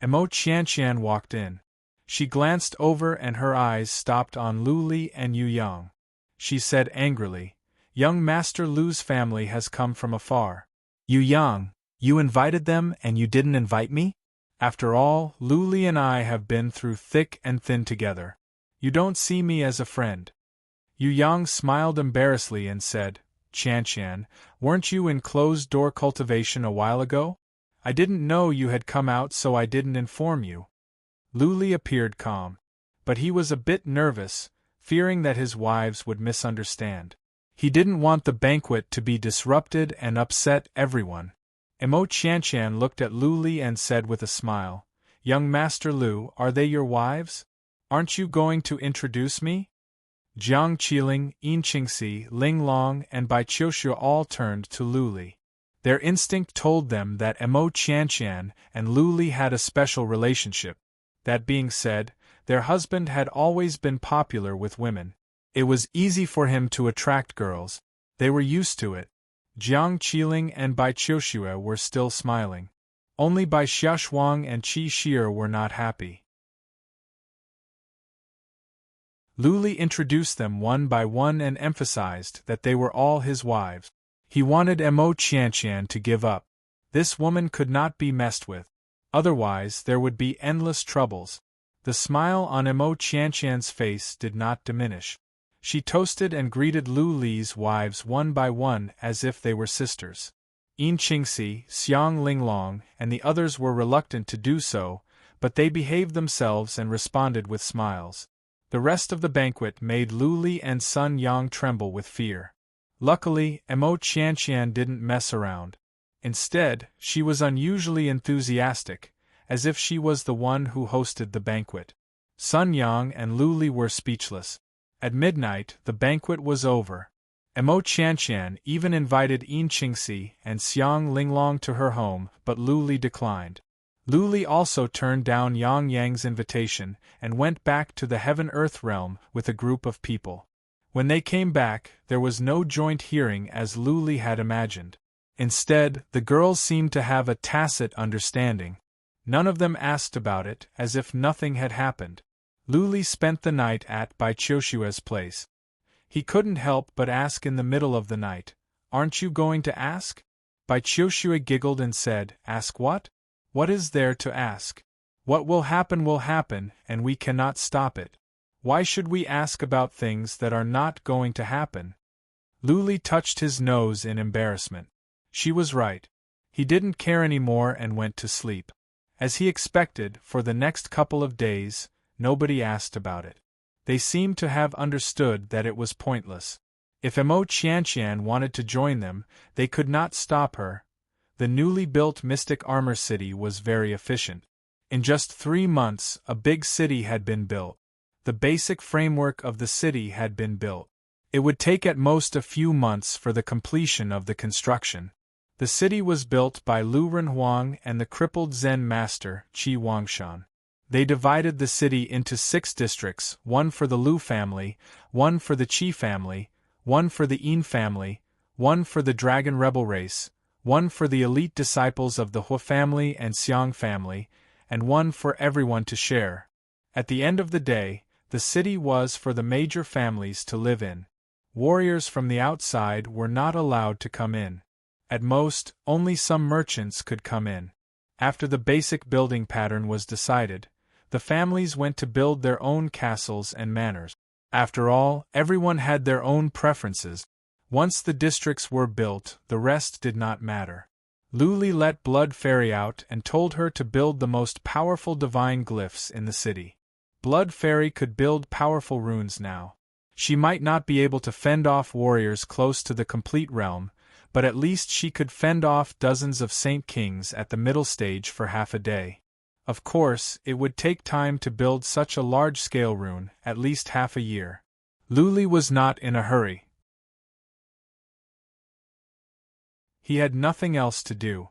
Emo Qianqian walked in. She glanced over and her eyes stopped on Lu Li and Yu Yang. She said angrily, "Young Master Lu's family has come from afar. Yu Yang, you invited them and you didn't invite me? After all, Lu Li and I have been through thick and thin together. You don't see me as a friend." Yu Yang smiled embarrassedly and said, "Qianqian, weren't you in closed-door cultivation a while ago? I didn't know you had come out, so I didn't inform you." Lu Li appeared calm. But he was a bit nervous, fearing that his wives would misunderstand. He didn't want the banquet to be disrupted and upset everyone. Emo Qianqian looked at Lu Li and said with a smile, "Young Master Lu, are they your wives? Aren't you going to introduce me?" Jiang Qiling, Yin Qingxi, Ling Long, and Bai Qiuxue all turned to Lu Li. Their instinct told them that Emo Qianqian and Lu Li had a special relationship. That being said, their husband had always been popular with women. It was easy for him to attract girls. They were used to it. Jiang Qiling and Bai Qiuxue were still smiling. Only Bai Xiaoshuang and Qi Shi'er were not happy. Lu Li introduced them one by one and emphasized that they were all his wives. He wanted Emo Qianqian to give up. This woman could not be messed with. Otherwise, there would be endless troubles. The smile on Emo Qianqian's face did not diminish. She toasted and greeted Lu Li's wives one by one as if they were sisters. Yin Qingxi, Xiang Linglong, and the others were reluctant to do so, but they behaved themselves and responded with smiles. The rest of the banquet made Lu Li and Sun Yang tremble with fear. Luckily, Emo Qianqian didn't mess around. Instead, she was unusually enthusiastic, as if she was the one who hosted the banquet. Sun Yang and Lu Li were speechless. At midnight, the banquet was over. Emo Qianqian even invited Yin Qingxi and Xiang Linglong to her home, but Lu Li declined. Lu Li also turned down Yang Yang's invitation and went back to the Heaven-Earth realm with a group of people. When they came back, there was no joint hearing as Lu Li had imagined. Instead, the girls seemed to have a tacit understanding. None of them asked about it, as if nothing had happened. Lu Li spent the night at Bai Qiushue's place. He couldn't help but ask in the middle of the night, "Aren't you going to ask?" Bai Qiushue giggled and said, "Ask what? What is there to ask? What will happen, and we cannot stop it. Why should we ask about things that are not going to happen?" Lu Li touched his nose in embarrassment. She was right. He didn't care anymore and went to sleep. As he expected, for the next couple of days, nobody asked about it. They seemed to have understood that it was pointless. If Emo Qianqian wanted to join them, they could not stop her. The newly built Mystic Armor City was very efficient. In just 3 months, a big city had been built. The basic framework of the city had been built. It would take at most a few months for the completion of the construction. The city was built by Lu Renhuang and the crippled Zen master, Qi Wangshan. They divided the city into 6 districts, one for the Lu family, one for the Qi family, one for the Yin family, one for the Dragon Rebel race, one for the elite disciples of the Hu family and Xiang family, and one for everyone to share. At the end of the day, the city was for the major families to live in. Warriors from the outside were not allowed to come in. At most, only some merchants could come in. After the basic building pattern was decided, the families went to build their own castles and manors. After all, everyone had their own preferences. Once the districts were built, the rest did not matter. Lu Li let Blood Fairy out and told her to build the most powerful divine glyphs in the city. Blood Fairy could build powerful runes now. She might not be able to fend off warriors close to the complete realm, but at least she could fend off dozens of Saint Kings at the middle stage for half a day. Of course, it would take time to build such a large-scale rune, at least half a year. Luli was not in a hurry. He had nothing else to do.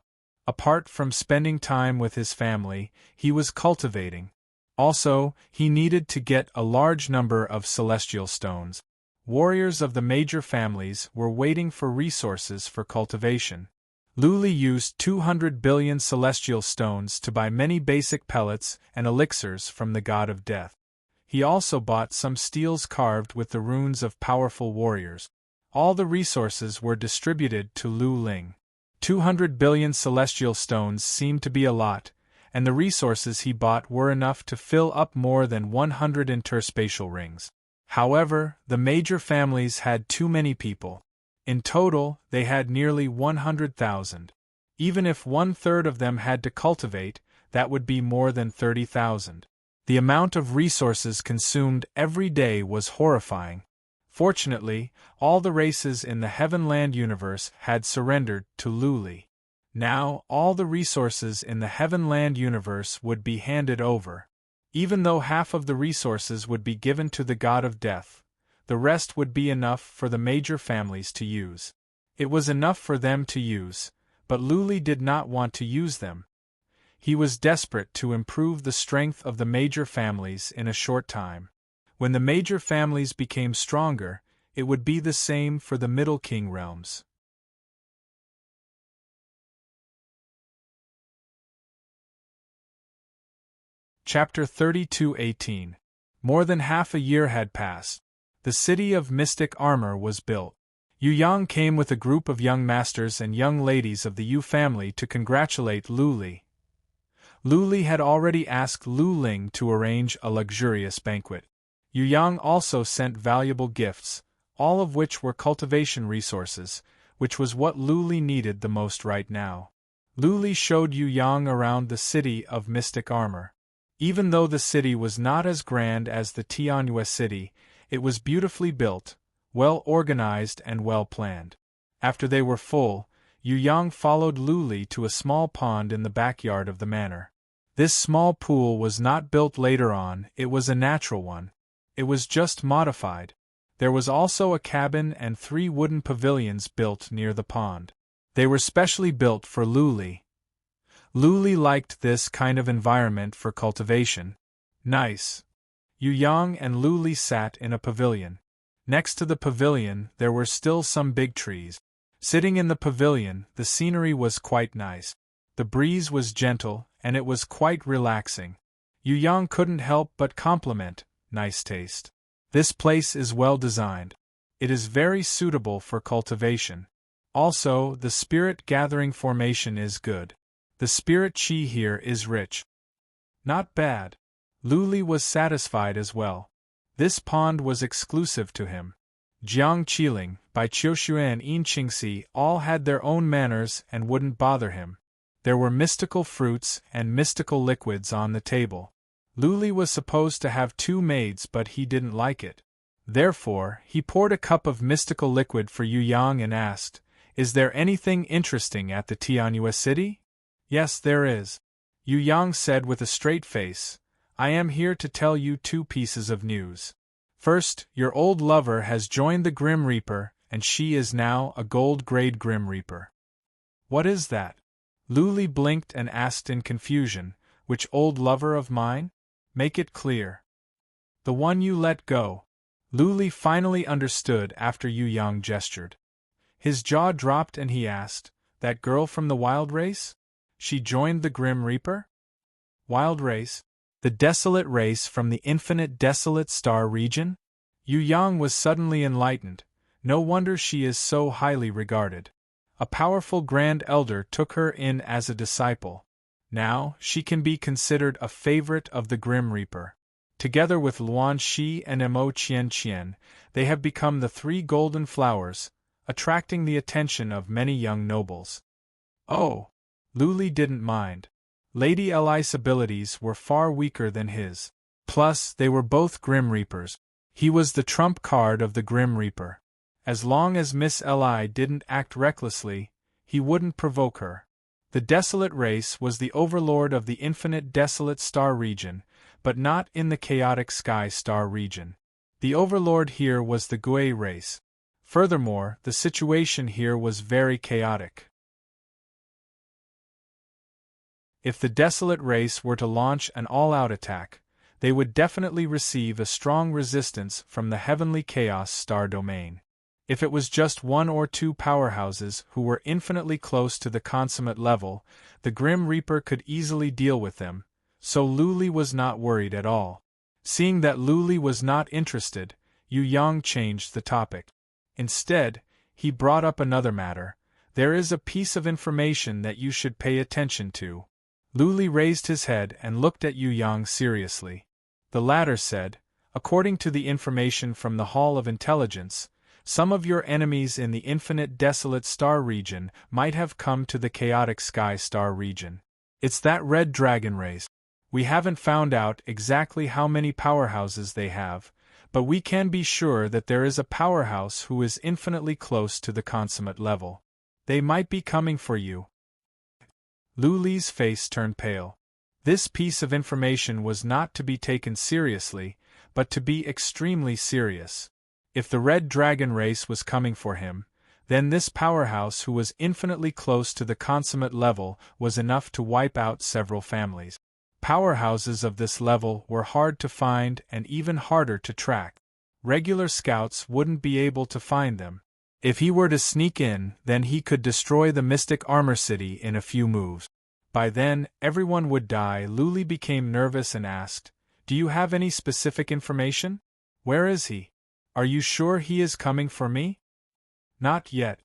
Apart from spending time with his family, he was cultivating. Also, he needed to get a large number of celestial stones. Warriors of the major families were waiting for resources for cultivation. Luli used 200 billion celestial stones to buy many basic pellets and elixirs from the god of death. He also bought some steels carved with the runes of powerful warriors. All the resources were distributed to Lu Ling. 200 billion celestial stones seemed to be a lot, and the resources he bought were enough to fill up more than 100 interspatial rings. However, the major families had too many people. In total, they had nearly 100,000. Even if 1/3 of them had to cultivate, that would be more than 30,000. The amount of resources consumed every day was horrifying. Fortunately, all the races in the Heavenland universe had surrendered to Luli. Now, all the resources in the Heavenland universe would be handed over. Even though half of the resources would be given to the god of death, the rest would be enough for the major families to use. It was enough for them to use, but Luli did not want to use them. He was desperate to improve the strength of the major families in a short time. When the major families became stronger, it would be the same for the Middle King realms. Chapter 32:18. More than half a year had passed. The city of mystic armor was built. Yu Yang came with a group of young masters and young ladies of the Yu family to congratulate Luli. Luli had already asked Lu Ling to arrange a luxurious banquet. Yu Yang also sent valuable gifts, all of which were cultivation resources, which was what Luli needed the most right now. Luli showed Yu Yang around the city of mystic armor. Even though the city was not as grand as the Tianyue city, it was beautifully built, well organized and well planned. After they were full, Yu Yang followed Luli to a small pond in the backyard of the manor. This small pool was not built later on, it was a natural one. It was just modified. There was also a cabin and 3 wooden pavilions built near the pond. They were specially built for Luli. Luli liked this kind of environment for cultivation. Nice. Yu Yang and Luli sat in a pavilion. Next to the pavilion, there were still some big trees. Sitting in the pavilion, the scenery was quite nice. The breeze was gentle, and it was quite relaxing. Yu Yang couldn't help but compliment, nice taste. This place is well designed. It is very suitable for cultivation. Also, the spirit gathering formation is good. The spirit chi here is rich. Not bad. Luli was satisfied as well. This pond was exclusive to him. Jiang Qiling, by Qiushuan and Yin Qingxi all had their own manners and wouldn't bother him. There were mystical fruits and mystical liquids on the table. Luli was supposed to have 2 maids, but he didn't like it. Therefore, he poured a cup of mystical liquid for Yu Yang and asked, "Is there anything interesting at the Tianyue city?" "Yes, there is." Yu Yang said with a straight face, "I am here to tell you 2 pieces of news. First, your old lover has joined the Grim Reaper, and she is now a gold-grade Grim Reaper." "What is that?" Luli blinked and asked in confusion, "Which old lover of mine? Make it clear." "The one you let go." Luli finally understood after Yu Yang gestured. His jaw dropped and he asked, "That girl from the Wild Race? She joined the Grim Reaper?" "Wild Race? The desolate race from the infinite desolate star region?" Yu Yang was suddenly enlightened. No wonder she is so highly regarded. A powerful Grand Elder took her in as a disciple. Now, she can be considered a favorite of the Grim Reaper. Together with Luan Shi and Mo Qian Qian, they have become the 3 golden flowers, attracting the attention of many young nobles. Oh! Luli didn't mind. Lady Li's abilities were far weaker than his. Plus, they were both Grim Reapers. He was the trump card of the Grim Reaper. As long as Miss Li didn't act recklessly, he wouldn't provoke her. The Desolate race was the overlord of the infinite desolate star region, but not in the chaotic sky star region. The overlord here was the Gui race. Furthermore, the situation here was very chaotic. If the Desolate race were to launch an all-out attack, they would definitely receive a strong resistance from the heavenly chaos star domain. If it was just one or two powerhouses who were infinitely close to the consummate level, the Grim Reaper could easily deal with them, so Luli was not worried at all. Seeing that Luli was not interested, Yu Yang changed the topic. Instead, he brought up another matter. There is a piece of information that you should pay attention to. Luli raised his head and looked at Yu Yang seriously. The latter said, according to the information from the Hall of Intelligence, some of your enemies in the infinite desolate star region might have come to the chaotic sky star region. It's that red dragon race. We haven't found out exactly how many powerhouses they have, but we can be sure that there is a powerhouse who is infinitely close to the consummate level. They might be coming for you. Luli's face turned pale. This piece of information was not to be taken seriously, but to be extremely serious. If the red dragon race was coming for him, then this powerhouse who was infinitely close to the consummate level was enough to wipe out several families. Powerhouses of this level were hard to find and even harder to track. Regular scouts wouldn't be able to find them. If he were to sneak in, then he could destroy the Mystic Armor City in a few moves. By then, everyone would die. Luli became nervous and asked, "Do you have any specific information? Where is he? Are you sure he is coming for me?" "Not yet."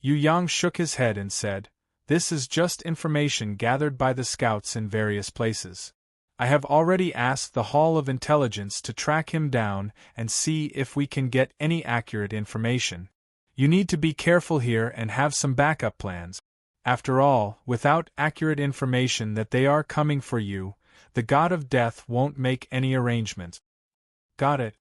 Yu Yang shook his head and said, "This is just information gathered by the scouts in various places. I have already asked the Hall of Intelligence to track him down and see if we can get any accurate information. You need to be careful here and have some backup plans. After all, without accurate information that they are coming for you, the God of Death won't make any arrangements." "Got it."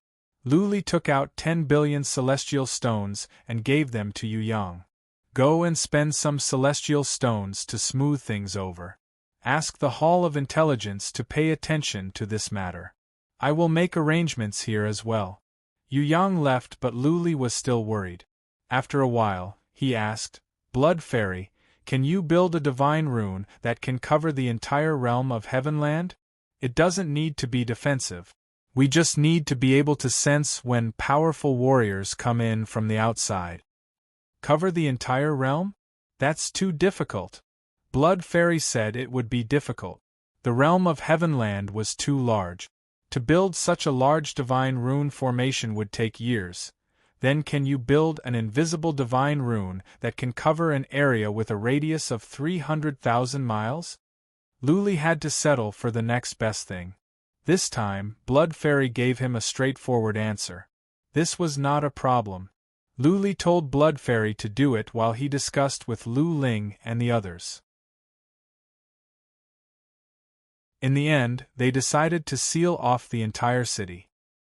Luli took out 10 billion celestial stones and gave them to Yu Yang. "Go and spend some celestial stones to smooth things over. Ask the Hall of Intelligence to pay attention to this matter. I will make arrangements here as well." Yu Yang left, but Luli was still worried. After a while, he asked, "Blood Fairy, can you build a divine rune that can cover the entire realm of Heavenland? It doesn't need to be defensive. We just need to be able to sense when powerful warriors come in from the outside." "Cover the entire realm? That's too difficult." Blood Fairy said it would be difficult. The realm of Heavenland was too large. To build such a large divine rune formation would take years. Then can you build an invisible divine rune that can cover an area with a radius of 300,000 miles? Luli had to settle for the next best thing. This time, Blood Fairy gave him a straightforward answer. This was not a problem. Luli told Blood Fairy to do it while he discussed with Lu Ling and the others. In the end, they decided to seal off the entire city.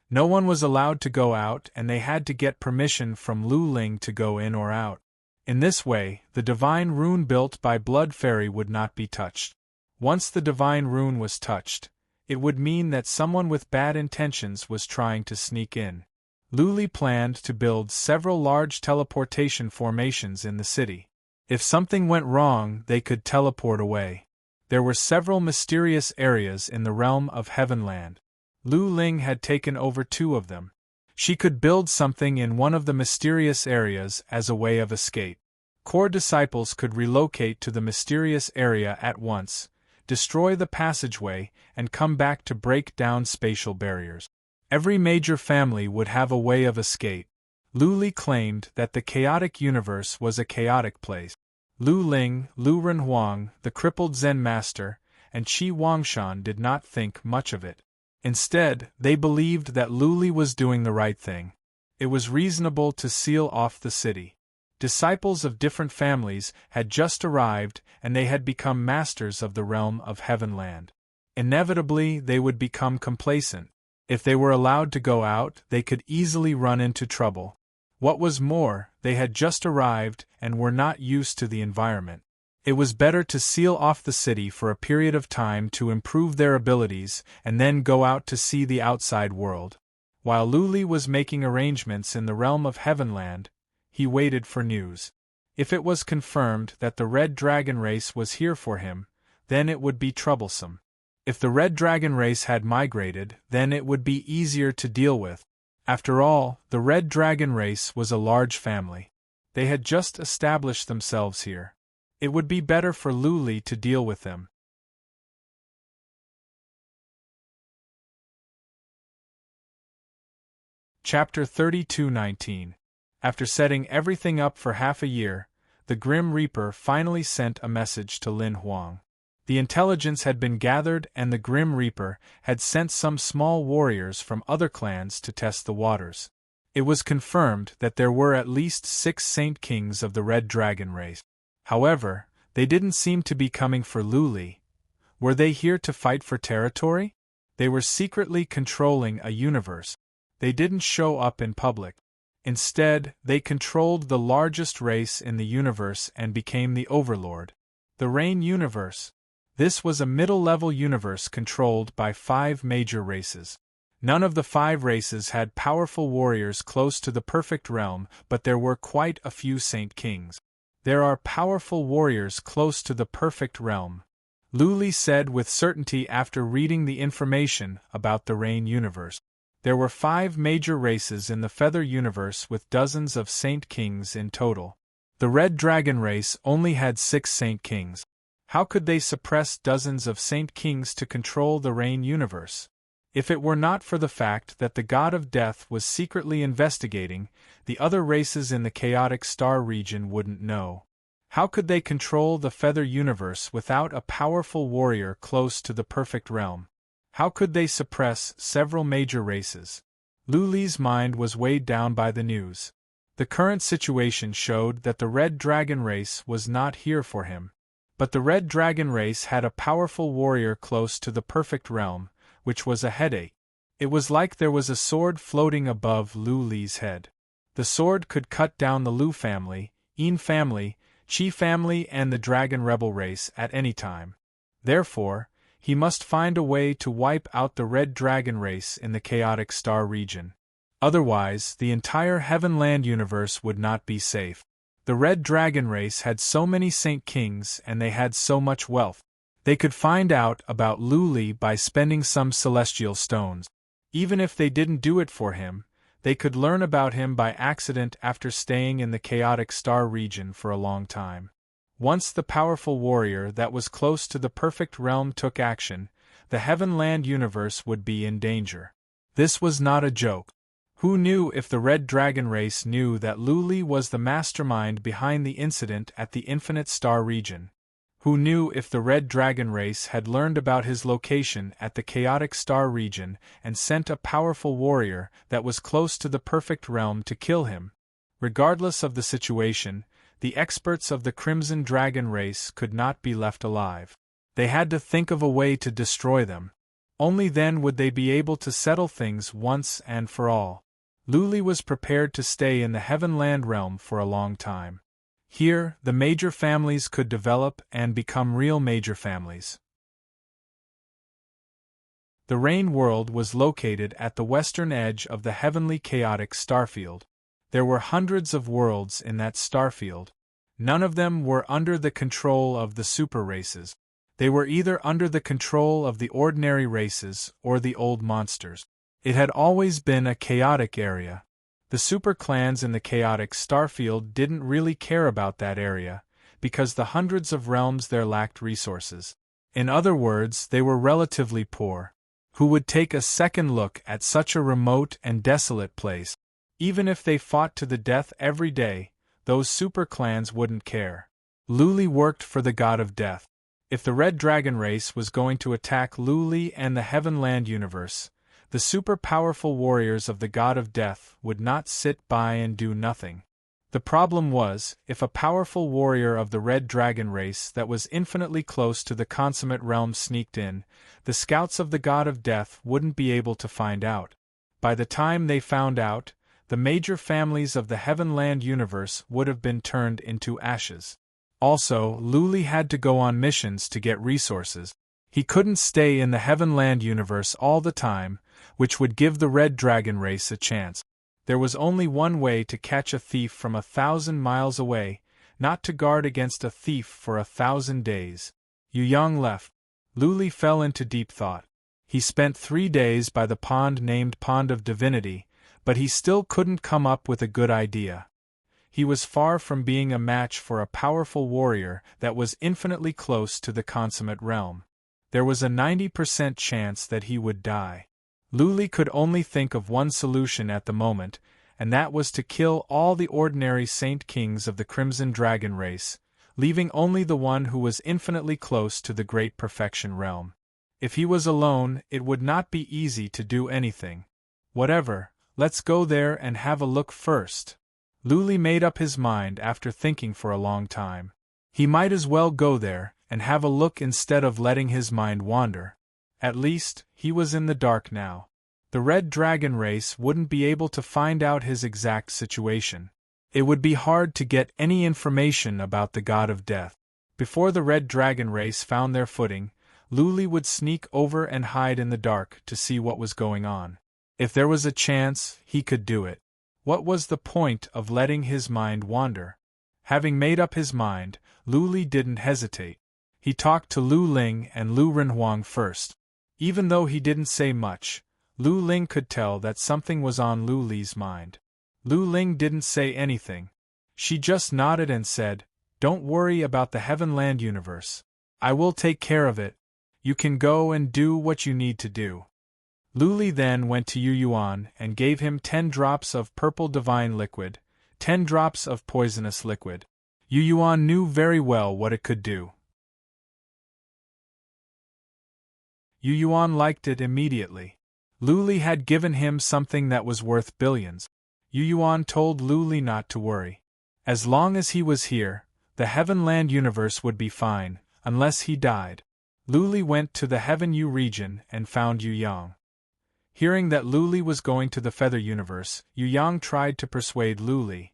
No one was allowed to go out, and they had to get permission from Lu Ling to go in or out. In this way, the divine rune built by Blood Fairy would not be touched. Once the divine rune was touched, it would mean that someone with bad intentions was trying to sneak in. Luli planned to build several large teleportation formations in the city. If something went wrong, they could teleport away. There were several mysterious areas in the realm of Heavenland. Lu Ling had taken over 2 of them. She could build something in one of the mysterious areas as a way of escape. Core disciples could relocate to the mysterious area at once, destroy the passageway, and come back to break down spatial barriers. Every major family would have a way of escape. Luli claimed that the chaotic universe was a chaotic place. Lu Ling, Lu Renhuang, the crippled Zen master, and Qi Wangshan did not think much of it. Instead, they believed that Luli was doing the right thing. It was reasonable to seal off the city. Disciples of different families had just arrived, and they had become masters of the realm of Heavenland. Inevitably, they would become complacent. If they were allowed to go out, they could easily run into trouble. What was more, they had just arrived and were not used to the environment. It was better to seal off the city for a period of time to improve their abilities and then go out to see the outside world. While Luli was making arrangements in the realm of Heavenland, he waited for news. If it was confirmed that the Red Dragon race was here for him, then it would be troublesome. If the Red Dragon race had migrated, then it would be easier to deal with. After all, the Red Dragon race was a large family. They had just established themselves here. It would be better for Luli to deal with them. Chapter 32:19. After setting everything up for half a year, the Grim Reaper finally sent a message to Lin Huang. The intelligence had been gathered and the Grim Reaper had sent some small warriors from other clans to test the waters. It was confirmed that there were at least 6 Saint Kings of the Red Dragon race. However, they didn't seem to be coming for Luli. Were they here to fight for territory? They were secretly controlling a universe. They didn't show up in public. Instead, they controlled the largest race in the universe and became the overlord. The Rain Universe. This was a middle-level universe controlled by 5 major races. None of the 5 races had powerful warriors close to the perfect realm, but there were quite a few Saint Kings. There are powerful warriors close to the perfect realm, Luli said with certainty after reading the information about the Rain Universe. There were 5 major races in the Feather Universe with dozens of Saint Kings in total. The Red Dragon race only had 6 Saint Kings. How could they suppress dozens of Saint Kings to control the Rain Universe? If it were not for the fact that the God of Death was secretly investigating, the other races in the Chaotic Star region wouldn't know. How could they control the Feather Universe without a powerful warrior close to the perfect realm? How could they suppress several major races? Luli's mind was weighed down by the news. The current situation showed that the Red Dragon race was not here for him. But the Red Dragon race had a powerful warrior close to the perfect realm, which was a headache. It was like there was a sword floating above Luli's head. The sword could cut down the Lu family, Yin family, Qi family and the Dragon Rebel race at any time. Therefore, he must find a way to wipe out the Red Dragon race in the Chaotic Star region. Otherwise, the entire Heavenland universe would not be safe. The Red Dragon race had so many Saint Kings and they had so much wealth. They could find out about Luli by spending some celestial stones. Even if they didn't do it for him, they could learn about him by accident after staying in the Chaotic Star region for a long time. Once the powerful warrior that was close to the perfect realm took action, the Heavenland universe would be in danger. This was not a joke. Who knew if the Red Dragon race knew that Luli was the mastermind behind the incident at the Infinite Star region? Who knew if the Red Dragon race had learned about his location at the Chaotic Star region and sent a powerful warrior that was close to the perfect realm to kill him? Regardless of the situation, the experts of the Crimson Dragon race could not be left alive. They had to think of a way to destroy them. Only then would they be able to settle things once and for all. Luli was prepared to stay in the Heavenland realm for a long time. Here, the major families could develop and become real major families. The Rain World was located at the western edge of the heavenly chaotic starfield. There were hundreds of worlds in that starfield. None of them were under the control of the super races. They were either under the control of the ordinary races or the old monsters. It had always been a chaotic area. The super clans in the chaotic starfield didn't really care about that area, because the hundreds of realms there lacked resources. In other words, they were relatively poor. Who would take a second look at such a remote and desolate place? Even if they fought to the death every day, those super clans wouldn't care. Luli worked for the God of Death. If the Red Dragon race was going to attack Luli and the Heavenland universe, the super-powerful warriors of the God of Death would not sit by and do nothing. The problem was, if a powerful warrior of the Red Dragon race that was infinitely close to the consummate realm sneaked in, the scouts of the God of Death wouldn't be able to find out. By the time they found out, the major families of the Heavenland universe would have been turned into ashes. Also, Luli had to go on missions to get resources. He couldn't stay in the Heavenland universe all the time, which would give the Red Dragon race a chance. There was only one way to catch a thief from 1,000 miles away, not to guard against a thief for 1,000 days. Yu Yang left. Luli fell into deep thought. He spent 3 days by the pond named Pond of Divinity, but he still couldn't come up with a good idea. He was far from being a match for a powerful warrior that was infinitely close to the consummate realm. There was a 90% chance that he would die. Luli could only think of one solution at the moment, and that was to kill all the ordinary Saint Kings of the Crimson Dragon race, leaving only the one who was infinitely close to the Great Perfection realm. If he was alone, it would not be easy to do anything. Whatever, let's go there and have a look first. Luli made up his mind after thinking for a long time. He might as well go there and have a look instead of letting his mind wander. At least, he was in the dark now. The Red Dragon race wouldn't be able to find out his exact situation. It would be hard to get any information about the God of Death. Before the Red Dragon race found their footing, Luli would sneak over and hide in the dark to see what was going on. If there was a chance, he could do it. What was the point of letting his mind wander? Having made up his mind, Luli didn't hesitate. He talked to Lu Ling and Lu Renhuang first. Even though he didn't say much, Lu Ling could tell that something was on Lu Li's mind. Lu Ling didn't say anything. She just nodded and said, "Don't worry about the Heavenland universe. I will take care of it. You can go and do what you need to do." Lu Li then went to Yu Yuan and gave him 10 drops of purple divine liquid, 10 drops of poisonous liquid. Yu Yuan knew very well what it could do. Yu Yuan liked it immediately. Lu Li had given him something that was worth billions. Yu Yuan told Lu Li not to worry. As long as he was here, the Heavenland universe would be fine, unless he died. Lu Li went to the Heaven Yu region and found Yu Yang. Hearing that Lu Li was going to the Feather universe, Yu Yang tried to persuade Lu Li.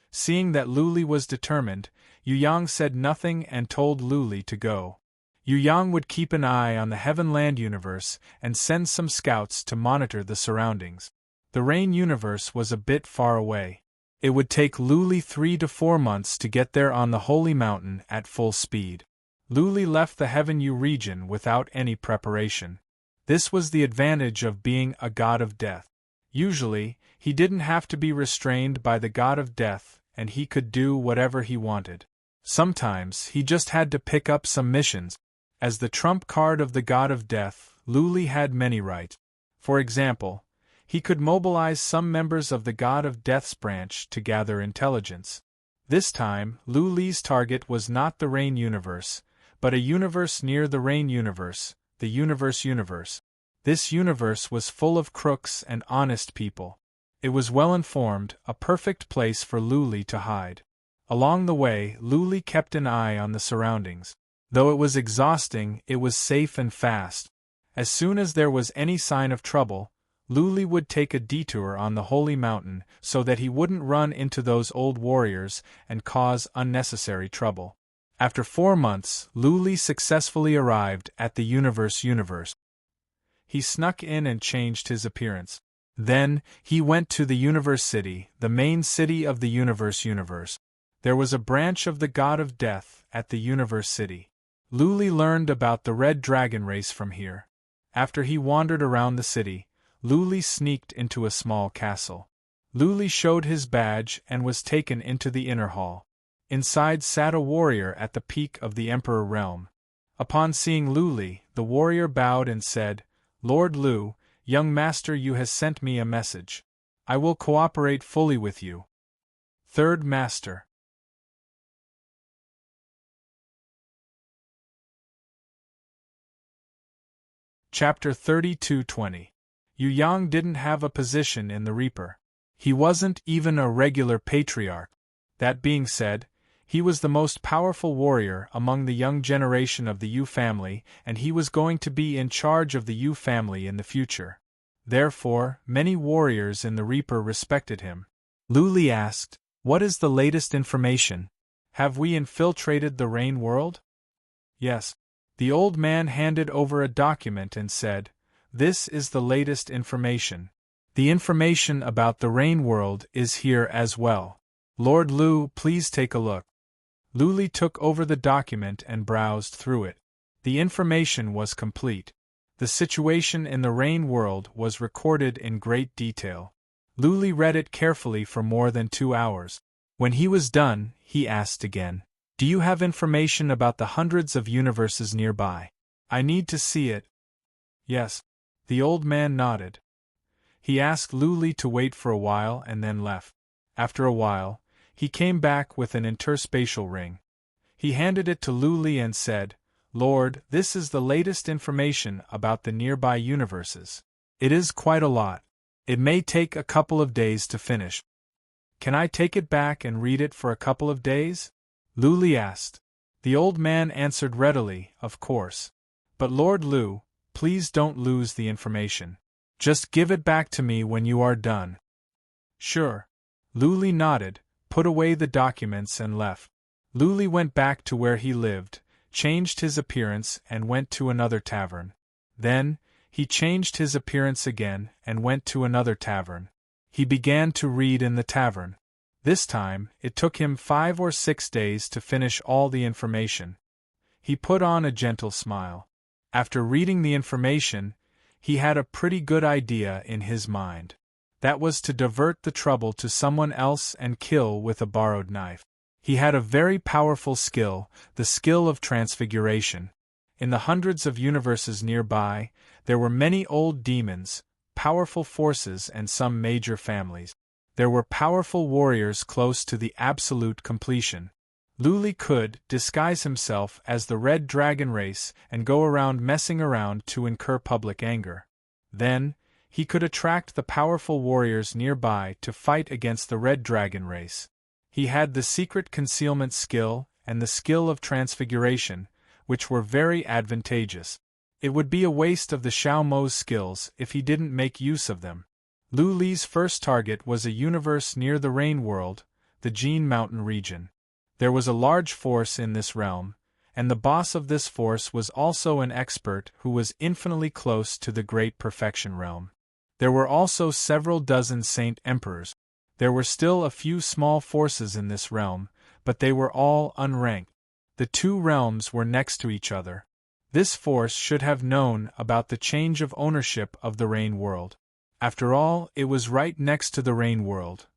Seeing that Lu Li was determined, Yu Yang said nothing and told Lu Li to go. Yu Yang would keep an eye on the Heavenland universe and send some scouts to monitor the surroundings. The Rain universe was a bit far away. It would take Lu Li 3 to 4 months to get there on the Holy Mountain at full speed. Lu Li left the Heaven Yu region without any preparation. This was the advantage of being a God of Death. Usually, he didn't have to be restrained by the God of Death, and he could do whatever he wanted. Sometimes, he just had to pick up some missions. As the trump card of the God of Death, Lu Li had many rights. For example, he could mobilize some members of the God of Death's branch to gather intelligence. This time, Lu Li's target was not the Rain universe, but a universe near the Rain universe, the universe. This universe was full of crooks and honest people. It was well informed, a perfect place for Lu Li to hide. Along the way, Lu Li kept an eye on the surroundings. Though it was exhausting, it was safe and fast. As soon as there was any sign of trouble, Lu Li would take a detour on the Holy Mountain so that he wouldn't run into those old warriors and cause unnecessary trouble. After 4 months, Lu Li successfully arrived at the universe. He snuck in and changed his appearance. Then, he went to the Universe City, the main city of the universe. There was a branch of the God of Death at the Universe City. Lu Li learned about the Red Dragon race from here. After he wandered around the city, Lu Li sneaked into a small castle. Lu Li showed his badge and was taken into the inner hall. Inside sat a warrior at the peak of the Emperor realm. Upon seeing Lu Li, the warrior bowed and said, "Lord Lu, young master, you has sent me a message. I will cooperate fully with you." Third Master. Chapter 32-20. Yu Yang didn't have a position in the Reaper. He wasn't even a regular patriarch. That being said, he was the most powerful warrior among the young generation of the Yu family, and he was going to be in charge of the Yu family in the future. Therefore, many warriors in the Reaper respected him. Lu Li asked, "What is the latest information? Have we infiltrated the Rain World?" "Yes." The old man handed over a document and said, "This is the latest information. The information about the Rain World is here as well. Lord Lu, please take a look." Lu Li took over the document and browsed through it. The information was complete. The situation in the Rain World was recorded in great detail. Lu Li read it carefully for more than 2 hours. When he was done, he asked again, "Do you have information about the hundreds of universes nearby? I need to see it." "Yes." The old man nodded. He asked Lu Li to wait for a while and then left. After a while, he came back with an interspatial ring. He handed it to Lu Li and said, "Lord, this is the latest information about the nearby universes. It is quite a lot. It may take a couple of days to finish. Can I take it back and read it for a couple of days?" Lu Li asked. The old man answered readily, "Of course. But Lord Lu, please don't lose the information. Just give it back to me when you are done." "Sure." Lu Li nodded, put away the documents and left. Lu Li went back to where he lived, changed his appearance and went to another tavern. Then, he changed his appearance again and went to another tavern. He began to read in the tavern. This time, it took him 5 or 6 days to finish all the information. He put on a gentle smile. After reading the information, he had a pretty good idea in his mind. That was to divert the trouble to someone else and kill with a borrowed knife. He had a very powerful skill, the skill of transfiguration. In the hundreds of universes nearby, there were many old demons, powerful forces and some major families. There were powerful warriors close to the absolute completion. Lu Li could disguise himself as the Red Dragon race and go around messing around to incur public anger. Then, he could attract the powerful warriors nearby to fight against the Red Dragon race. He had the secret concealment skill and the skill of transfiguration, which were very advantageous. It would be a waste of the Xiao Mo's skills if he didn't make use of them. Lu Li's first target was a universe near the Rain World, the Jin Mountain region. There was a large force in this realm, and the boss of this force was also an expert who was infinitely close to the Great Perfection realm. There were also several dozen Saint Emperors. There were still a few small forces in this realm, but they were all unranked. The two realms were next to each other. This force should have known about the change of ownership of the Rain World. After all, it was right next to the Rain World.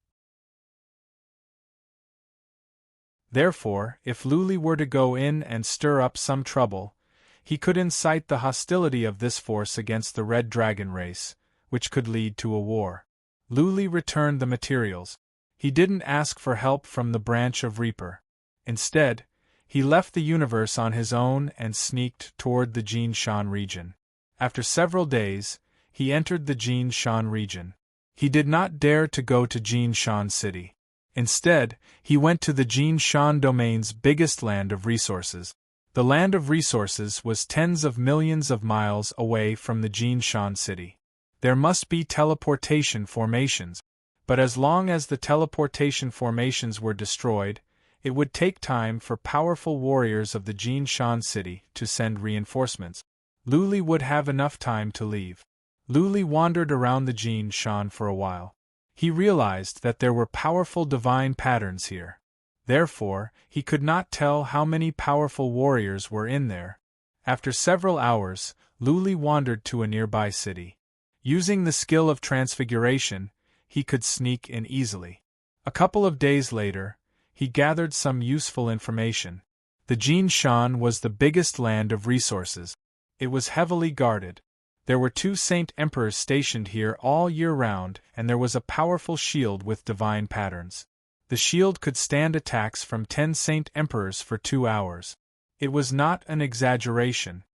Therefore, if Lu Li were to go in and stir up some trouble, he could incite the hostility of this force against the Red Dragon race, which could lead to a war. Lu Li returned the materials. He didn't ask for help from the branch of Reaper. Instead, he left the universe on his own and sneaked toward the Jin Shan region. After several days, he entered the Jin Shan region. He did not dare to go to Jin Shan City. Instead, he went to the Jin Shan domain's biggest land of resources. The land of resources was tens of millions of miles away from the Jin Shan City. There must be teleportation formations, but as long as the teleportation formations were destroyed, it would take time for powerful warriors of the Jin Shan City to send reinforcements. Lu Li would have enough time to leave. Lu Li wandered around the Jin Shan for a while. He realized that there were powerful divine patterns here. Therefore, he could not tell how many powerful warriors were in there. After several hours, Lu Li wandered to a nearby city. Using the skill of transfiguration, he could sneak in easily. A couple of days later, he gathered some useful information. The Jin Shan was the biggest land of resources. It was heavily guarded. There were 2 Saint Emperors stationed here all year round, and there was a powerful shield with divine patterns. The shield could stand attacks from 10 Saint Emperors for 2 hours. It was not an exaggeration.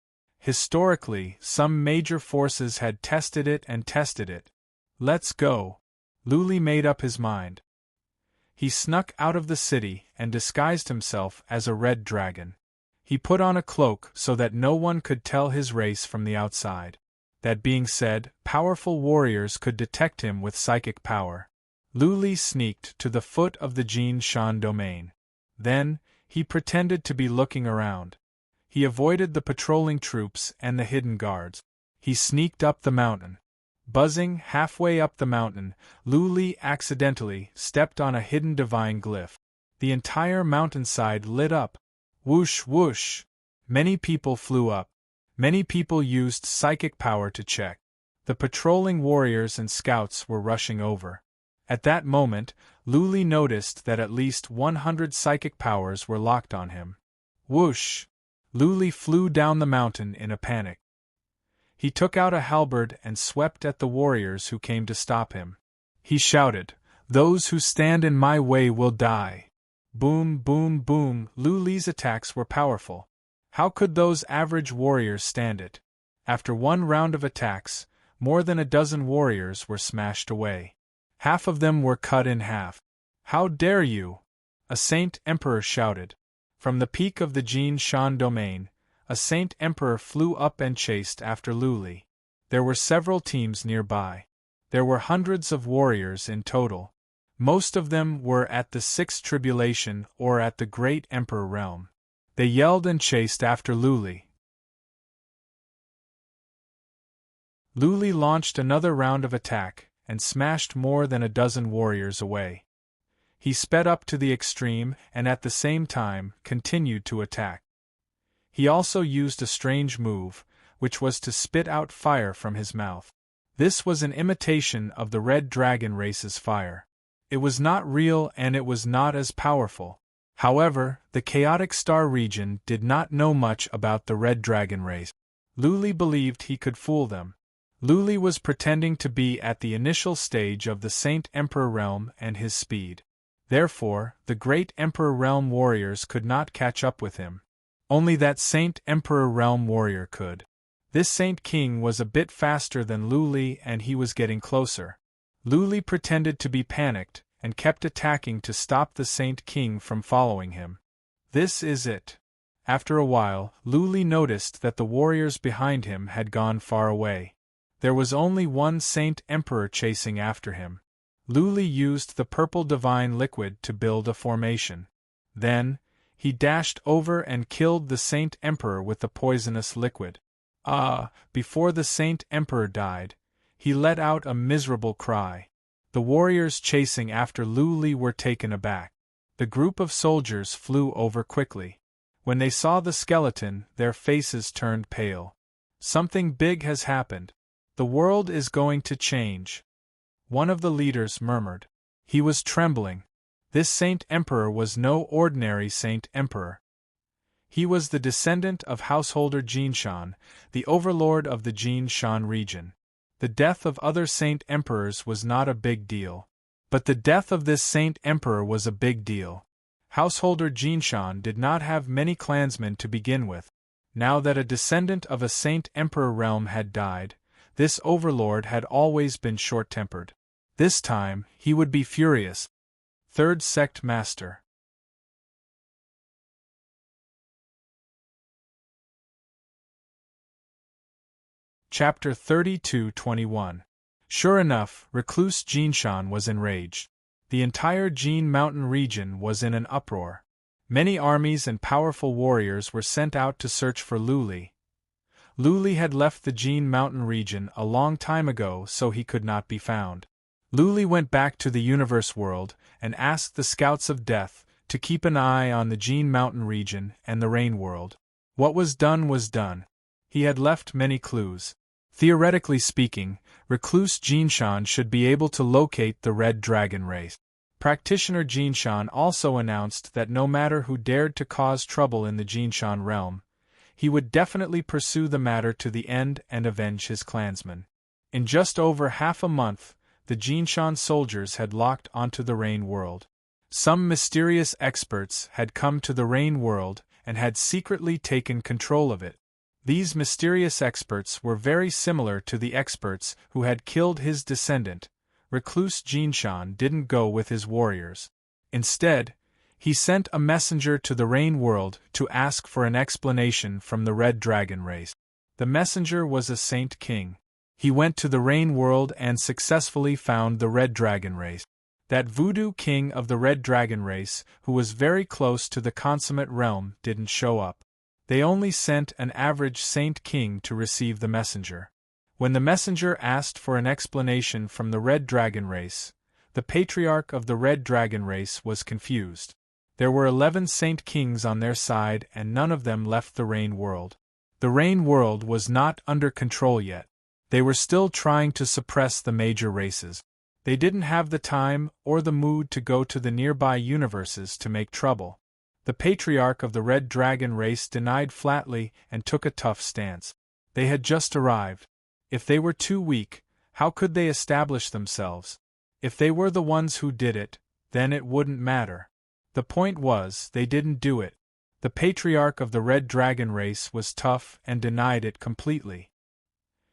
Historically, some major forces had tested it and tested it. Let's go. Lu Li made up his mind. He snuck out of the city and disguised himself as a red dragon. He put on a cloak so that no one could tell his race from the outside. That being said, powerful warriors could detect him with psychic power. Lu Li sneaked to the foot of the Jin Shan domain. Then, he pretended to be looking around. He avoided the patrolling troops and the hidden guards. He sneaked up the mountain. Buzzing halfway up the mountain, Lu Li accidentally stepped on a hidden divine glyph. The entire mountainside lit up. Whoosh whoosh! Many people flew up. Many people used psychic power to check. The patrolling warriors and scouts were rushing over. At that moment, Lu Li noticed that at least 100 psychic powers were locked on him. Whoosh! Lu Li flew down the mountain in a panic. He took out a halberd and swept at the warriors who came to stop him. He shouted, "Those who stand in my way will die." Boom, boom, boom, Lu Li's attacks were powerful. How could those average warriors stand it? After one round of attacks, more than a dozen warriors were smashed away. Half of them were cut in half. "How dare you!" a Saint Emperor shouted. From the peak of the Jin Shan domain, a Saint Emperor flew up and chased after Lu Li. There were several teams nearby. There were hundreds of warriors in total. Most of them were at the Sixth Tribulation or at the Great Emperor realm. They yelled and chased after Lu Li. Lu Li launched another round of attack and smashed more than a dozen warriors away. He sped up to the extreme and at the same time continued to attack. He also used a strange move, which was to spit out fire from his mouth. This was an imitation of the red dragon race's fire. It was not real and it was not as powerful. However, the chaotic star region did not know much about the red dragon race. Lu Li believed he could fool them. Lu Li was pretending to be at the initial stage of the Saint Emperor realm and his speed. Therefore, the Great Emperor realm warriors could not catch up with him. Only that Saint Emperor realm warrior could. This Saint King was a bit faster than Lu Li and he was getting closer. Lu Li pretended to be panicked and kept attacking to stop the Saint King from following him. This is it. After a while, Lu Li noticed that the warriors behind him had gone far away. There was only one Saint Emperor chasing after him. Lu Li used the purple divine liquid to build a formation. Then, he dashed over and killed the Saint Emperor with the poisonous liquid. Before the Saint Emperor died, he let out a miserable cry. The warriors chasing after Lu Li were taken aback. The group of soldiers flew over quickly. When they saw the skeleton, their faces turned pale. Something big has happened. The world is going to change. One of the leaders murmured. He was trembling. This Saint Emperor was no ordinary Saint Emperor. He was the descendant of Householder Jinshan, the overlord of the Jin Shan region. The death of other Saint Emperors was not a big deal. But the death of this Saint Emperor was a big deal. Householder Jinshan did not have many clansmen to begin with. Now that a descendant of a Saint Emperor realm had died, this overlord had always been short-tempered. This time, he would be furious. Third Sect Master. Chapter 32-21. Sure enough, Recluse Jinshan was enraged. The entire Jin Mountain region was in an uproar. Many armies and powerful warriors were sent out to search for Lu Li. Lu Li had left the Jin Mountain region a long time ago, so he could not be found. Lu Li went back to the universe world and asked the Scouts of Death to keep an eye on the Jin Mountain region and the Rain world. What was done was done. He had left many clues. Theoretically speaking, Recluse Jinshan should be able to locate the Red Dragon race. Practitioner Jinshan also announced that no matter who dared to cause trouble in the Jinshan realm, he would definitely pursue the matter to the end and avenge his clansmen. In just over half a month, the Jinshan soldiers had locked onto the Rain world. Some mysterious experts had come to the Rain world and had secretly taken control of it. These mysterious experts were very similar to the experts who had killed his descendant. Recluse Jinshan didn't go with his warriors. Instead, he sent a messenger to the Rain World to ask for an explanation from the Red Dragon race. The messenger was a Saint King. He went to the Rain World and successfully found the Red Dragon race. That voodoo king of the Red Dragon race, who was very close to the consummate realm, didn't show up. They only sent an average Saint King to receive the messenger. When the messenger asked for an explanation from the Red Dragon race, the patriarch of the Red Dragon race was confused. There were 11 Saint Kings on their side and none of them left the Rain World. The Rain World was not under control yet. They were still trying to suppress the major races. They didn't have the time or the mood to go to the nearby universes to make trouble. The patriarch of the Red Dragon race denied flatly and took a tough stance. They had just arrived. If they were too weak, how could they establish themselves? If they were the ones who did it, then it wouldn't matter. The point was, they didn't do it. The patriarch of the Red Dragon race was tough and denied it completely.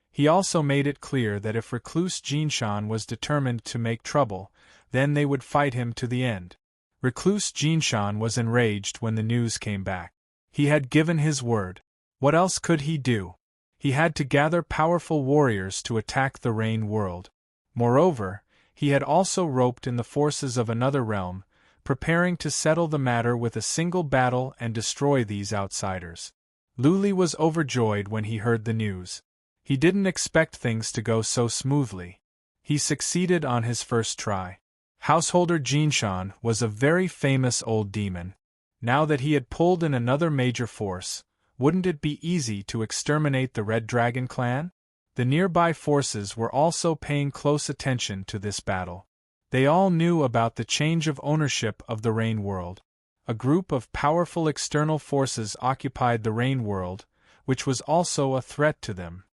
He also made it clear that if Recluse Jinshan was determined to make trouble, then they would fight him to the end. Recluse Jinshan was enraged when the news came back. He had given his word. What else could he do? He had to gather powerful warriors to attack the Rain World. Moreover, he had also roped in the forces of another realm, preparing to settle the matter with a single battle and destroy these outsiders. Luli was overjoyed when he heard the news. He didn't expect things to go so smoothly. He succeeded on his first try. Householder Jinshan was a very famous old demon. Now that he had pulled in another major force, wouldn't it be easy to exterminate the Red Dragon clan? The nearby forces were also paying close attention to this battle. They all knew about the change of ownership of the Rain World. A group of powerful external forces occupied the Rain World, which was also a threat to them.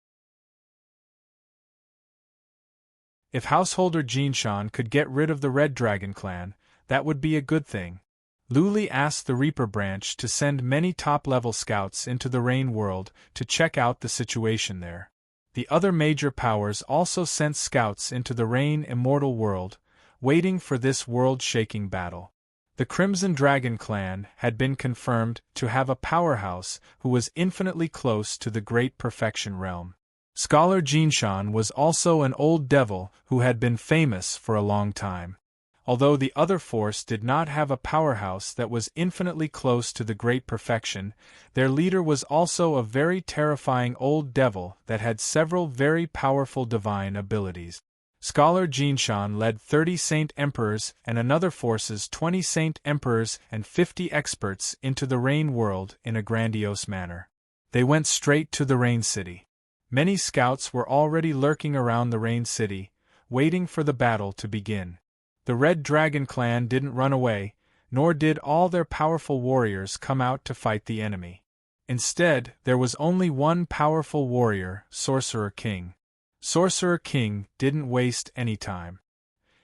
If Householder Jinshan could get rid of the Red Dragon clan, that would be a good thing. Luli asked the Reaper branch to send many top-level scouts into the Rain World to check out the situation there. The other major powers also sent scouts into the Rain Immortal World, waiting for this world-shaking battle. The Crimson Dragon clan had been confirmed to have a powerhouse who was infinitely close to the Great Perfection realm. Scholar Jinshan was also an old devil who had been famous for a long time. Although the other force did not have a powerhouse that was infinitely close to the Great Perfection, their leader was also a very terrifying old devil that had several very powerful divine abilities. Scholar Jinshan led 30 Saint Emperors and another force's 20 Saint Emperors and 50 experts into the Rain World in a grandiose manner. They went straight to the Rain City. Many scouts were already lurking around the Rain City, waiting for the battle to begin. The Red Dragon clan didn't run away, nor did all their powerful warriors come out to fight the enemy. Instead, there was only one powerful warrior, Sorcerer King. Sorcerer King didn't waste any time.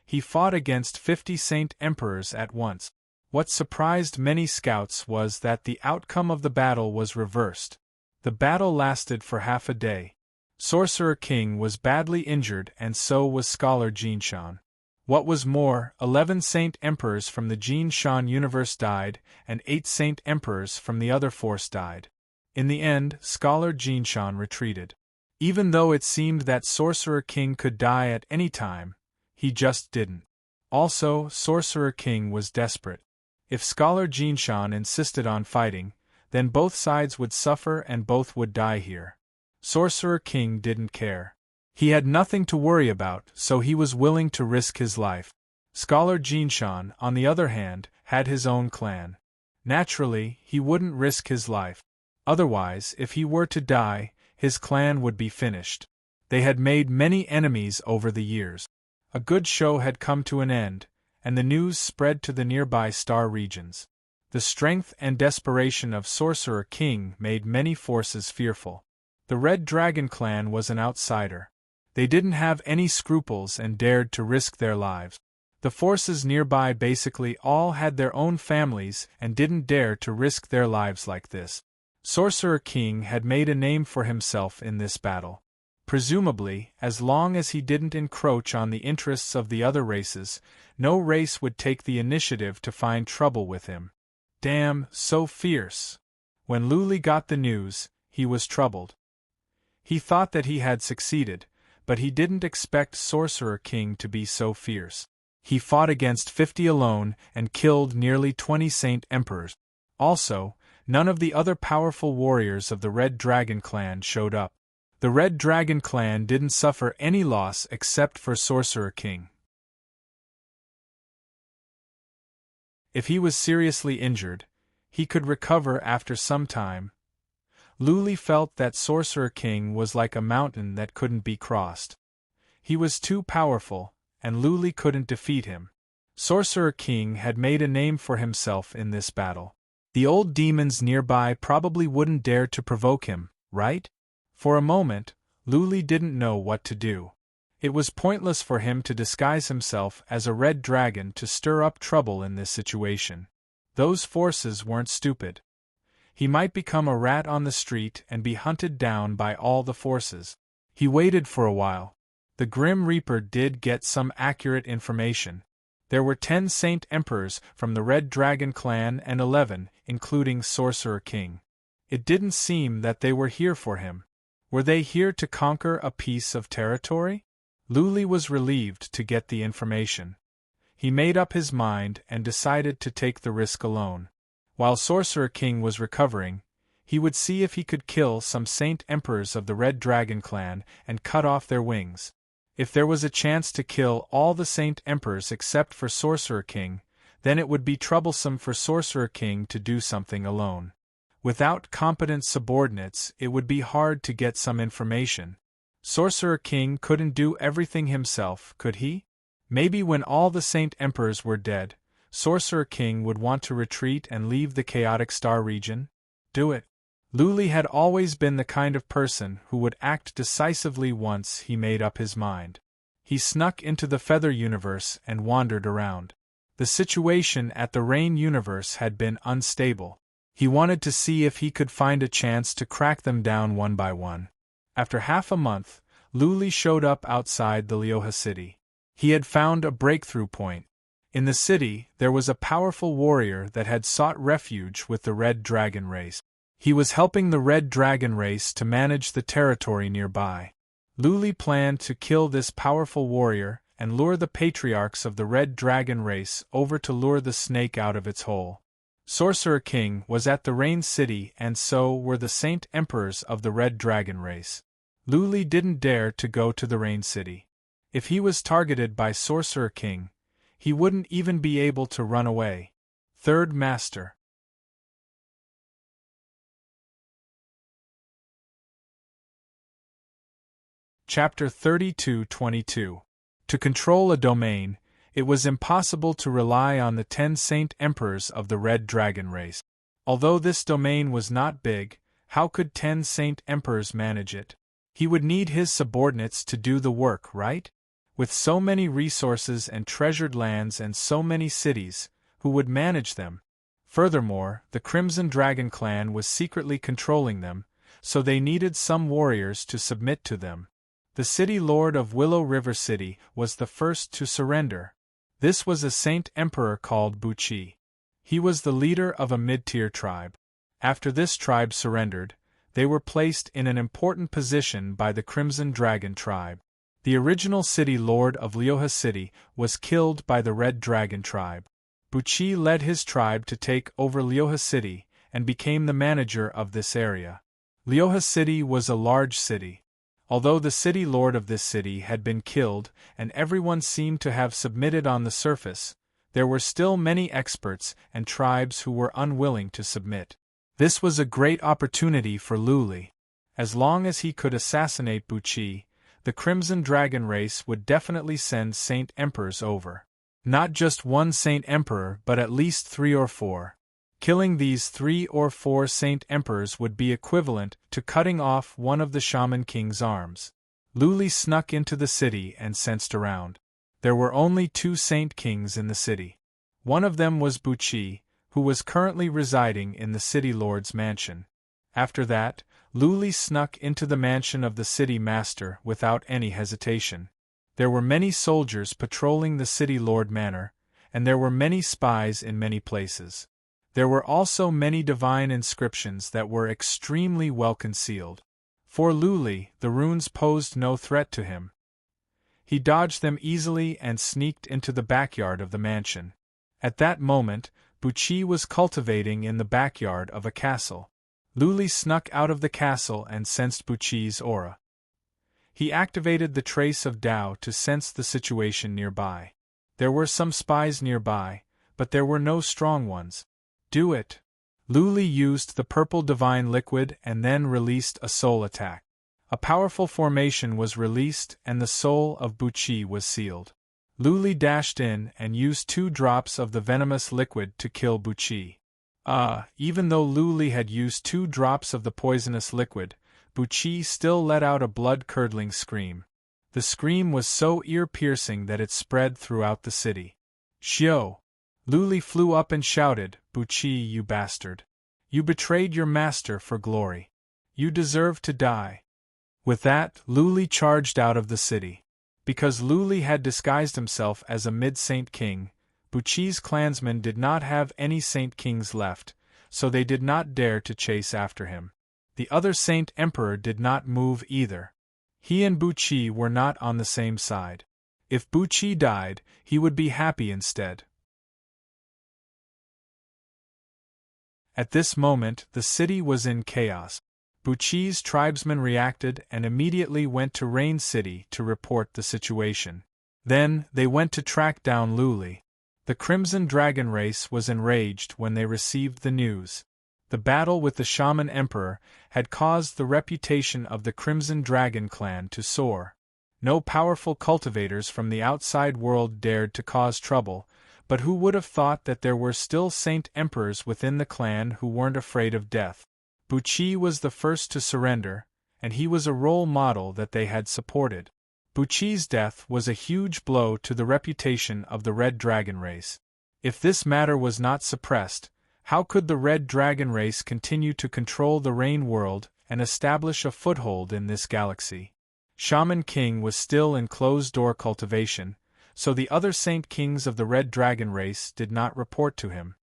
He fought against 50 Saint Emperors at once. What surprised many scouts was that the outcome of the battle was reversed. The battle lasted for half a day. Sorcerer King was badly injured and so was Scholar Jinshan. What was more, 11 Saint Emperors from the Jinshan universe died, and 8 Saint Emperors from the other force died. In the end, Scholar Jinshan retreated. Even though it seemed that Sorcerer King could die at any time, he just didn't. Also, Sorcerer King was desperate. If Scholar Jinshan insisted on fighting, then both sides would suffer and both would die here. Sorcerer King didn't care. He had nothing to worry about, so he was willing to risk his life. Scholar Jinshan, on the other hand, had his own clan. Naturally, he wouldn't risk his life. Otherwise, if he were to die, his clan would be finished. They had made many enemies over the years. A good show had come to an end, and the news spread to the nearby star regions. The strength and desperation of Sorcerer King made many forces fearful. The Red Dragon clan was an outsider. They didn't have any scruples and dared to risk their lives. The forces nearby basically all had their own families and didn't dare to risk their lives like this. Sorcerer King had made a name for himself in this battle. Presumably, as long as he didn't encroach on the interests of the other races, no race would take the initiative to find trouble with him. Damn, so fierce. When Luli got the news, he was troubled. He thought that he had succeeded, but he didn't expect Sorcerer King to be so fierce. He fought against 50 alone and killed nearly 20 Saint Emperors. Also, none of the other powerful warriors of the Red Dragon clan showed up. The Red Dragon clan didn't suffer any loss except for Sorcerer King. If he was seriously injured, he could recover after some time. Luli felt that Sorcerer King was like a mountain that couldn't be crossed. He was too powerful, and Luli couldn't defeat him. Sorcerer King had made a name for himself in this battle. The old demons nearby probably wouldn't dare to provoke him, right? For a moment, Luli didn't know what to do. It was pointless for him to disguise himself as a red dragon to stir up trouble in this situation. Those forces weren't stupid. He might become a rat on the street and be hunted down by all the forces. He waited for a while. The Grim Reaper did get some accurate information. There were 10 Saint Emperors from the Red Dragon clan and 11, including Sorcerer King. It didn't seem that they were here for him. Were they here to conquer a piece of territory? Luli was relieved to get the information. He made up his mind and decided to take the risk alone. While Sorcerer King was recovering, he would see if he could kill some Saint Emperors of the Red Dragon clan and cut off their wings. If there was a chance to kill all the Saint Emperors except for Sorcerer King, then it would be troublesome for Sorcerer King to do something alone. Without competent subordinates, it would be hard to get some information. Sorcerer King couldn't do everything himself, could he? Maybe when all the Saint Emperors were dead, Sorcerer King would want to retreat and leave the chaotic star region? Do it. Luli had always been the kind of person who would act decisively once he made up his mind. He snuck into the Feather Universe and wandered around. The situation at the Rain Universe had been unstable. He wanted to see if he could find a chance to crack them down one by one. After half a month, Luli showed up outside the Lioha city. He had found a breakthrough point. In the city, there was a powerful warrior that had sought refuge with the Red Dragon race. He was helping the Red Dragon race to manage the territory nearby. Luli planned to kill this powerful warrior and lure the patriarchs of the Red Dragon race over to lure the snake out of its hole. Sorcerer King was at the Rain City and so were the Saint Emperors of the Red Dragon race. Luli didn't dare to go to the Rain City. If he was targeted by Sorcerer King, he wouldn't even be able to run away. Third Master. Chapter 32-22. To control a domain, it was impossible to rely on the 10 Saint Emperors of the Red Dragon race. Although this domain was not big, how could 10 Saint Emperors manage it? He would need his subordinates to do the work, right? With so many resources and treasured lands and so many cities, who would manage them? Furthermore, the Crimson Dragon clan was secretly controlling them, so they needed some warriors to submit to them. The city lord of Willow River City was the first to surrender. This was a Saint Emperor called Buchi. He was the leader of a mid-tier tribe. After this tribe surrendered, they were placed in an important position by the Crimson Dragon tribe. The original city lord of Lioha City was killed by the Red Dragon tribe. Buchi led his tribe to take over Lioha City and became the manager of this area. Lioha City was a large city. Although the city lord of this city had been killed and everyone seemed to have submitted on the surface, there were still many experts and tribes who were unwilling to submit. This was a great opportunity for Luli. As long as he could assassinate Buchi, the Crimson Dragon race would definitely send Saint Emperors over. Not just one Saint Emperor but at least 3 or 4. Killing these 3 or 4 Saint Emperors would be equivalent to cutting off one of the Shaman King's arms. Luli snuck into the city and sensed around. There were only 2 Saint Kings in the city. One of them was Buchi, who was currently residing in the city lord's mansion. After that, Luli snuck into the mansion of the city master without any hesitation. There were many soldiers patrolling the city lord manor, and there were many spies in many places. There were also many divine inscriptions that were extremely well concealed. For Luli, the runes posed no threat to him. He dodged them easily and sneaked into the backyard of the mansion. At that moment, Bucci was cultivating in the backyard of a castle. Luli snuck out of the castle and sensed Bucci's aura. He activated the trace of Tao to sense the situation nearby. There were some spies nearby, but there were no strong ones. Do it. Luli used the purple divine liquid and then released a soul attack. A powerful formation was released and the soul of Bucci was sealed. Luli dashed in and used 2 drops of the venomous liquid to kill Bucci. Even though Luli had used 2 drops of the poisonous liquid, Bucci still let out a blood-curdling scream. The scream was so ear-piercing that it spread throughout the city. Xiao! Luli flew up and shouted, "Bucci, you bastard! You betrayed your master for glory. You deserve to die." With that, Luli charged out of the city. Because Luli had disguised himself as a mid-saint king, Bucci's clansmen did not have any saint kings left, so they did not dare to chase after him. The other saint emperor did not move either. He and Bucci were not on the same side. If Bucci died, he would be happy instead. At this moment, the city was in chaos. Bucci's tribesmen reacted and immediately went to Rain City to report the situation. Then, they went to track down Luli. The Crimson Dragon race was enraged when they received the news. The battle with the Shaman Emperor had caused the reputation of the Crimson Dragon clan to soar. No powerful cultivators from the outside world dared to cause trouble, but who would have thought that there were still saint emperors within the clan who weren't afraid of death? Bucci was the first to surrender, and he was a role model that they had supported. Bucci's death was a huge blow to the reputation of the Red Dragon race. If this matter was not suppressed, how could the Red Dragon race continue to control the Rain world and establish a foothold in this galaxy? Shaman King was still in closed-door cultivation, so the other Saint Kings of the Red Dragon race did not report to him.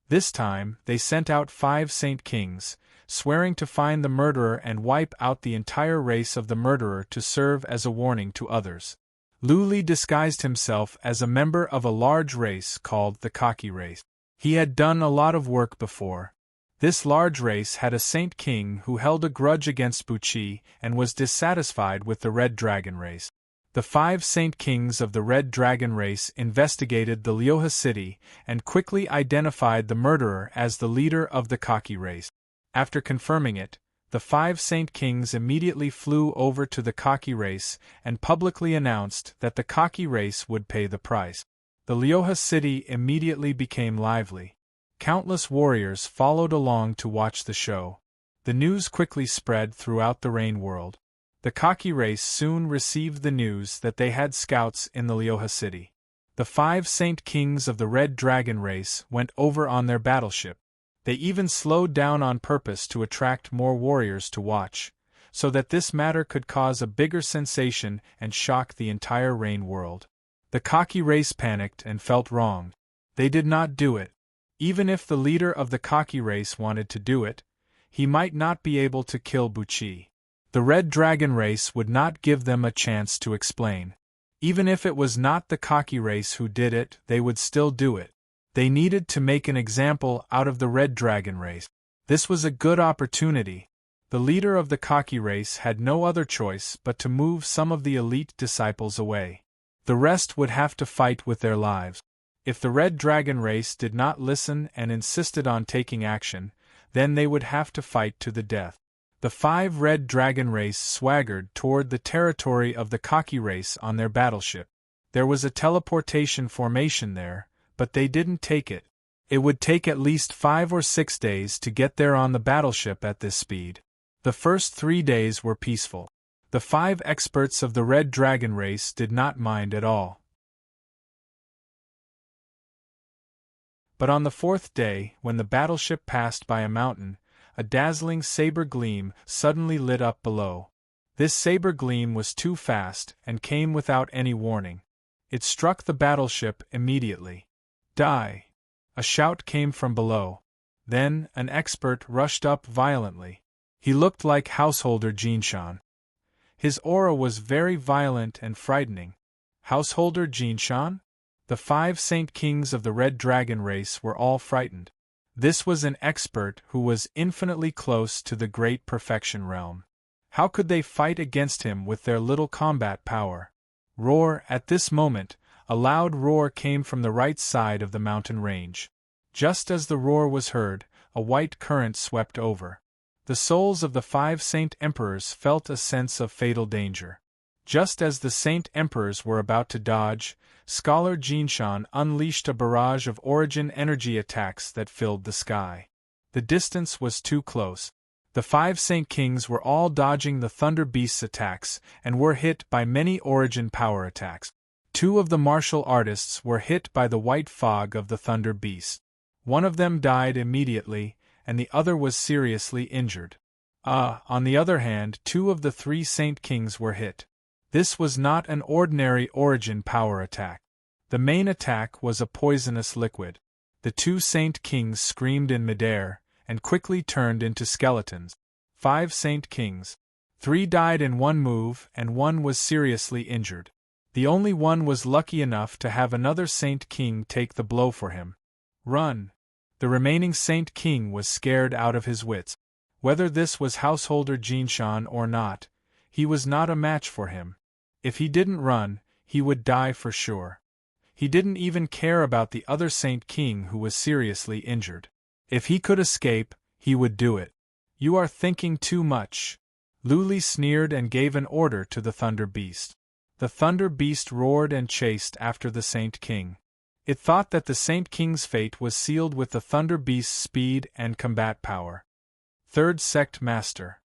This time, they sent out 5 Saint Kings, swearing to find the murderer and wipe out the entire race of the murderer to serve as a warning to others. Luli disguised himself as a member of a large race called the Cocky race. He had done a lot of work before. This large race had a Saint King who held a grudge against Bucci and was dissatisfied with the Red Dragon race. The 5 Saint Kings of the Red Dragon race investigated the Lioha city and quickly identified the murderer as the leader of the Cocky race. After confirming it, the 5 Saint Kings immediately flew over to the Cocky race and publicly announced that the Cocky race would pay the price. The Lioha city immediately became lively. Countless warriors followed along to watch the show. The news quickly spread throughout the Rain world. The Cocky race soon received the news that they had scouts in the Lioha city. The 5 Saint Kings of the Red Dragon race went over on their battleship. They even slowed down on purpose to attract more warriors to watch, so that this matter could cause a bigger sensation and shock the entire Rain world. The Cocky race panicked and felt wronged. They did not do it. Even if the leader of the Cocky race wanted to do it, he might not be able to kill Bucci. The Red Dragon race would not give them a chance to explain. Even if it was not the Cocky race who did it, they would still do it. They needed to make an example out of the Red Dragon race. This was a good opportunity. The leader of the Cocky race had no other choice but to move some of the elite disciples away. The rest would have to fight with their lives. If the Red Dragon race did not listen and insisted on taking action, then they would have to fight to the death. The 5 Red Dragon race swaggered toward the territory of the Cocky race on their battleship. There was a teleportation formation there, but they didn't take it. It would take at least 5 or 6 days to get there on the battleship at this speed. The first 3 days were peaceful. The 5 experts of the Red Dragon race did not mind at all. But on the 4th day, when the battleship passed by a mountain, a dazzling saber gleam suddenly lit up below. This saber gleam was too fast and came without any warning. It struck the battleship immediately. Die! A shout came from below. Then, an expert rushed up violently. He looked like Householder Jinshan. His aura was very violent and frightening. Householder Jinshan? The 5 Saint Kings of the Red Dragon race were all frightened. This was an expert who was infinitely close to the Great Perfection realm. How could they fight against him with their little combat power? Roar! At this moment, a loud roar came from the right side of the mountain range. Just as the roar was heard, a white current swept over. The souls of the 5 Saint Emperors felt a sense of fatal danger. Just as the Saint Emperors were about to dodge, Scholar Jinshan unleashed a barrage of origin energy attacks that filled the sky. The distance was too close. The 5 Saint Kings were all dodging the Thunder Beast's attacks and were hit by many origin power attacks. 2 of the martial artists were hit by the white fog of the Thunder Beast. One of them died immediately, and the other was seriously injured. On the other hand, 2 of the 3 Saint Kings were hit. This was not an ordinary origin power attack. The main attack was a poisonous liquid. The 2 Saint Kings screamed in midair, and quickly turned into skeletons. 5 Saint Kings. 3 died in one move, and 1 was seriously injured. The only one was lucky enough to have another Saint King take the blow for him. Run! The remaining Saint King was scared out of his wits. Whether this was Householder Jinshan or not, he was not a match for him. If he didn't run, he would die for sure. He didn't even care about the other Saint King who was seriously injured. If he could escape, he would do it. You are thinking too much. Luli sneered and gave an order to the Thunder Beast. The Thunder Beast roared and chased after the Saint King. It thought that the Saint King's fate was sealed with the Thunder Beast's speed and combat power. Third Sect Master.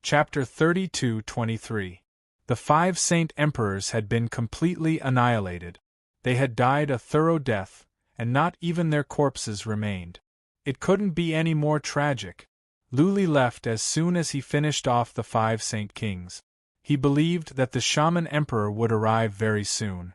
Chapter 32-23. The 5 Saint Emperors had been completely annihilated. They had died a thorough death, and not even their corpses remained. It couldn't be any more tragic. Luli left as soon as he finished off the 5 Saint Kings. He believed that the Shaman Emperor would arrive very soon.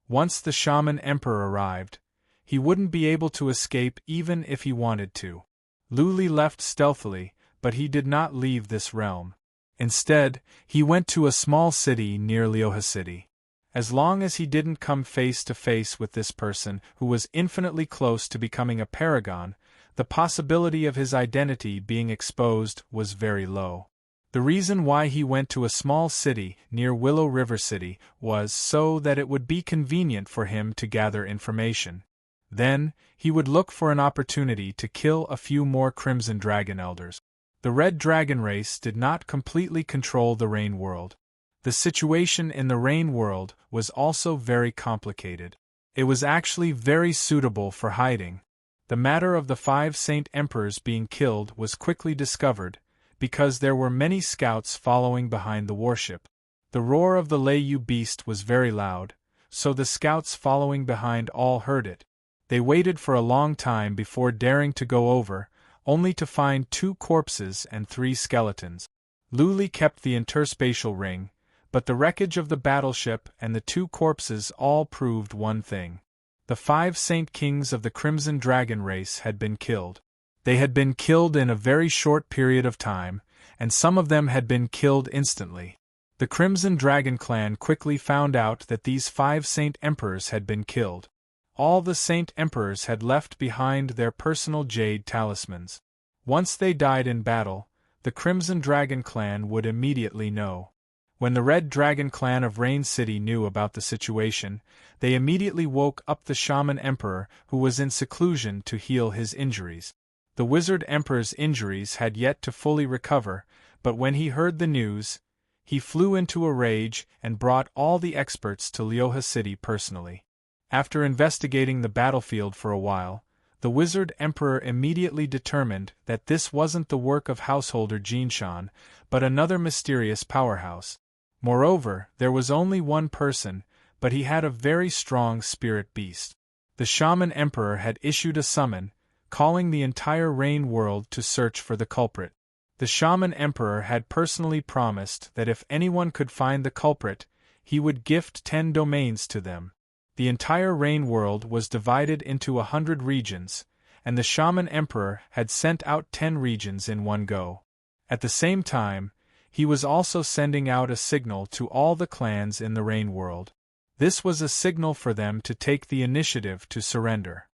Once the Shaman Emperor arrived, he wouldn't be able to escape even if he wanted to. Luli left stealthily, but he did not leave this realm. Instead, he went to a small city near Lioha City. As long as he didn't come face to face with this person who was infinitely close to becoming a paragon, the possibility of his identity being exposed was very low. The reason why he went to a small city near Willow River City was so that it would be convenient for him to gather information. Then, he would look for an opportunity to kill a few more Crimson Dragon Elders. The Red Dragon race did not completely control the Rain World. The situation in the Rain World was also very complicated. It was actually very suitable for hiding. The matter of the 5 Saint Emperors being killed was quickly discovered, because there were many scouts following behind the warship. The roar of the Leiyu beast was very loud, so the scouts following behind all heard it. They waited for a long time before daring to go over, only to find 2 corpses and 3 skeletons. Luli kept the interspatial ring, but the wreckage of the battleship and the 2 corpses all proved one thing. The 5 Saint Kings of the Crimson Dragon race had been killed. They had been killed in a very short period of time, and some of them had been killed instantly. The Crimson Dragon clan quickly found out that these 5 Saint Emperors had been killed. All the Saint Emperors had left behind their personal jade talismans. Once they died in battle, the Crimson Dragon clan would immediately know. When the Red Dragon clan of Rain City knew about the situation, they immediately woke up the Shaman Emperor who was in seclusion to heal his injuries. The Wizard Emperor's injuries had yet to fully recover, but when he heard the news, he flew into a rage and brought all the experts to Lioha City personally. After investigating the battlefield for a while, the Wizard Emperor immediately determined that this wasn't the work of Householder Jinshan, but another mysterious powerhouse. Moreover, there was only one person, but he had a very strong spirit beast. The Shaman Emperor had issued a summon, calling the entire Rain world to search for the culprit. The Shaman Emperor had personally promised that if anyone could find the culprit, he would gift 10 domains to them. The entire Rain world was divided into 100 regions, and the Shaman Emperor had sent out 10 regions in one go. At the same time, he was also sending out a signal to all the clans in the Rain world. This was a signal for them to take the initiative to surrender.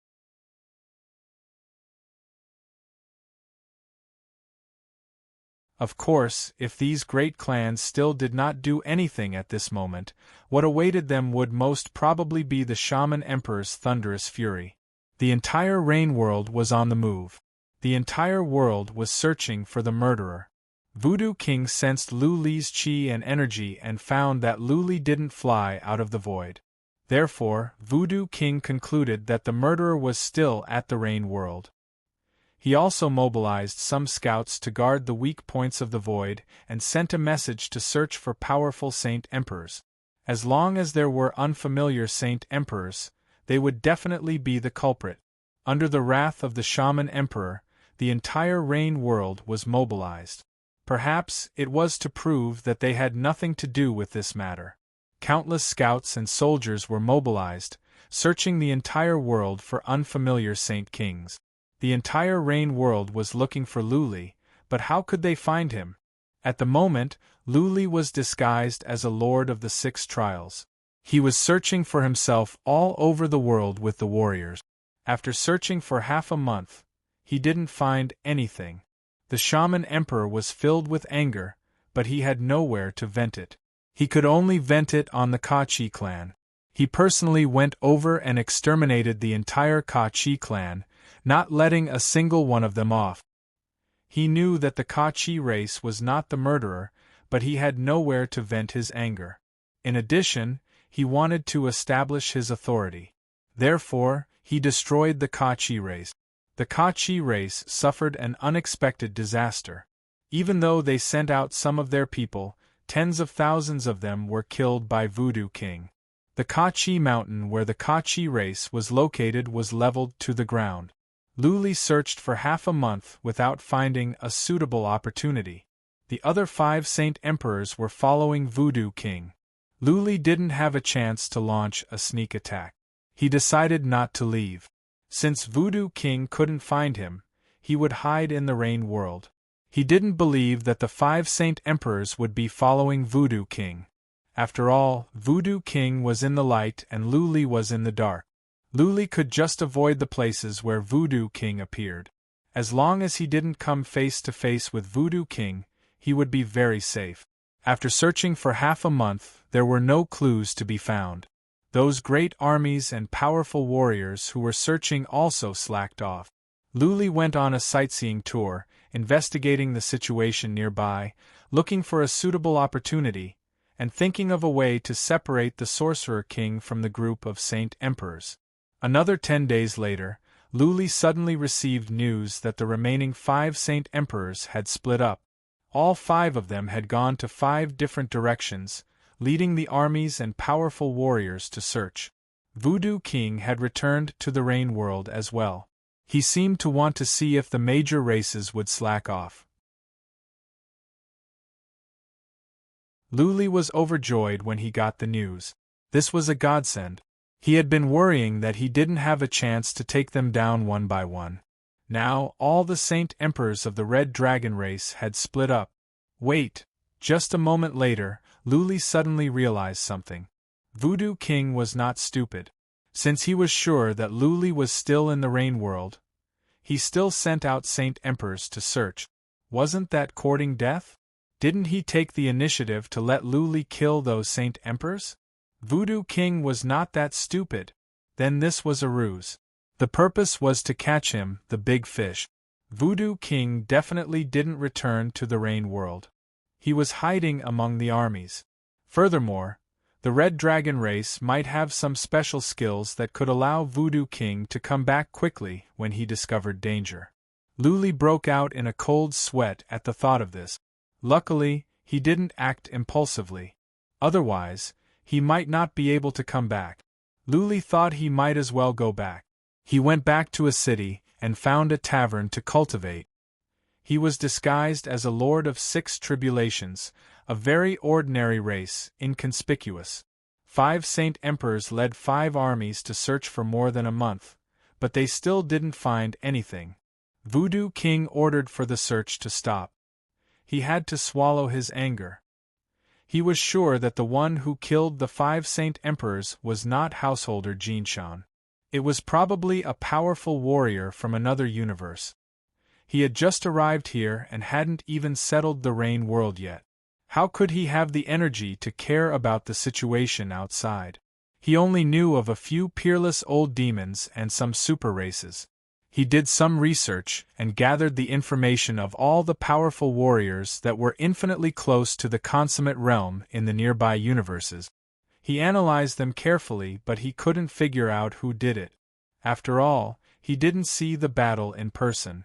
Of course, if these great clans still did not do anything at this moment, what awaited them would most probably be the Shaman Emperor's thunderous fury. The entire Rain world was on the move. The entire world was searching for the murderer. Voodoo King sensed Lu Li's chi and energy and found that Lu Li didn't fly out of the void. Therefore, Voodoo King concluded that the murderer was still at the Rain world. He also mobilized some scouts to guard the weak points of the void and sent a message to search for powerful Saint Emperors. As long as there were unfamiliar Saint Emperors, they would definitely be the culprit. Under the wrath of the Shaman Emperor, the entire Rain world was mobilized. Perhaps it was to prove that they had nothing to do with this matter. Countless scouts and soldiers were mobilized, searching the entire world for unfamiliar Saint Kings. The entire Rain world was looking for Lu Li, but how could they find him? At the moment, Lu Li was disguised as a lord of the 6 trials. He was searching for himself all over the world with the warriors. After searching for half a month, he didn't find anything. The Shaman Emperor was filled with anger, but he had nowhere to vent it. He could only vent it on the Ka-Chi clan. He personally went over and exterminated the entire Ka-Chi clan, not letting a single one of them off. He knew that the Ka-Chi race was not the murderer, but he had nowhere to vent his anger. In addition, he wanted to establish his authority. Therefore, he destroyed the Ka-Chi race. The Ka-Chi race suffered an unexpected disaster. Even though they sent out some of their people, tens of thousands of them were killed by Voodoo King. The Ka-Chi mountain where the Ka-Chi race was located was leveled to the ground. Lu Li searched for half a month without finding a suitable opportunity. The other 5 Saint Emperors were following Voodoo King. Lu Li didn't have a chance to launch a sneak attack. He decided not to leave. Since Voodoo King couldn't find him, he would hide in the Rain world. He didn't believe that the 5 Saint Emperors would be following Voodoo King. After all, Voodoo King was in the light and Lu Li was in the dark. Lu Li could just avoid the places where Voodoo King appeared. As long as he didn't come face to face with Voodoo King, he would be very safe. After searching for half a month, there were no clues to be found. Those great armies and powerful warriors who were searching also slacked off. Lu Li went on a sightseeing tour, investigating the situation nearby, looking for a suitable opportunity, and thinking of a way to separate the Sorcerer King from the group of Saint Emperors. Another 10 days later, Lu Li suddenly received news that the remaining 5 Saint Emperors had split up. All 5 of them had gone to 5 different directions, leading the armies and powerful warriors to search. Voodoo King had returned to the Rain world as well. He seemed to want to see if the major races would slack off. Lu Li was overjoyed when he got the news. This was a godsend. He had been worrying that he didn't have a chance to take them down one by one. Now, all the Saint Emperors of the Red Dragon race had split up. Wait! Just a moment later, Lu Li suddenly realized something. Voodoo King was not stupid. Since he was sure that Lu Li was still in the Rain world, he still sent out Saint Emperors to search. Wasn't that courting death? Didn't he take the initiative to let Lu Li kill those Saint Emperors? Voodoo King was not that stupid. Then this was a ruse. The purpose was to catch him, the big fish. Voodoo King definitely didn't return to the Rain world. He was hiding among the armies. Furthermore, the Red Dragon race might have some special skills that could allow Voodoo King to come back quickly when he discovered danger. Lu Li broke out in a cold sweat at the thought of this. Luckily, he didn't act impulsively. Otherwise, He might not be able to come back. Luli thought he might as well go back. He went back to a city and found a tavern to cultivate. He was disguised as a lord of 6 tribulations, a very ordinary race, inconspicuous. 5 saint emperors led 5 armies to search for more than a month, but they still didn't find anything. Voodoo King ordered for the search to stop. He had to swallow his anger. He was sure that the one who killed the 5 saint emperors was not householder Jinshan. It was probably a powerful warrior from another universe. He had just arrived here and hadn't even settled the Rain world yet. How could he have the energy to care about the situation outside? He only knew of a few peerless old demons and some super races. He did some research and gathered the information of all the powerful warriors that were infinitely close to the consummate realm in the nearby universes. He analyzed them carefully, but he couldn't figure out who did it. After all, he didn't see the battle in person.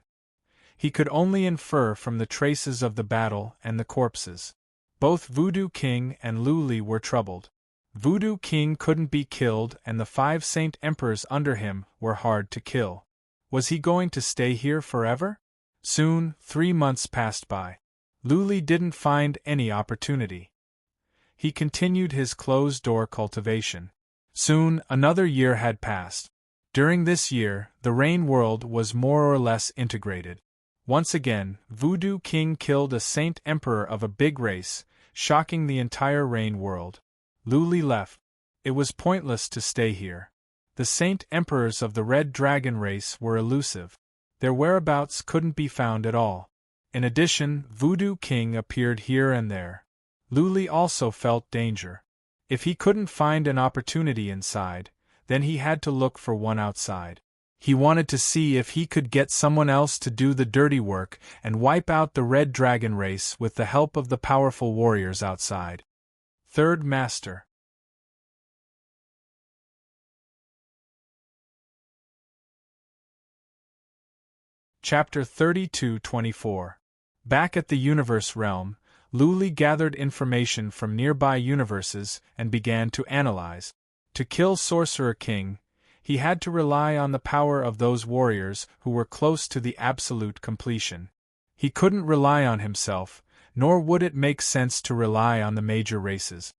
He could only infer from the traces of the battle and the corpses. Both Voodoo King and Luli were troubled. Voodoo King couldn't be killed and the 5 saint emperors under him were hard to kill. Was he going to stay here forever? Soon, 3 months passed by. Luli didn't find any opportunity. He continued his closed-door cultivation. Soon, another year had passed. During this year, the Rain world was more or less integrated. Once again, Voodoo King killed a saint emperor of a big race, shocking the entire Rain world. Luli left. It was pointless to stay here. The saint emperors of the Red Dragon race were elusive. Their whereabouts couldn't be found at all. In addition, Voodoo King appeared here and there. Luli also felt danger. If he couldn't find an opportunity inside, then he had to look for one outside. He wanted to see if he could get someone else to do the dirty work and wipe out the Red Dragon race with the help of the powerful warriors outside. Third Master. Chapter 32-24. Back at the Universe Realm, Luli gathered information from nearby universes and began to analyze. To kill Sorcerer King, he had to rely on the power of those warriors who were close to the absolute completion. He couldn't rely on himself, nor would it make sense to rely on the major races.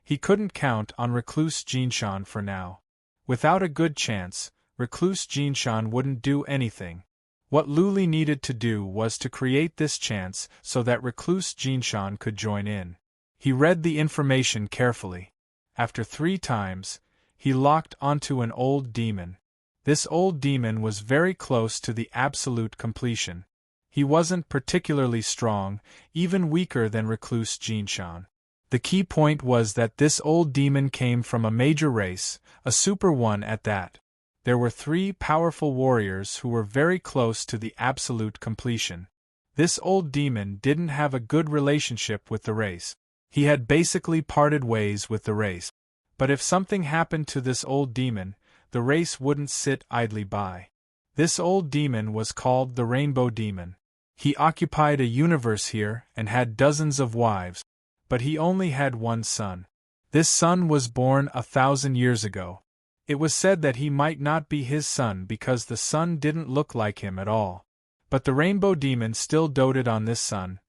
He couldn't count on Recluse Jinshan for now. Without a good chance, Recluse Jinshan wouldn't do anything. What Luli needed to do was to create this chance so that Recluse Jinshan could join in. He read the information carefully. After 3 times, he locked onto an old demon. This old demon was very close to the absolute completion. He wasn't particularly strong, even weaker than Recluse Jinshan. The key point was that this old demon came from a major race, a super one at that. There were 3 powerful warriors who were very close to the absolute completion. This old demon didn't have a good relationship with the race. He had basically parted ways with the race. But if something happened to this old demon, the race wouldn't sit idly by. This old demon was called the Rainbow Demon. He occupied a universe here and had dozens of wives, but he only had one son. This son was born 1,000 years ago. It was said that he might not be his son because the son didn't look like him at all. But the Rainbow Demon still doted on this son.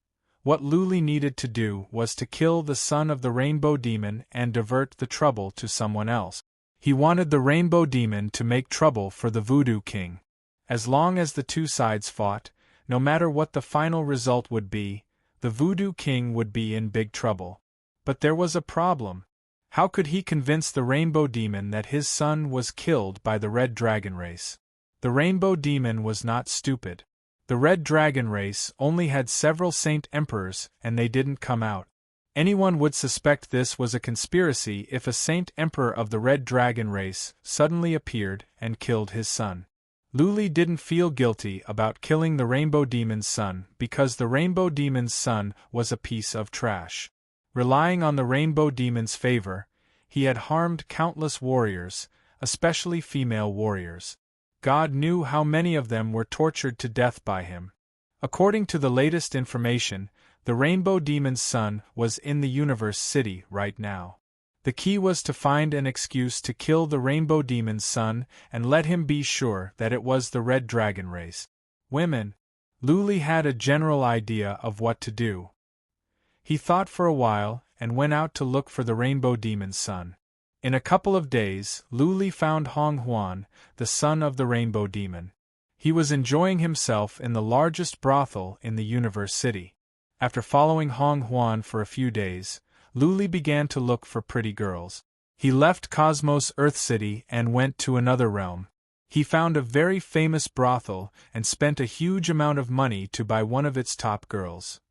What Luli needed to do was to kill the son of the Rainbow Demon and divert the trouble to someone else. He wanted the Rainbow Demon to make trouble for the Voodoo King. As long as the 2 sides fought, no matter what the final result would be, the Voodoo King would be in big trouble. But there was a problem. How could he convince the Rainbow Demon that his son was killed by the Red Dragon race? The Rainbow Demon was not stupid. The Red Dragon race only had several Saint Emperors and they didn't come out. Anyone would suspect this was a conspiracy if a Saint Emperor of the Red Dragon race suddenly appeared and killed his son. Luli didn't feel guilty about killing the Rainbow Demon's son because the Rainbow Demon's son was a piece of trash. Relying on the Rainbow Demon's favor, he had harmed countless warriors, especially female warriors. God knew how many of them were tortured to death by him. According to the latest information, the Rainbow Demon's son was in the Universe City right now. The key was to find an excuse to kill the Rainbow Demon's son and let him be sure that it was the Red Dragon race. Women. Luli had a general idea of what to do. He thought for a while and went out to look for the Rainbow Demon's son. In a couple of days, Luli found Hong Huan, the son of the Rainbow Demon. He was enjoying himself in the largest brothel in the Universe City. After following Hong Huan for a few days, Luli began to look for pretty girls. He left Cosmos Earth City and went to another realm. He found a very famous brothel and spent a huge amount of money to buy one of its top girls.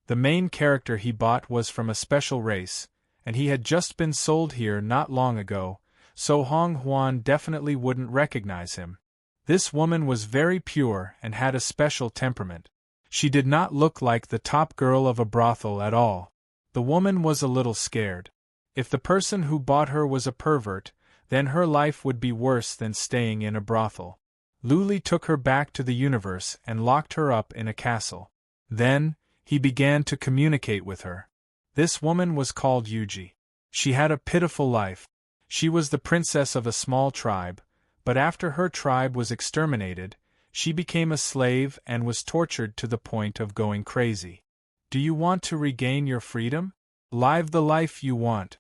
The main character he bought was from a special race, and he had just been sold here not long ago, so Hong Huan definitely wouldn't recognize him. This woman was very pure and had a special temperament. She did not look like the top girl of a brothel at all. The woman was a little scared. If the person who bought her was a pervert, then her life would be worse than staying in a brothel. Luli took her back to the universe and locked her up in a castle. Then, he began to communicate with her. This woman was called Yuji. She had a pitiful life. She was the princess of a small tribe, but after her tribe was exterminated, she became a slave and was tortured to the point of going crazy. Do you want to regain your freedom? Live the life you want?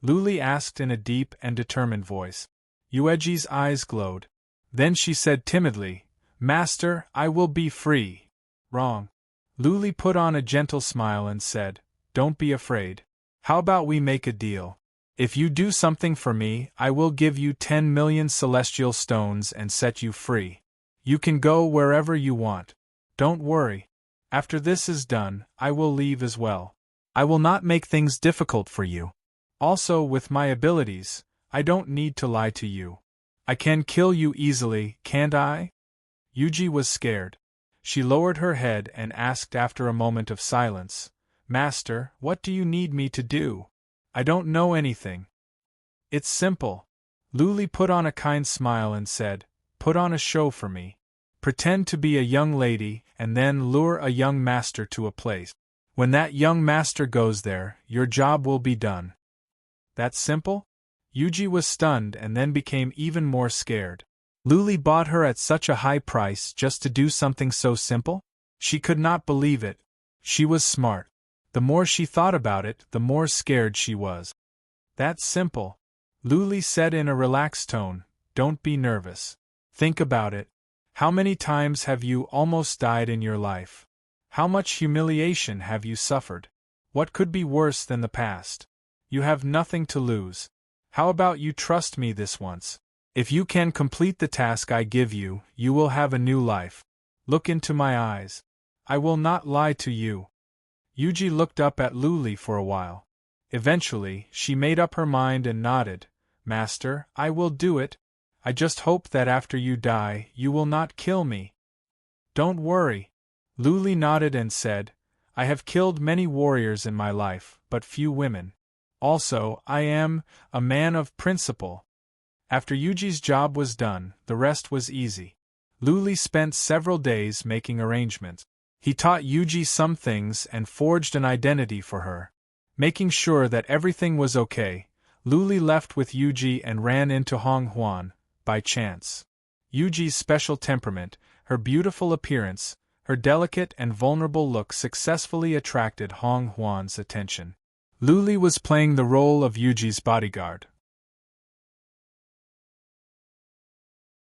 Luli asked in a deep and determined voice. Yueji's eyes glowed. Then she said timidly, Master, I will be free. Wrong. Luli put on a gentle smile and said, Don't be afraid. How about we make a deal? If you do something for me, I will give you 10 million celestial stones and set you free. You can go wherever you want. Don't worry. After this is done, I will leave as well. I will not make things difficult for you. Also, with my abilities, I don't need to lie to you. I can kill you easily, can't I? Yuji was scared. She lowered her head and asked after a moment of silence, Master, what do you need me to do? I don't know anything. It's simple. Luli put on a kind smile and said, Put on a show for me. Pretend to be a young lady and then lure a young master to a place. When that young master goes there, your job will be done. That simple? Yuji was stunned and then became even more scared. Luli bought her at such a high price just to do something so simple? She could not believe it. She was smart. The more she thought about it, the more scared she was. That's simple. Luli said in a relaxed tone, Don't be nervous. Think about it. How many times have you almost died in your life? How much humiliation have you suffered? What could be worse than the past? You have nothing to lose. How about you trust me this once? If you can complete the task I give you, you will have a new life. Look into my eyes. I will not lie to you. Yuji looked up at Luli for a while. Eventually, she made up her mind and nodded. Master, I will do it. I just hope that after you die, you will not kill me. Don't worry. Luli nodded and said, I have killed many warriors in my life, but few women. Also, I am a man of principle. After Yuji's job was done, the rest was easy. Luli spent several days making arrangements. He taught Yuji some things and forged an identity for her. Making sure that everything was okay, Luli left with Yuji and ran into Hong Huan, by chance. Yuji's special temperament, her beautiful appearance, her delicate and vulnerable look successfully attracted Hong Huan's attention. Luli was playing the role of Yuji's bodyguard.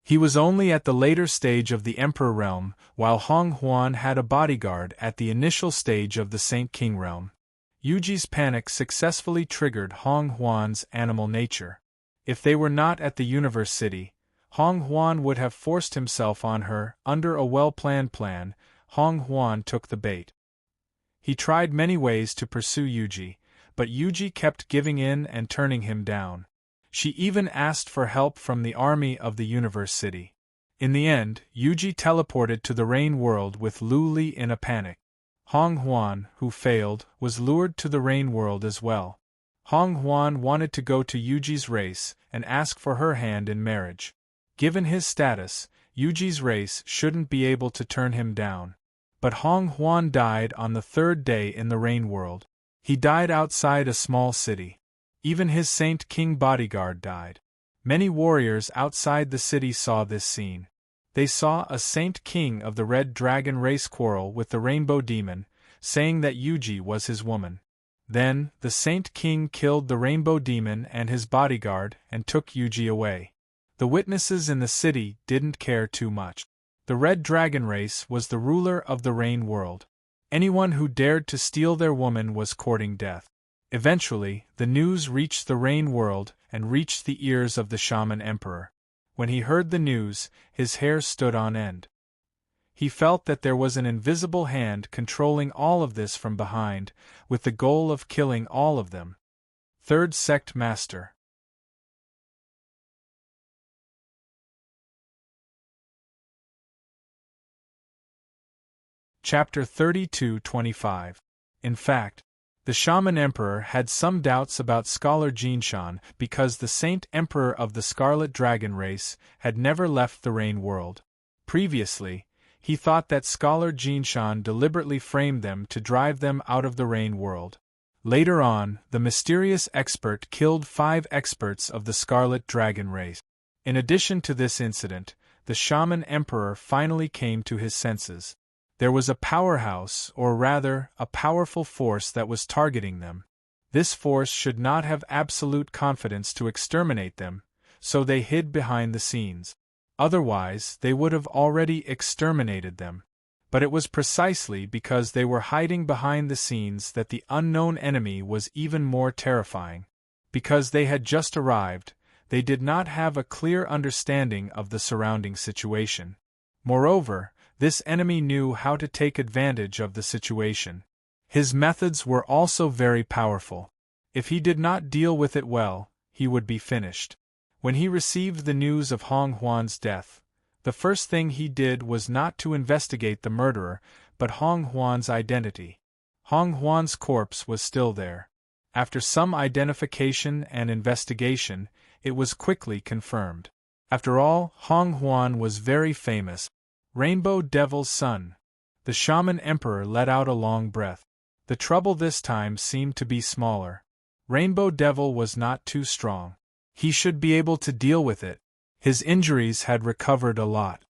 He was only at the later stage of the Emperor realm, while Hong Huan had a bodyguard at the initial stage of the Saint King realm. Yuji's panic successfully triggered Hong Huan's animal nature. If they were not at the Universe City, Hong Huan would have forced himself on her. Under a well-planned plan, Hong Huan took the bait. He tried many ways to pursue Yuji, but Yuji kept giving in and turning him down. She even asked for help from the army of the Universe City. In the end, Yuji teleported to the Rain World with Luli in a panic. Hong Huan, who failed, was lured to the Rain World as well. Hong Huan wanted to go to Yuji's race and ask for her hand in marriage. Given his status, Yuji's race shouldn't be able to turn him down. But Hong Huan died on the third day in the Rain World. He died outside a small city. Even his Saint King bodyguard died. Many warriors outside the city saw this scene. They saw a Saint King of the Red Dragon race quarrel with the Rainbow Demon, saying that Yuji was his woman. Then, the Saint King killed the Rainbow Demon and his bodyguard and took Yuji away. The witnesses in the city didn't care too much. The Red Dragon race was the ruler of the Rain World. Anyone who dared to steal their woman was courting death. Eventually, the news reached the Rain World and reached the ears of the Shaman Emperor. When he heard the news, his hair stood on end. He felt that there was an invisible hand controlling all of this from behind, with the goal of killing all of them. Third Sect Master. Chapter 32-25. In fact, the Shaman Emperor had some doubts about Scholar Jinshan because the Saint Emperor of the Scarlet Dragon race had never left the Rain World. Previously, he thought that Scholar Jinshan deliberately framed them to drive them out of the Rain World. Later on, the mysterious expert killed 5 experts of the Scarlet Dragon race. In addition to this incident, the Shaman Emperor finally came to his senses. There was a powerhouse, or rather, a powerful force that was targeting them. This force should not have absolute confidence to exterminate them, so they hid behind the scenes. Otherwise, they would have already exterminated them. But it was precisely because they were hiding behind the scenes that the unknown enemy was even more terrifying. Because they had just arrived, they did not have a clear understanding of the surrounding situation. Moreover, this enemy knew how to take advantage of the situation. His methods were also very powerful. If he did not deal with it well, he would be finished. When he received the news of Hong Huan's death, the first thing he did was not to investigate the murderer, but Hong Huan's identity. Hong Huan's corpse was still there. After some identification and investigation, it was quickly confirmed. After all, Hong Huan was very famous. Rainbow Devil's son. The Shaman Emperor let out a long breath. The trouble this time seemed to be smaller. Rainbow Devil was not too strong. He should be able to deal with it. His injuries had recovered a lot.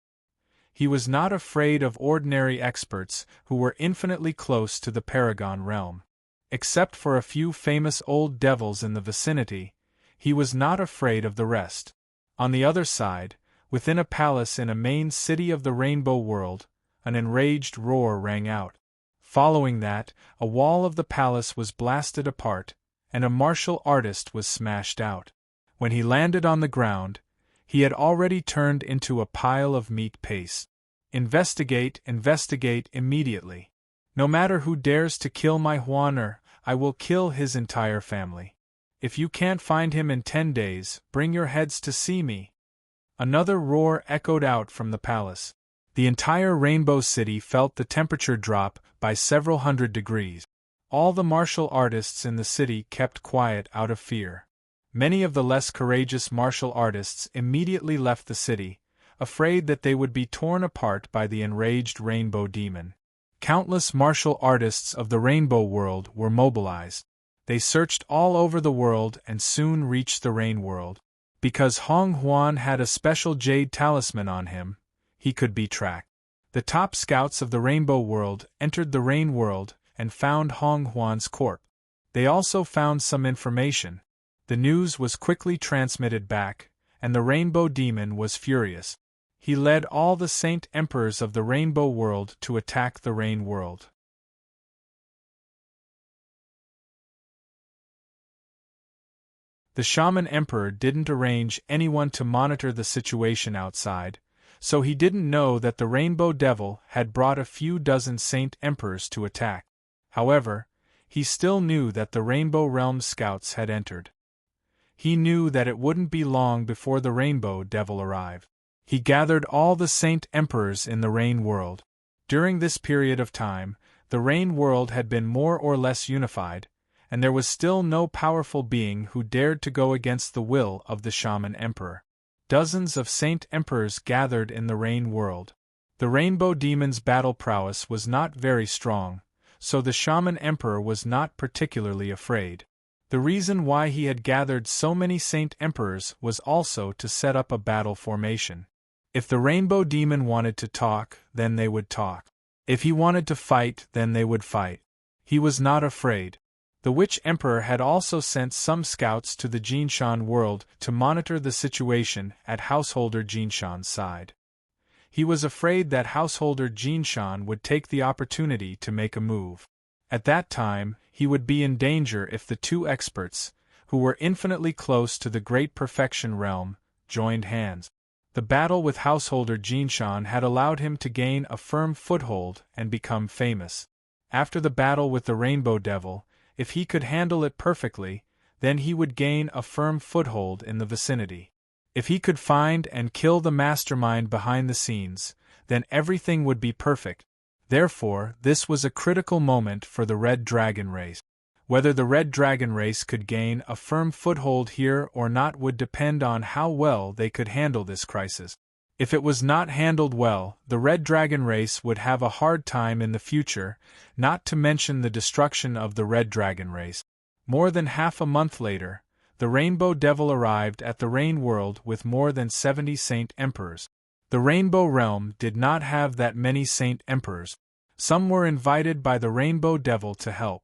He was not afraid of ordinary experts who were infinitely close to the Paragon realm. Except for a few famous old devils in the vicinity, he was not afraid of the rest. On the other side, within a palace in a main city of the Rainbow World, an enraged roar rang out. Following that, a wall of the palace was blasted apart, and a martial artist was smashed out. When he landed on the ground, he had already turned into a pile of meat paste. Investigate immediately. No matter who dares to kill my Huaner, I will kill his entire family. If you can't find him in 10 days, bring your heads to see me. Another roar echoed out from the palace. The entire Rainbow City felt the temperature drop by several hundred degrees. All the martial artists in the city kept quiet out of fear. Many of the less courageous martial artists immediately left the city, afraid that they would be torn apart by the enraged Rainbow Demon. Countless martial artists of the Rainbow World were mobilized. They searched all over the world and soon reached the Rain World. Because Hong Huan had a special jade talisman on him, he could be tracked. The top scouts of the Rainbow World entered the Rain World and found Hong Huan's corpse. They also found some information. The news was quickly transmitted back, and the Rainbow Demon was furious. He led all the Saint Emperors of the Rainbow World to attack the Rain World. The Shaman Emperor didn't arrange anyone to monitor the situation outside, so he didn't know that the Rainbow Devil had brought a few dozen Saint Emperors to attack. However, he still knew that the Rainbow Realm scouts had entered. He knew that it wouldn't be long before the Rainbow Devil arrived. He gathered all the Saint Emperors in the Rain World. During this period of time, the Rain World had been more or less unified, and there was still no powerful being who dared to go against the will of the Shaman Emperor. Dozens of Saint Emperors gathered in the Rain World. The Rainbow Demon's battle prowess was not very strong, so the Shaman Emperor was not particularly afraid. The reason why he had gathered so many Saint Emperors was also to set up a battle formation. If the Rainbow Demon wanted to talk, then they would talk. If he wanted to fight, then they would fight. He was not afraid. The Witch Emperor had also sent some scouts to the Jinshan world to monitor the situation at Householder Jinshan's side. He was afraid that Householder Jinshan would take the opportunity to make a move. At that time, he would be in danger if the two experts, who were infinitely close to the Great Perfection Realm, joined hands. The battle with Householder Jinshan had allowed him to gain a firm foothold and become famous. After the battle with the Rainbow Devil, if he could handle it perfectly, then he would gain a firm foothold in the vicinity. If he could find and kill the mastermind behind the scenes, then everything would be perfect. Therefore, this was a critical moment for the Red Dragon race. Whether the Red Dragon race could gain a firm foothold here or not would depend on how well they could handle this crisis. If it was not handled well, the Red Dragon race would have a hard time in the future, not to mention the destruction of the Red Dragon race. More than half a month later, the Rainbow Devil arrived at the Rain World with more than 70 Saint Emperors. The Rainbow Realm did not have that many Saint Emperors. Some were invited by the Rainbow Devil to help.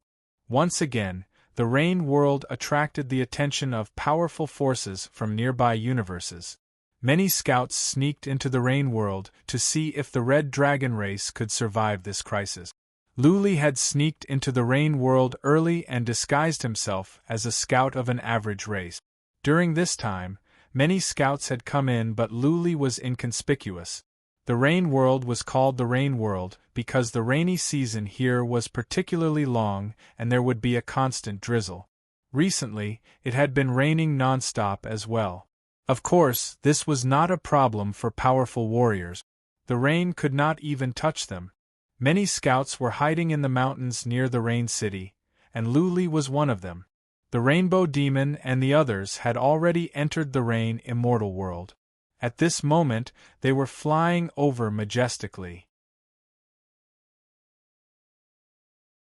Once again, the Rain World attracted the attention of powerful forces from nearby universes. Many scouts sneaked into the Rain World to see if the Red Dragon race could survive this crisis. Luli had sneaked into the Rain World early and disguised himself as a scout of an average race. During this time, many scouts had come in, but Luli was inconspicuous. The Rain World was called the Rain World because the rainy season here was particularly long and there would be a constant drizzle. Recently, it had been raining non-stop as well. Of course, this was not a problem for powerful warriors. The rain could not even touch them. Many scouts were hiding in the mountains near the Rain City, and Luli was one of them. The Rainbow Demon and the others had already entered the Rain Immortal World. At this moment, they were flying over majestically.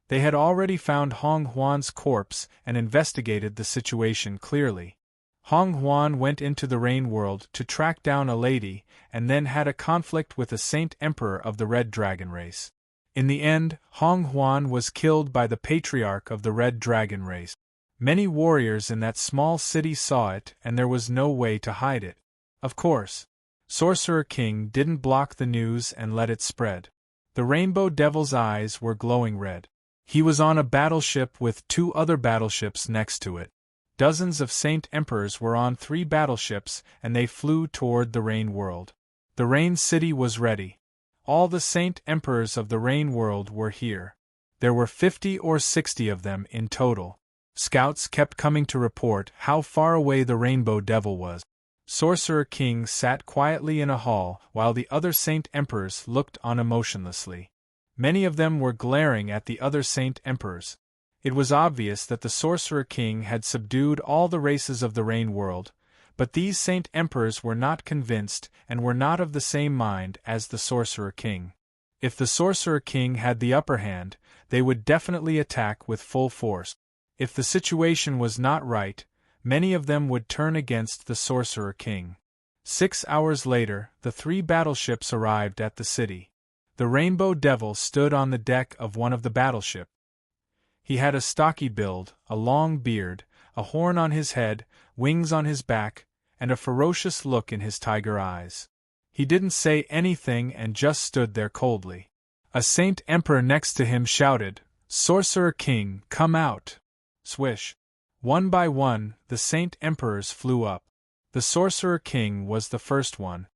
They had already found Hong Huan's corpse and investigated the situation clearly. Hong Huan went into the Rain World to track down a lady and then had a conflict with a Saint Emperor of the Red Dragon race. In the end, Hong Huan was killed by the Patriarch of the Red Dragon race. Many warriors in that small city saw it and there was no way to hide it. Of course, Sorcerer King didn't block the news and let it spread. The Rainbow Devil's eyes were glowing red. He was on a battleship with 2 other battleships next to it. Dozens of Saint Emperors were on 3 battleships and they flew toward the Rain World. The Rain City was ready. All the Saint Emperors of the Rain World were here. There were 50 or 60 of them in total. Scouts kept coming to report how far away the Rainbow Devil was. Sorcerer King sat quietly in a hall while the other Saint Emperors looked on emotionlessly. Many of them were glaring at the other Saint Emperors. It was obvious that the Sorcerer King had subdued all the races of the Rain World, but these Saint Emperors were not convinced and were not of the same mind as the Sorcerer King. If the Sorcerer King had the upper hand, they would definitely attack with full force. If the situation was not right, many of them would turn against the Sorcerer King. 6 hours later, the 3 battleships arrived at the city. The Rainbow Devil stood on the deck of one of the battleships. He had a stocky build, a long beard, a horn on his head, wings on his back, and a ferocious look in his tiger eyes. He didn't say anything and just stood there coldly. A Saint Emperor next to him shouted, "Sorcerer King, come out!" Swish. One by one, the Saint Emperors flew up. The Sorcerer King was the first one.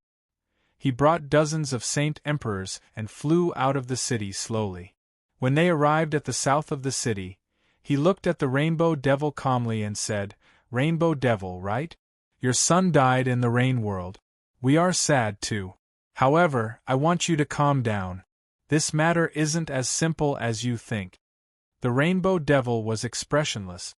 He brought dozens of Saint Emperors and flew out of the city slowly. When they arrived at the south of the city, he looked at the Rainbow Devil calmly and said, "Rainbow Devil, right? Your son died in the Rain World. We are sad too. However, I want you to calm down. This matter isn't as simple as you think." The Rainbow Devil was expressionless.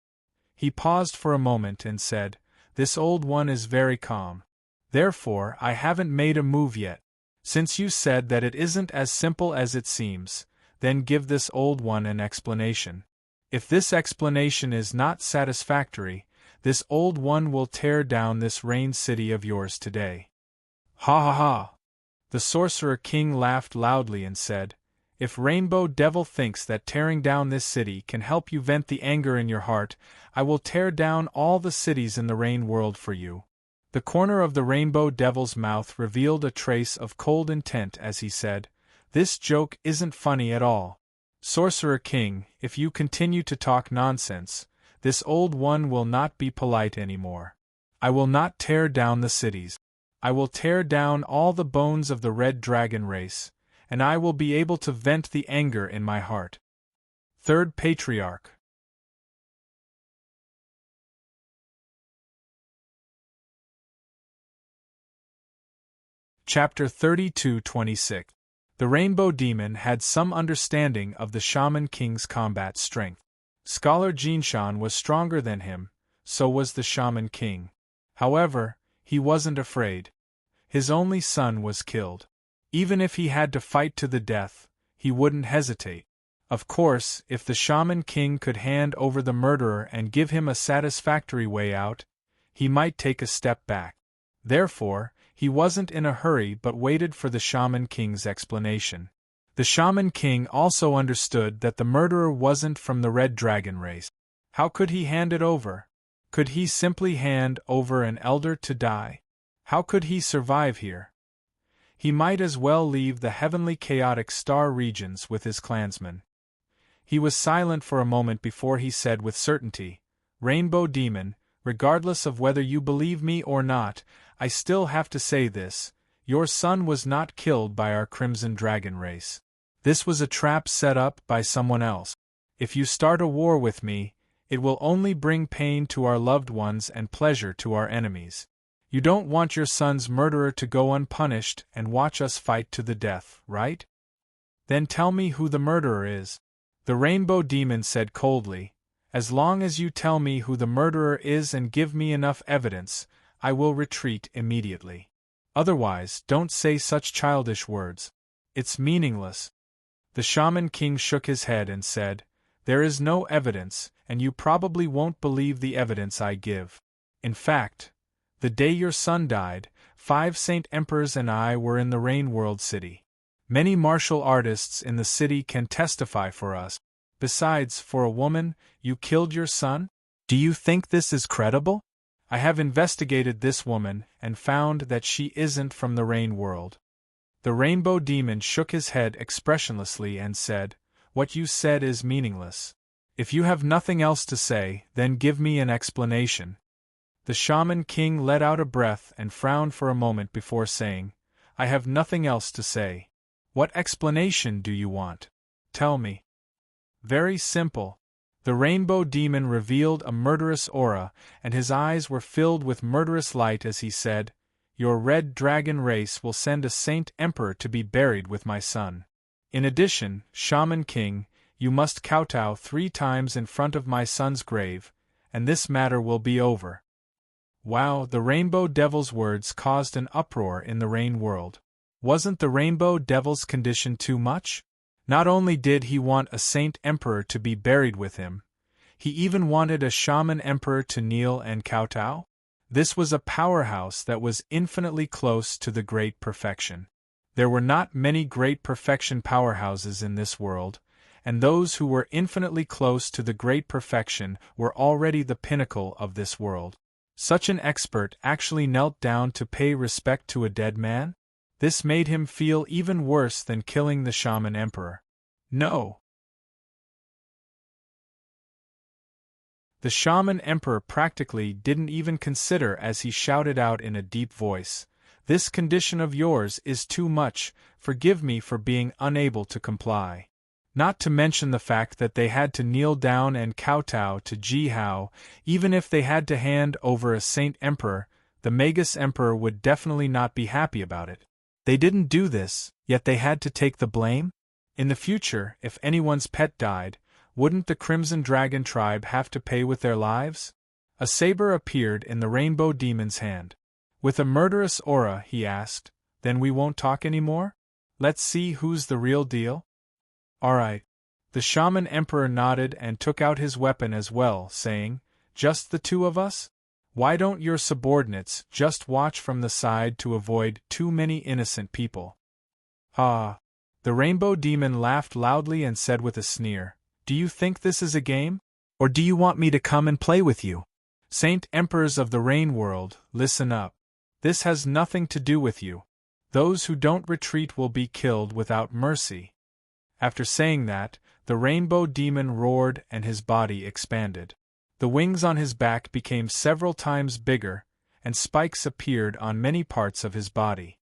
He paused for a moment and said, "This old one is very calm. Therefore, I haven't made a move yet. Since you said that it isn't as simple as it seems, then give this old one an explanation. If this explanation is not satisfactory, this old one will tear down this rain city of yours today." "Ha ha ha!" The Sorcerer King laughed loudly and said, "If Rainbow Devil thinks that tearing down this city can help you vent the anger in your heart, I will tear down all the cities in the Rain World for you." The corner of the Rainbow Devil's mouth revealed a trace of cold intent as he said, "This joke isn't funny at all. Sorcerer King, if you continue to talk nonsense, this old one will not be polite anymore. I will not tear down the cities. I will tear down all the bones of the Red Dragon race, and I will be able to vent the anger in my heart." Third Patriarch. Chapter 32-26. The Rainbow Demon had some understanding of the Shaman King's combat strength. Scholar Jinshan was stronger than him, so was the Shaman King. However, he wasn't afraid. His only son was killed. Even if he had to fight to the death, he wouldn't hesitate. Of course, if the Shaman King could hand over the murderer and give him a satisfactory way out, he might take a step back. Therefore, he wasn't in a hurry but waited for the Shaman King's explanation. The Shaman King also understood that the murderer wasn't from the Red Dragon race. How could he hand it over? Could he simply hand over an elder to die? How could he survive here? He might as well leave the heavenly chaotic star regions with his clansmen. He was silent for a moment before he said with certainty, "Rainbow Demon, regardless of whether you believe me or not, I still have to say this: your son was not killed by our Crimson Dragon race. This was a trap set up by someone else. If you start a war with me, it will only bring pain to our loved ones and pleasure to our enemies. You don't want your son's murderer to go unpunished and watch us fight to the death, right? Then tell me who the murderer is." The Rainbow Demon said coldly, "As long as you tell me who the murderer is and give me enough evidence, I will retreat immediately. Otherwise, don't say such childish words. It's meaningless." The Shaman King shook his head and said, "There is no evidence, and you probably won't believe the evidence I give. In fact, the day your son died, 5 Saint Emperors and I were in the Rain World City. Many martial artists in the city can testify for us. Besides, for a woman, you killed your son? Do you think this is credible? I have investigated this woman and found that she isn't from the Rain World." The Rainbow Demon shook his head expressionlessly and said, "What you said is meaningless. If you have nothing else to say, then give me an explanation." The Shaman King let out a breath and frowned for a moment before saying, "I have nothing else to say. What explanation do you want? Tell me." "Very simple." The Rainbow Demon revealed a murderous aura, and his eyes were filled with murderous light as he said, "Your Red Dragon race will send a Saint Emperor to be buried with my son. In addition, Shaman King, you must kowtow 3 times in front of my son's grave, and this matter will be over." Wow, the Rainbow Devil's words caused an uproar in the Rain World. Wasn't the Rainbow Devil's condition too much? Not only did he want a Saint Emperor to be buried with him, he even wanted a Shaman Emperor to kneel and kowtow? This was a powerhouse that was infinitely close to the Great Perfection. There were not many Great Perfection powerhouses in this world, and those who were infinitely close to the Great Perfection were already the pinnacle of this world. Such an expert actually knelt down to pay respect to a dead man? This made him feel even worse than killing the Shaman Emperor. No! The Shaman Emperor practically didn't even consider as he shouted out in a deep voice, "This condition of yours is too much, forgive me for being unable to comply." Not to mention the fact that they had to kneel down and kowtow to Ji Hao. Even if they had to hand over a Saint Emperor, the Magus Emperor would definitely not be happy about it. They didn't do this, yet they had to take the blame? In the future, if anyone's pet died, wouldn't the Crimson Dragon tribe have to pay with their lives? A saber appeared in the Rainbow Demon's hand. With a murderous aura, he asked, "Then we won't talk anymore? Let's see who's the real deal?" All right. The shaman emperor nodded and took out his weapon as well, saying, "Just the two of us? Why don't your subordinates just watch from the side to avoid too many innocent people?" Ah! The rainbow demon laughed loudly and said with a sneer, "Do you think this is a game? Or do you want me to come and play with you? Saint Emperors of the Rain World, listen up. This has nothing to do with you. Those who don't retreat will be killed without mercy." After saying that, the rainbow demon roared and his body expanded. The wings on his back became several times bigger, and spikes appeared on many parts of his body.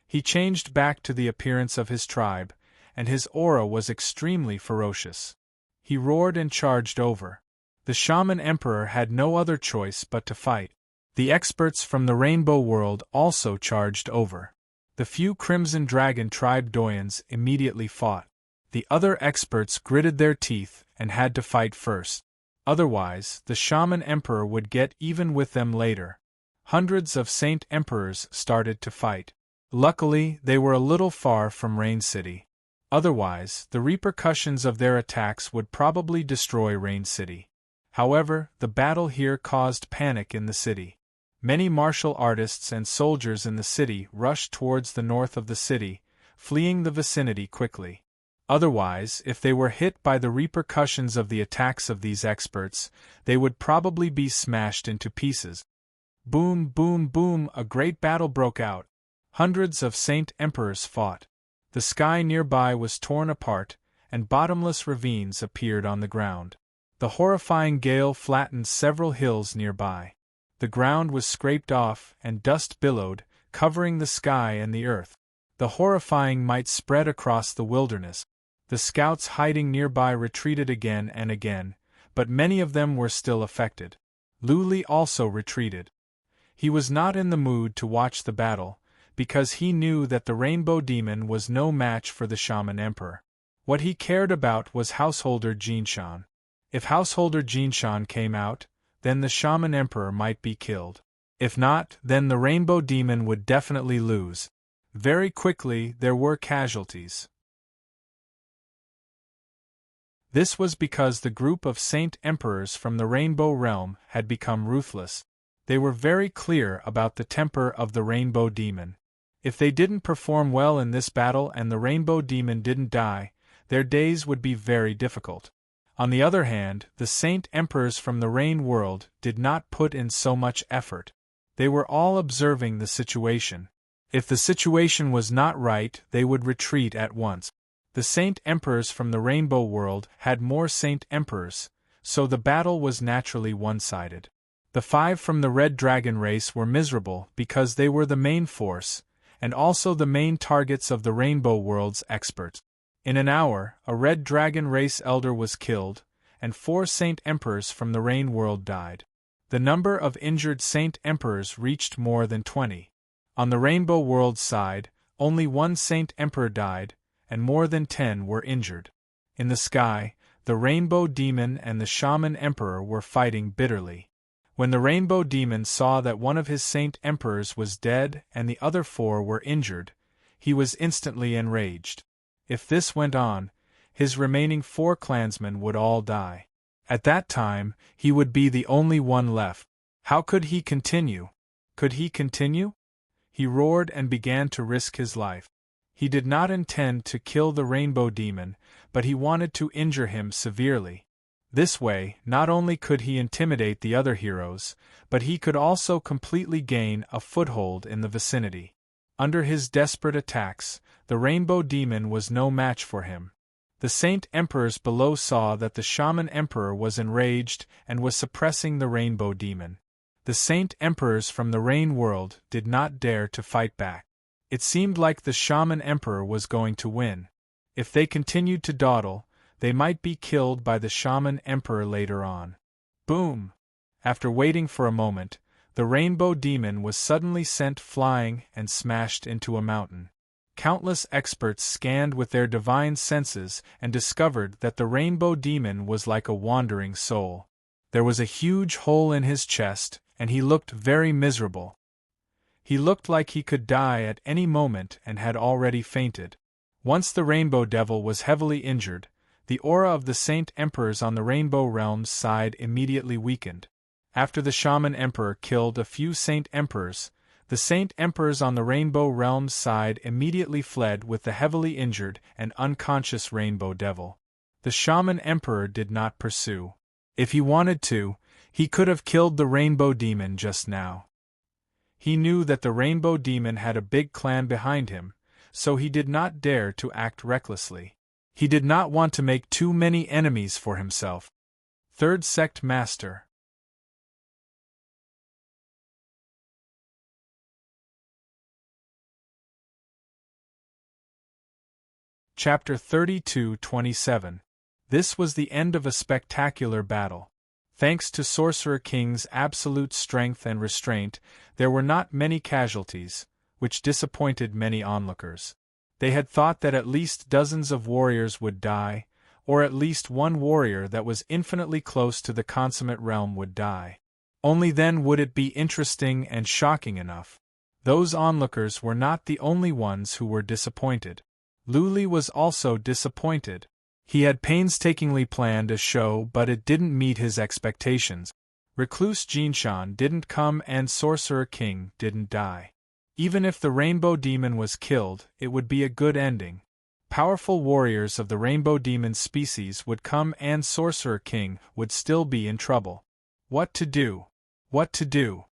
He changed back to the appearance of his tribe, and his aura was extremely ferocious. He roared and charged over. The shaman emperor had no other choice but to fight. The experts from the rainbow world also charged over. The few Crimson Dragon tribe doyens immediately fought. The other experts gritted their teeth and had to fight first. Otherwise, the shaman emperor would get even with them later. Hundreds of Saint Emperors started to fight. Luckily, they were a little far from Rain City. Otherwise, the repercussions of their attacks would probably destroy Rain City. However, the battle here caused panic in the city. Many martial artists and soldiers in the city rushed towards the north of the city, fleeing the vicinity quickly. Otherwise, if they were hit by the repercussions of the attacks of these experts, they would probably be smashed into pieces. Boom, boom, boom, a great battle broke out. Hundreds of Saint Emperors fought. The sky nearby was torn apart, and bottomless ravines appeared on the ground. The horrifying gale flattened several hills nearby. The ground was scraped off, and dust billowed, covering the sky and the earth. The horrifying might spread across the wilderness. The scouts hiding nearby retreated again and again, but many of them were still affected. Luli also retreated. He was not in the mood to watch the battle, because he knew that the rainbow demon was no match for the shaman emperor. What he cared about was householder Jinshan. If householder Jinshan came out, then the shaman emperor might be killed. If not, then the rainbow demon would definitely lose. Very quickly there were casualties. This was because the group of Saint Emperors from the Rainbow Realm had become ruthless. They were very clear about the temper of the Rainbow Demon. If they didn't perform well in this battle and the Rainbow Demon didn't die, their days would be very difficult. On the other hand, the Saint Emperors from the Rain World did not put in so much effort. They were all observing the situation. If the situation was not right, they would retreat at once. The Saint Emperors from the Rainbow World had more Saint Emperors, so the battle was naturally one-sided. The 5 from the Red Dragon race were miserable because they were the main force, and also the main targets of the Rainbow World's experts. In an hour, a Red Dragon race elder was killed, and 4 Saint Emperors from the Rain World died. The number of injured Saint Emperors reached more than 20. On the Rainbow World side, only 1 Saint Emperor died, and more than 10 were injured. In the sky, the Rainbow Demon and the Shaman Emperor were fighting bitterly. When the Rainbow Demon saw that one of his Saint Emperors was dead and the other 4 were injured, he was instantly enraged. If this went on, his remaining 4 clansmen would all die. At that time, he would be the only one left. How could he continue? Could he continue? He roared and began to risk his life. He did not intend to kill the Rainbow Demon, but he wanted to injure him severely. This way, not only could he intimidate the other heroes, but he could also completely gain a foothold in the vicinity. Under his desperate attacks, the Rainbow Demon was no match for him. The Saint Emperors below saw that the Shaman Emperor was enraged and was suppressing the Rainbow Demon. The Saint Emperors from the Rain World did not dare to fight back. It seemed like the Shaman Emperor was going to win. If they continued to dawdle, they might be killed by the Shaman Emperor later on. Boom! After waiting for a moment, the Rainbow Demon was suddenly sent flying and smashed into a mountain. Countless experts scanned with their divine senses and discovered that the Rainbow Demon was like a wandering soul. There was a huge hole in his chest, and he looked very miserable. He looked like he could die at any moment and had already fainted. Once the Rainbow Devil was heavily injured, the aura of the Saint Emperors on the Rainbow Realms side immediately weakened. After the Shaman Emperor killed a few Saint Emperors, the Saint Emperors on the Rainbow Realms side immediately fled with the heavily injured and unconscious Rainbow Devil. The Shaman Emperor did not pursue. If he wanted to, he could have killed the Rainbow Demon just now. He knew that the Rainbow Demon had a big clan behind him, so he did not dare to act recklessly. He did not want to make too many enemies for himself. Third Sect Master. Chapter 32-27. This was the end of a spectacular battle. Thanks to Sorcerer King's absolute strength and restraint, there were not many casualties, which disappointed many onlookers. They had thought that at least dozens of warriors would die, or at least one warrior that was infinitely close to the consummate realm would die. Only then would it be interesting and shocking enough. Those onlookers were not the only ones who were disappointed. Luli was also disappointed. He had painstakingly planned a show, but it didn't meet his expectations. Recluse Jinshan didn't come and Sorcerer King didn't die. Even if the Rainbow Demon was killed, it would be a good ending. Powerful warriors of the Rainbow Demon species would come and Sorcerer King would still be in trouble. What to do? What to do?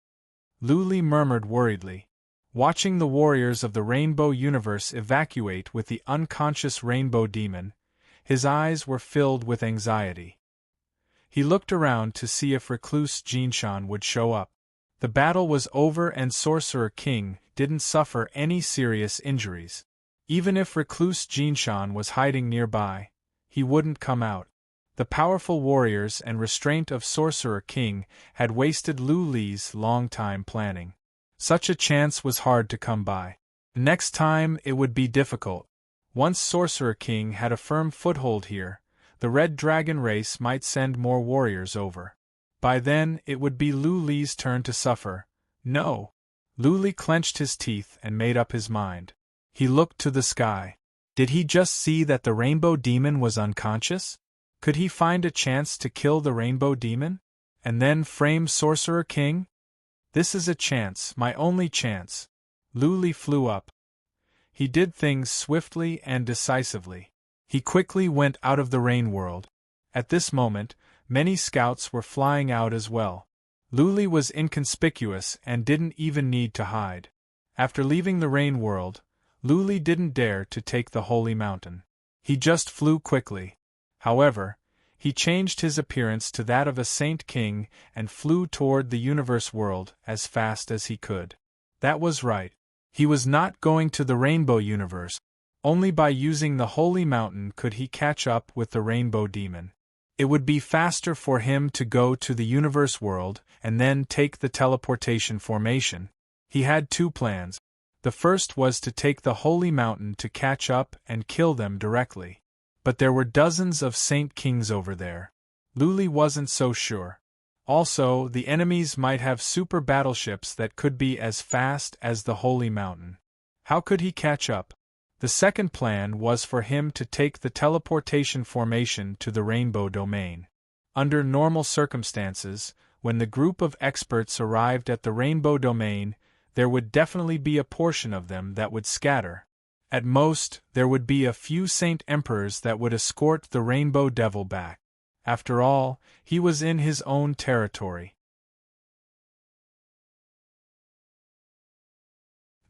Luli murmured worriedly. Watching the warriors of the Rainbow Universe evacuate with the unconscious Rainbow Demon, his eyes were filled with anxiety. He looked around to see if Recluse Jinshan would show up. The battle was over and Sorcerer King didn't suffer any serious injuries. Even if Recluse Jinshan was hiding nearby, he wouldn't come out. The powerful warriors and restraint of Sorcerer King had wasted Luli's long time planning. Such a chance was hard to come by. Next time it would be difficult. Once Sorcerer King had a firm foothold here, the Red Dragon race might send more warriors over. By then it would be Luli's turn to suffer. No. Luli clenched his teeth and made up his mind. He looked to the sky. Did he just see that the Rainbow Demon was unconscious? Could he find a chance to kill the Rainbow Demon? And then frame Sorcerer King? This is a chance, my only chance. Luli flew up. He did things swiftly and decisively. He quickly went out of the Rain World. At this moment, many scouts were flying out as well. Luli was inconspicuous and didn't even need to hide. After leaving the Rain World, Luli didn't dare to take the Holy Mountain. He just flew quickly. However, he changed his appearance to that of a Saint King and flew toward the Universe World as fast as he could. That was right. He was not going to the Rainbow Universe. Only by using the Holy Mountain could he catch up with the Rainbow Demon. It would be faster for him to go to the Universe World and then take the teleportation formation. He had two plans. The first was to take the Holy Mountain to catch up and kill them directly. But there were dozens of Saint Kings over there. Luli wasn't so sure. Also, the enemies might have super battleships that could be as fast as the Holy Mountain. How could he catch up? The second plan was for him to take the teleportation formation to the Rainbow Domain. Under normal circumstances, when the group of experts arrived at the Rainbow Domain, there would definitely be a portion of them that would scatter. At most, there would be a few Saint Emperors that would escort the Rainbow Devil back. After all, he was in his own territory.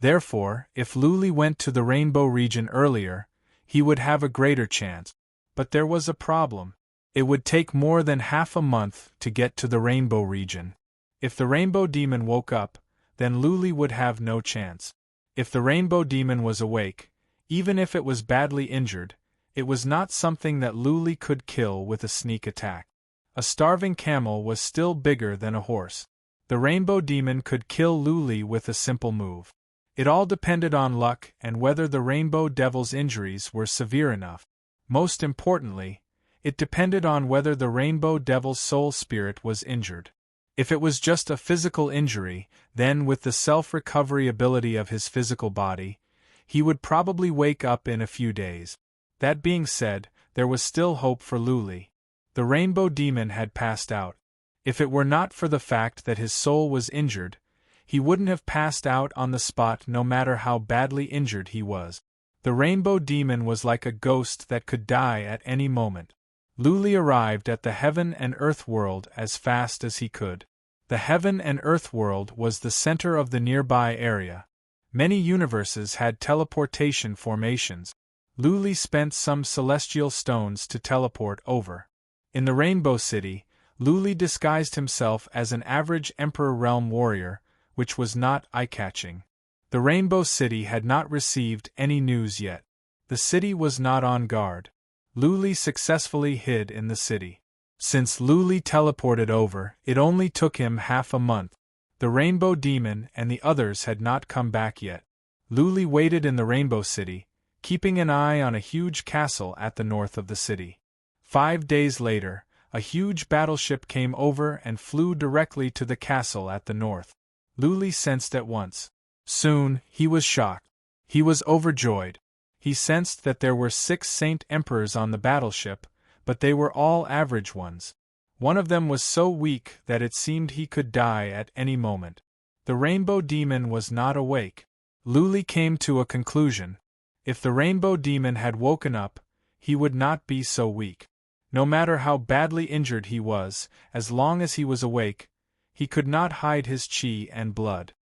Therefore, if Luli went to the Rainbow region earlier, he would have a greater chance. But there was a problem. It would take more than half a month to get to the Rainbow region. If the Rainbow Demon woke up, then Luli would have no chance. If the Rainbow Demon was awake, even if it was badly injured, it was not something that Luli could kill with a sneak attack. A starving camel was still bigger than a horse. The Rainbow Demon could kill Luli with a simple move. It all depended on luck and whether the Rainbow Devil's injuries were severe enough. Most importantly, it depended on whether the Rainbow Devil's soul spirit was injured. If it was just a physical injury, then with the self-recovery ability of his physical body, He would probably wake up in a few days. That being said, there was still hope for Luli. The rainbow demon had passed out. If it were not for the fact that his soul was injured, he wouldn't have passed out on the spot no matter how badly injured he was. The rainbow demon was like a ghost that could die at any moment. Luli arrived at the heaven and earth world as fast as he could. The heaven and earth world was the center of the nearby area. Many universes had teleportation formations. Luli spent some celestial stones to teleport over. In the Rainbow City, Luli disguised himself as an average Emperor Realm warrior, which was not eye-catching. The Rainbow City had not received any news yet. The city was not on guard. Luli successfully hid in the city. Since Luli teleported over, it only took him half a month. The Rainbow Demon and the others had not come back yet. Luli waited in the Rainbow City, keeping an eye on a huge castle at the north of the city. 5 days later, a huge battleship came over and flew directly to the castle at the north. Luli sensed at once. Soon, he was shocked. He was overjoyed. He sensed that there were 6 Saint Emperors on the battleship, but they were all average ones. One of them was so weak that it seemed he could die at any moment. The Rainbow Demon was not awake. Luli came to a conclusion. If the Rainbow Demon had woken up, he would not be so weak. No matter how badly injured he was, as long as he was awake, he could not hide his chi and blood.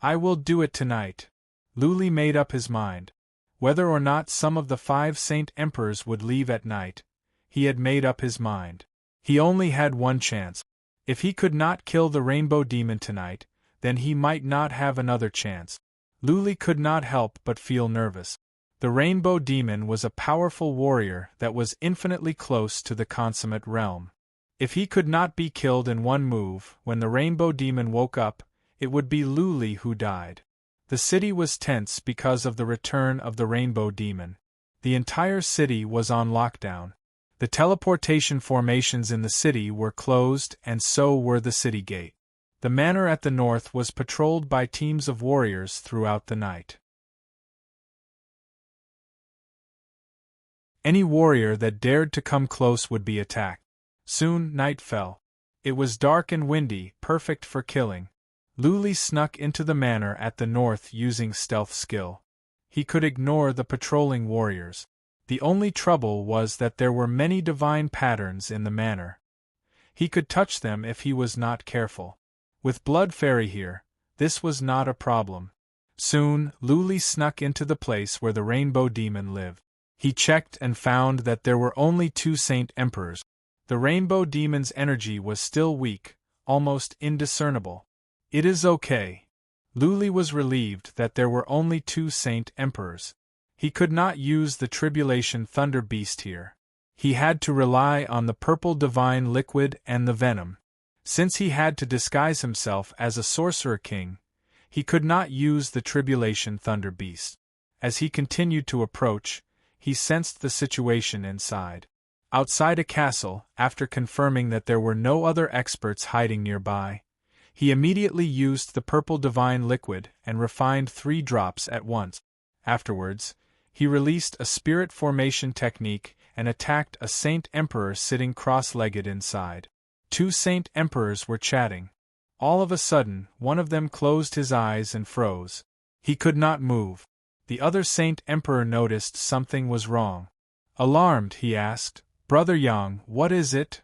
I will do it tonight. Luli made up his mind. Whether or not some of the 5 Saint Emperors would leave at night, he had made up his mind. He only had one chance. If he could not kill the Rainbow Demon tonight, then he might not have another chance. Luli could not help but feel nervous. The Rainbow Demon was a powerful warrior that was infinitely close to the consummate realm. If he could not be killed in one move, when the Rainbow Demon woke up, it would be Luli who died. The city was tense because of the return of the Rainbow Demon. The entire city was on lockdown. The teleportation formations in the city were closed and so were the city gate. The manor at the north was patrolled by teams of warriors throughout the night. Any warrior that dared to come close would be attacked. Soon night fell. It was dark and windy, perfect for killing. Luli snuck into the manor at the north using stealth skill. He could ignore the patrolling warriors. The only trouble was that there were many divine patterns in the manor. He could touch them if he was not careful. With Blood Fairy here, this was not a problem. Soon, Luli snuck into the place where the Rainbow Demon lived. He checked and found that there were only 2 Saint Emperors. The Rainbow Demon's energy was still weak, almost indiscernible. It is okay. Luli was relieved that there were only 2 Saint Emperors. He could not use the Tribulation Thunder Beast here. He had to rely on the purple divine liquid and the venom. Since he had to disguise himself as a Sorcerer King, he could not use the Tribulation Thunder Beast. As he continued to approach, he sensed the situation inside. Outside a castle, after confirming that there were no other experts hiding nearby, he immediately used the purple divine liquid and refined 3 drops at once. Afterwards, he released a spirit formation technique and attacked a Saint Emperor sitting cross-legged inside. 2 Saint Emperors were chatting. All of a sudden, one of them closed his eyes and froze. He could not move. The other Saint Emperor noticed something was wrong. Alarmed, he asked, "Brother Yang, what is it?"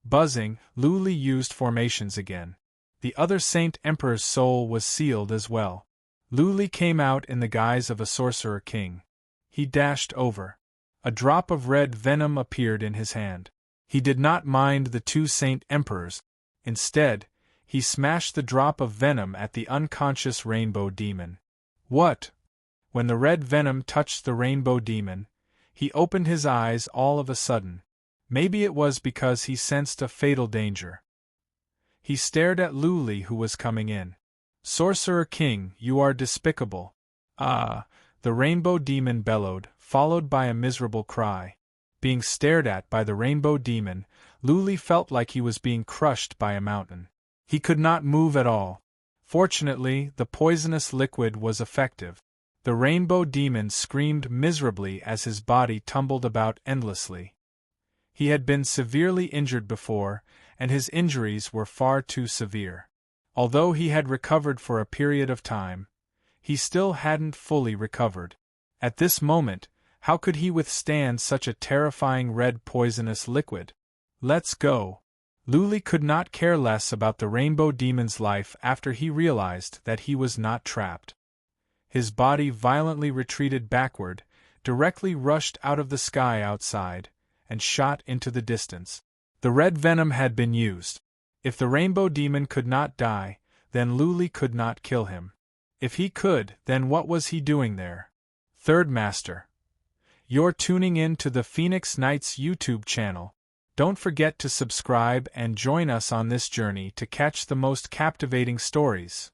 Buzzing, Luli used formations again. The other Saint Emperor's soul was sealed as well. Luli came out in the guise of a Sorcerer King. He dashed over. A drop of red venom appeared in his hand. He did not mind the 2 Saint Emperors. Instead, he smashed the drop of venom at the unconscious Rainbow Demon. What? When the red venom touched the Rainbow Demon, he opened his eyes all of a sudden. Maybe it was because he sensed a fatal danger. He stared at Luli, who was coming in. "Sorcerer King, you are despicable." "Ah!" the Rainbow Demon bellowed, followed by a miserable cry. Being stared at by the Rainbow Demon, Luli felt like he was being crushed by a mountain. He could not move at all. Fortunately, the poisonous liquid was effective. The Rainbow Demon screamed miserably as his body tumbled about endlessly. He had been severely injured before, and his injuries were far too severe. Although he had recovered for a period of time, he still hadn't fully recovered. At this moment, how could he withstand such a terrifying red poisonous liquid? Let's go. Luli could not care less about the Rainbow Demon's life after he realized that he was not trapped. His body violently retreated backward, directly rushed out of the sky outside, and shot into the distance. The red venom had been used. If the Rainbow Demon could not die, then Luli could not kill him. If he could, then what was he doing there? Third Master. You're tuning in to the Phoenix Knights YouTube channel. Don't forget to subscribe and join us on this journey to catch the most captivating stories.